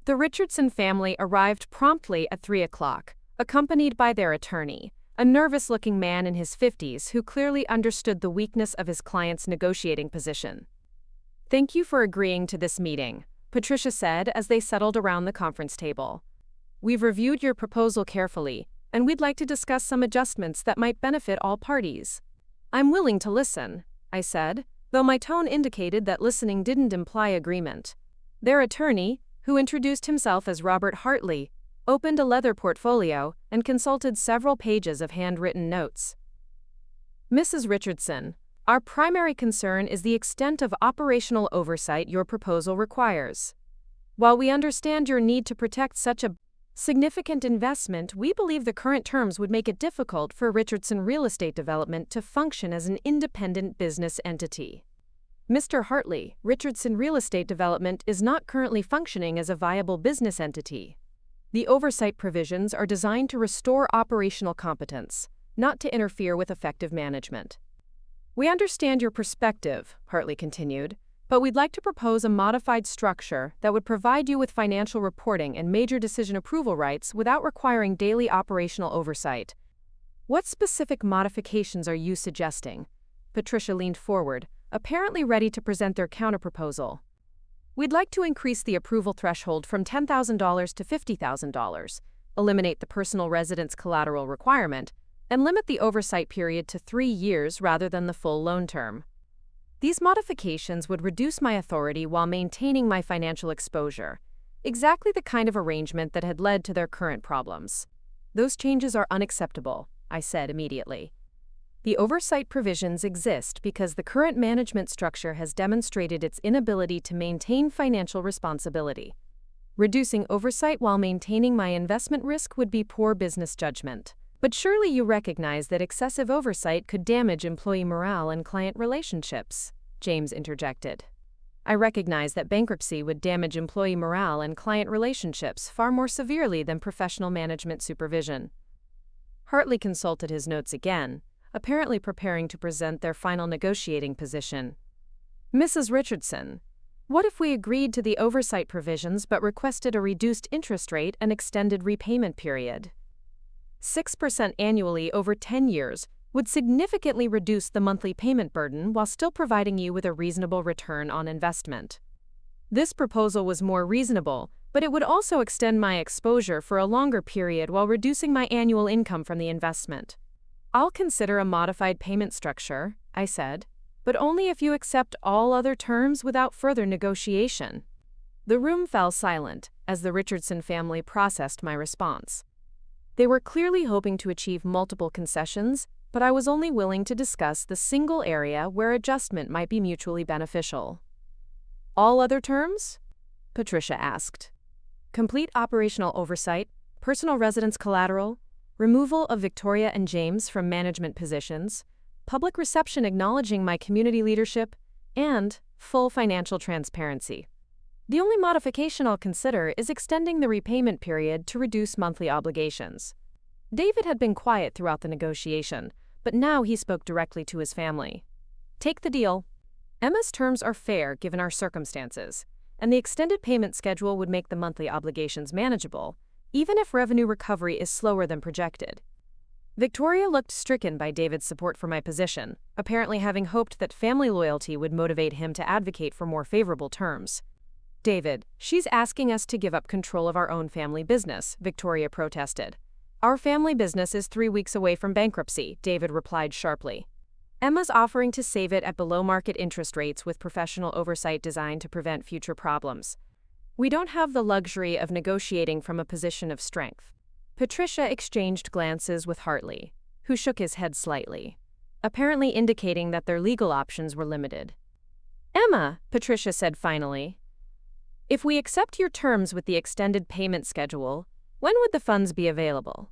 The Richardson family arrived promptly at 3 o'clock, accompanied by their attorney, a nervous-looking man in his 50s who clearly understood the weakness of his client's negotiating position. "Thank you for agreeing to this meeting," Patricia said as they settled around the conference table. "We've reviewed your proposal carefully, and we'd like to discuss some adjustments that might benefit all parties." "I'm willing to listen," I said, though my tone indicated that listening didn't imply agreement. Their attorney, who introduced himself as Robert Hartley, opened a leather portfolio and consulted several pages of handwritten notes. "Mrs. Richardson, our primary concern is the extent of operational oversight your proposal requires. While we understand your need to protect such a significant investment, we believe the current terms would make it difficult for Richardson Real Estate Development to function as an independent business entity. Mr. Hartley, Richardson Real Estate Development is not currently functioning as a viable business entity. The oversight provisions are designed to restore operational competence, not to interfere with effective management." "We understand your perspective," Hartley continued, "but we'd like to propose a modified structure that would provide you with financial reporting and major decision approval rights without requiring daily operational oversight." "What specific modifications are you suggesting?" Patricia leaned forward, apparently ready to present their counterproposal. "We'd like to increase the approval threshold from $10,000 to $50,000, eliminate the personal residence collateral requirement, and limit the oversight period to 3 years rather than the full loan term. These modifications would reduce my authority while maintaining my financial exposure, exactly the kind of arrangement that had led to their current problems." "Those changes are unacceptable," I said immediately. "The oversight provisions exist because the current management structure has demonstrated its inability to maintain financial responsibility. Reducing oversight while maintaining my investment risk would be poor business judgment. But surely you recognize that excessive oversight could damage employee morale and client relationships," James interjected. "I recognize that bankruptcy would damage employee morale and client relationships far more severely than professional management supervision." Hartley consulted his notes again, apparently preparing to present their final negotiating position. "Mrs. Richardson, what if we agreed to the oversight provisions but requested a reduced interest rate and extended repayment period? 6% annually over 10 years would significantly reduce the monthly payment burden while still providing you with a reasonable return on investment." This proposal was more reasonable, but it would also extend my exposure for a longer period while reducing my annual income from the investment. "I'll consider a modified payment structure," I said, "but only if you accept all other terms without further negotiation." The room fell silent as the Richardson family processed my response. They were clearly hoping to achieve multiple concessions, but I was only willing to discuss the single area where adjustment might be mutually beneficial. "All other terms?" Patricia asked. "Complete operational oversight, personal residence collateral, removal of Victoria and James from management positions, public reception acknowledging my community leadership, and full financial transparency. The only modification I'll consider is extending the repayment period to reduce monthly obligations." David had been quiet throughout the negotiation, but now he spoke directly to his family. "Take the deal. Emma's terms are fair given our circumstances, and the extended payment schedule would make the monthly obligations manageable, even if revenue recovery is slower than projected." Victoria looked stricken by David's support for my position, apparently having hoped that family loyalty would motivate him to advocate for more favorable terms. "David, she's asking us to give up control of our own family business," Victoria protested. "Our family business is 3 weeks away from bankruptcy," David replied sharply. "Emma's offering to save it at below-market interest rates with professional oversight designed to prevent future problems. We don't have the luxury of negotiating from a position of strength." Patricia exchanged glances with Hartley, who shook his head slightly, apparently indicating that their legal options were limited. "Emma," Patricia said finally, If we accept your terms with the extended payment schedule, when would the funds be available?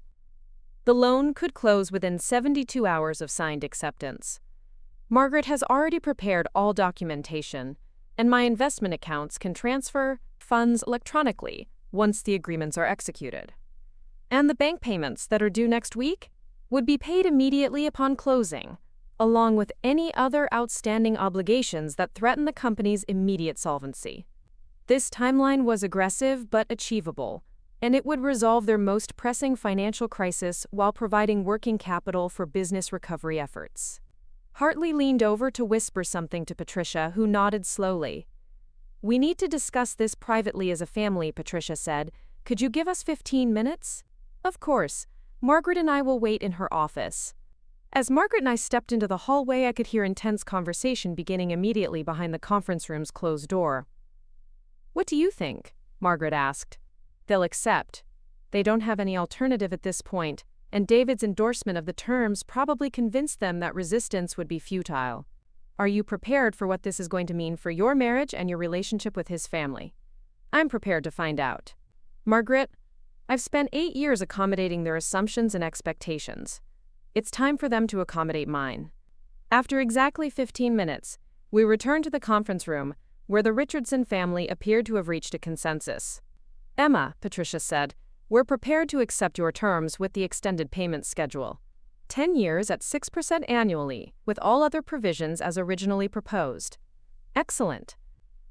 The loan could close within 72 hours of signed acceptance. Margaret has already prepared all documentation, and my investment accounts can transfer funds electronically once the agreements are executed. And the bank payments that are due next week would be paid immediately upon closing, along with any other outstanding obligations that threaten the company's immediate solvency. This timeline was aggressive but achievable, and it would resolve their most pressing financial crisis while providing working capital for business recovery efforts. Hartley leaned over to whisper something to Patricia, who nodded slowly. "We need to discuss this privately as a family," Patricia said. "Could you give us 15 minutes? "Of course. Margaret and I will wait in her office." As Margaret and I stepped into the hallway, I could hear intense conversation beginning immediately behind the conference room's closed door. "What do you think?" Margaret asked. "They'll accept. They don't have any alternative at this point, and David's endorsement of the terms probably convinced them that resistance would be futile. Are you prepared for what this is going to mean for your marriage and your relationship with his family?" "I'm prepared to find out." "Margaret, I've spent 8 years accommodating their assumptions and expectations. It's time for them to accommodate mine." After exactly 15 minutes, we returned to the conference room, where the Richardson family appeared to have reached a consensus. "Emma," Patricia said, "we're prepared to accept your terms with the extended payment schedule. 10 years at 6% annually, with all other provisions as originally proposed." "Excellent.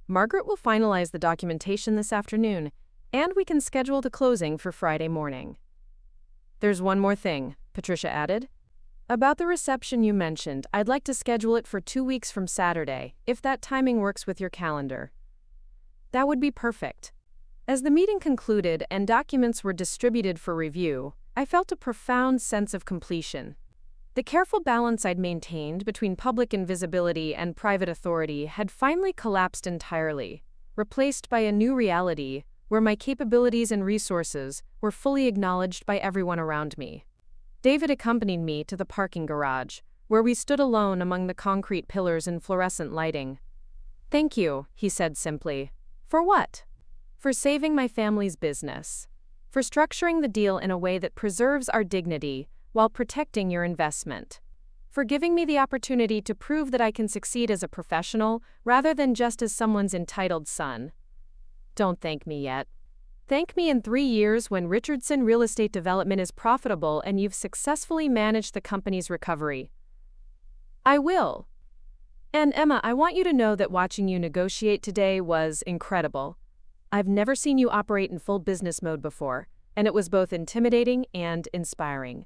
Margaret will finalize the documentation this afternoon, and we can schedule the closing for Friday morning." "There's one more thing," Patricia added. "About the reception you mentioned, I'd like to schedule it for 2 weeks from Saturday, if that timing works with your calendar." "That would be perfect." As the meeting concluded and documents were distributed for review, I felt a profound sense of completion. The careful balance I'd maintained between public invisibility and private authority had finally collapsed entirely, replaced by a new reality where my capabilities and resources were fully acknowledged by everyone around me. David accompanied me to the parking garage, where we stood alone among the concrete pillars and fluorescent lighting. "Thank you," he said simply. "For what?" "For saving my family's business. For structuring the deal in a way that preserves our dignity while protecting your investment. For giving me the opportunity to prove that I can succeed as a professional rather than just as someone's entitled son." "Don't thank me yet. Thank me in 3 years when Richardson Real Estate Development is profitable and you've successfully managed the company's recovery." "I will. And Emma, I want you to know that watching you negotiate today was incredible. I've never seen you operate in full business mode before, and it was both intimidating and inspiring.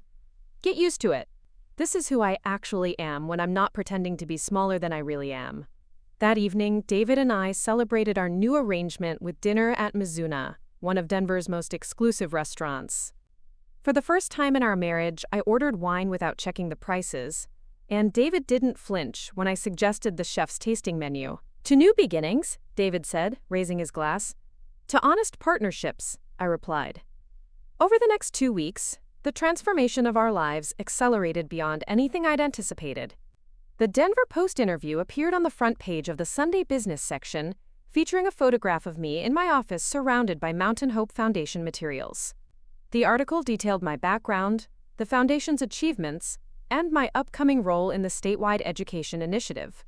Get used to it. This is who I actually am when I'm not pretending to be smaller than I really am." That evening, David and I celebrated our new arrangement with dinner at Mizuna, one of Denver's most exclusive restaurants. For the first time in our marriage, I ordered wine without checking the prices, and David didn't flinch when I suggested the chef's tasting menu. "To new beginnings," David said, raising his glass. "To honest partnerships," I replied. Over the next 2 weeks, the transformation of our lives accelerated beyond anything I'd anticipated. The Denver Post interview appeared on the front page of the Sunday Business section, featuring a photograph of me in my office surrounded by Mountain Hope Foundation materials. The article detailed my background, the foundation's achievements, and my upcoming role in the statewide education initiative.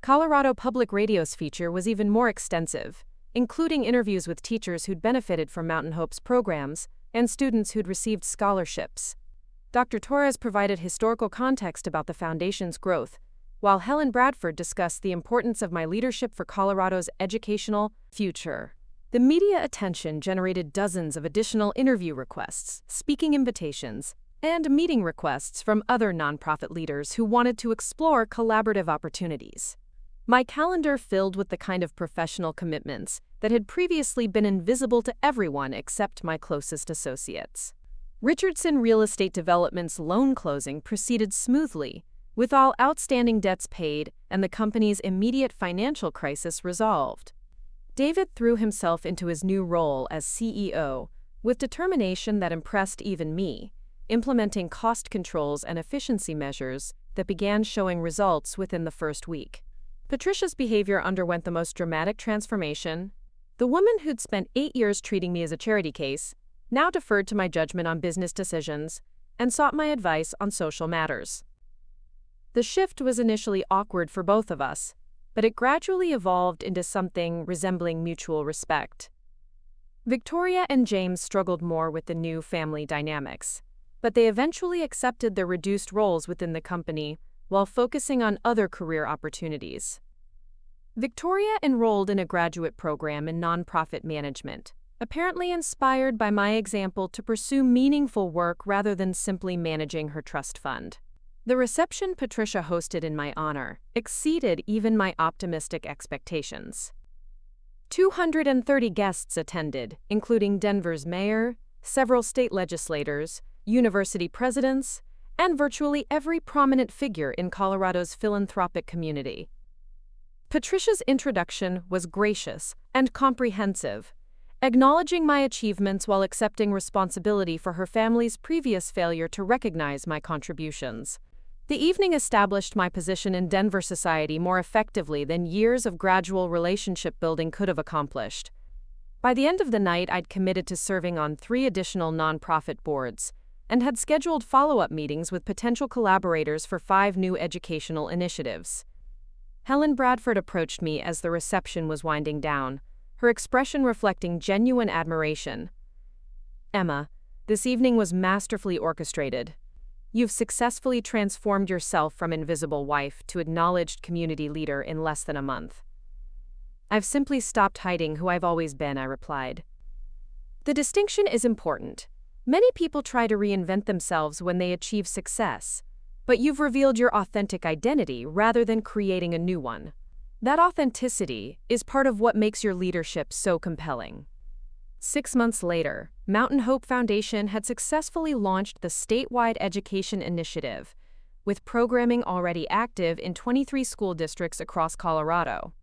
Colorado Public Radio's feature was even more extensive, including interviews with teachers who'd benefited from Mountain Hope's programs and students who'd received scholarships. Dr. Torres provided historical context about the foundation's growth, while Helen Bradford discussed the importance of my leadership for Colorado's educational future. The media attention generated dozens of additional interview requests, speaking invitations, and meeting requests from other nonprofit leaders who wanted to explore collaborative opportunities. My calendar filled with the kind of professional commitments that had previously been invisible to everyone except my closest associates. Richardson Real Estate Development's loan closing proceeded smoothly, with all outstanding debts paid and the company's immediate financial crisis resolved. David threw himself into his new role as CEO with determination that impressed even me, implementing cost controls and efficiency measures that began showing results within the first week. Patricia's behavior underwent the most dramatic transformation. The woman who'd spent 8 years treating me as a charity case now deferred to my judgment on business decisions and sought my advice on social matters. The shift was initially awkward for both of us, but it gradually evolved into something resembling mutual respect. Victoria and James struggled more with the new family dynamics, but they eventually accepted their reduced roles within the company while focusing on other career opportunities. Victoria enrolled in a graduate program in nonprofit management, apparently inspired by my example to pursue meaningful work rather than simply managing her trust fund. The reception Patricia hosted in my honor exceeded even my optimistic expectations. 230 guests attended, including Denver's mayor, several state legislators, university presidents, and virtually every prominent figure in Colorado's philanthropic community. Patricia's introduction was gracious and comprehensive, acknowledging my achievements while accepting responsibility for her family's previous failure to recognize my contributions. The evening established my position in Denver society more effectively than years of gradual relationship building could have accomplished. By the end of the night, I'd committed to serving on 3 additional nonprofit boards and had scheduled follow-up meetings with potential collaborators for 5 new educational initiatives. Helen Bradford approached me as the reception was winding down, her expression reflecting genuine admiration. "Emma, this evening was masterfully orchestrated. You've successfully transformed yourself from invisible wife to acknowledged community leader in less than a month." "I've simply stopped hiding who I've always been," I replied. The distinction is important. Many people try to reinvent themselves when they achieve success, but you've revealed your authentic identity rather than creating a new one. That authenticity is part of what makes your leadership so compelling. 6 months later, Mountain Hope Foundation had successfully launched the statewide education initiative, with programming already active in 23 school districts across Colorado.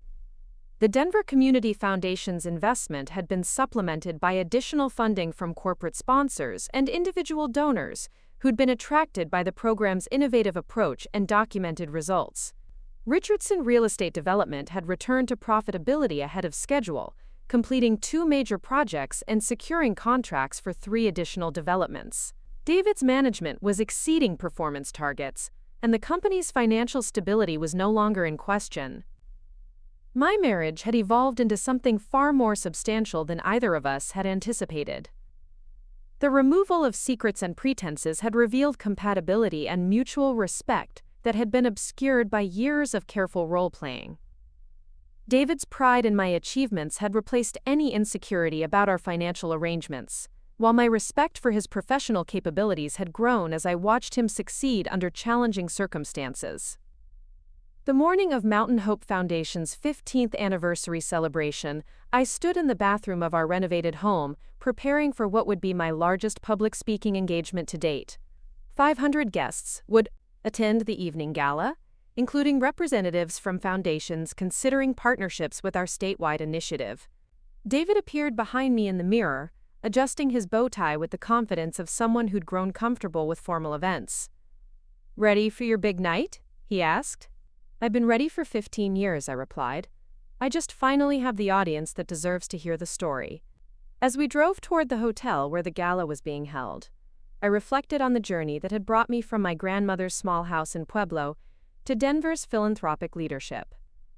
The Denver Community Foundation's investment had been supplemented by additional funding from corporate sponsors and individual donors who'd been attracted by the program's innovative approach and documented results. Richardson Real Estate Development had returned to profitability ahead of schedule, completing 2 major projects and securing contracts for 3 additional developments. David's management was exceeding performance targets, and the company's financial stability was no longer in question. My marriage had evolved into something far more substantial than either of us had anticipated. The removal of secrets and pretenses had revealed compatibility and mutual respect that had been obscured by years of careful role-playing. David's pride in my achievements had replaced any insecurity about our financial arrangements, while my respect for his professional capabilities had grown as I watched him succeed under challenging circumstances. The morning of Mountain Hope Foundation's 15th anniversary celebration, I stood in the bathroom of our renovated home, preparing for what would be my largest public speaking engagement to date. 500 guests would attend the evening gala, including representatives from foundations considering partnerships with our statewide initiative. David appeared behind me in the mirror, adjusting his bow tie with the confidence of someone who'd grown comfortable with formal events. "Ready for your big night?" he asked. "I've been ready for 15 years, I replied. "I just finally have the audience that deserves to hear the story." As we drove toward the hotel where the gala was being held, I reflected on the journey that had brought me from my grandmother's small house in Pueblo to Denver's philanthropic leadership.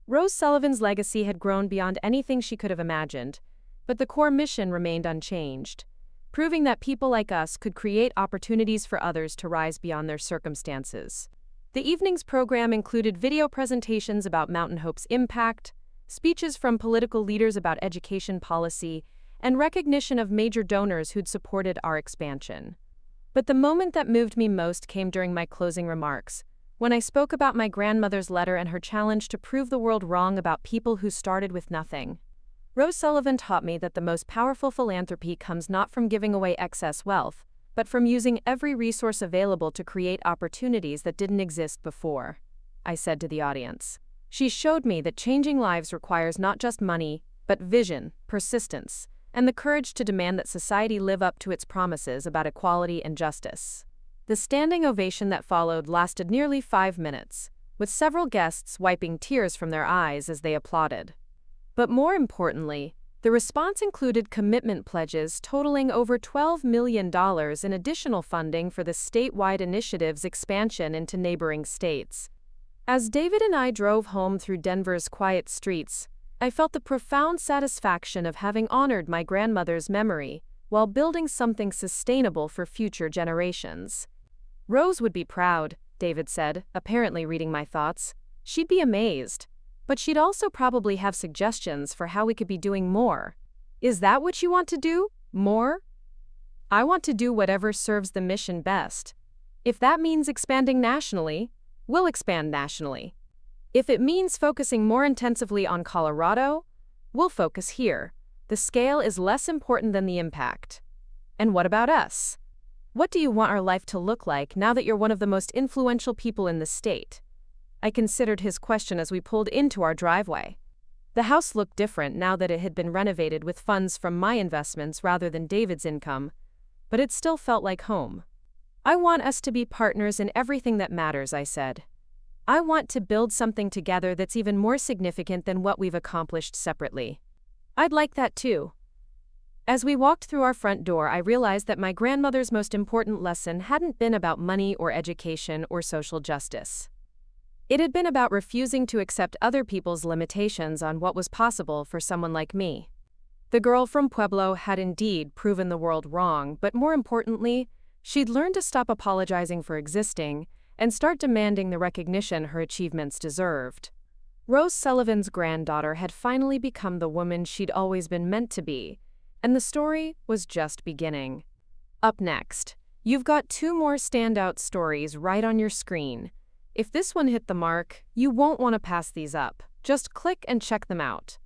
Rose Sullivan's legacy had grown beyond anything she could have imagined, but the core mission remained unchanged, proving that people like us could create opportunities for others to rise beyond their circumstances. The evening's program included video presentations about Mountain Hope's impact, speeches from political leaders about education policy, and recognition of major donors who'd supported our expansion. But the moment that moved me most came during my closing remarks, when I spoke about my grandmother's letter and her challenge to prove the world wrong about people who started with nothing. Rose Sullivan taught me that the most powerful philanthropy comes not from giving away excess wealth, but from using every resource available to create opportunities that didn't exist before, I said to the audience. She showed me that changing lives requires not just money, but vision, persistence, and the courage to demand that society live up to its promises about equality and justice. The standing ovation that followed lasted nearly 5 minutes, with several guests wiping tears from their eyes as they applauded. But more importantly, The response included commitment pledges totaling over $12 million in additional funding for the statewide initiative's expansion into neighboring states. As David and I drove home through Denver's quiet streets, I felt the profound satisfaction of having honored my grandmother's memory while building something sustainable for future generations. Rose would be proud, David said, apparently reading my thoughts. She'd be amazed. But she'd also probably have suggestions for how we could be doing more. Is that what you want to do? More? I want to do whatever serves the mission best. If that means expanding nationally, we'll expand nationally. If it means focusing more intensively on Colorado, we'll focus here. The scale is less important than the impact. And what about us? What do you want our life to look like now that you're one of the most influential people in the state? I considered his question as we pulled into our driveway. The house looked different now that it had been renovated with funds from my investments rather than David's income, but it still felt like home. I want us to be partners in everything that matters, I said. I want to build something together that's even more significant than what we've accomplished separately. I'd like that too. As we walked through our front door, I realized that my grandmother's most important lesson hadn't been about money or education or social justice. It had been about refusing to accept other people's limitations on what was possible for someone like me. The girl from Pueblo had indeed proven the world wrong, but more importantly, she'd learned to stop apologizing for existing and start demanding the recognition her achievements deserved. Rose Sullivan's granddaughter had finally become the woman she'd always been meant to be, and the story was just beginning. Up next, you've got 2 more standout stories right on your screen. If this one hit the mark, you won't want to pass these up. Just click and check them out.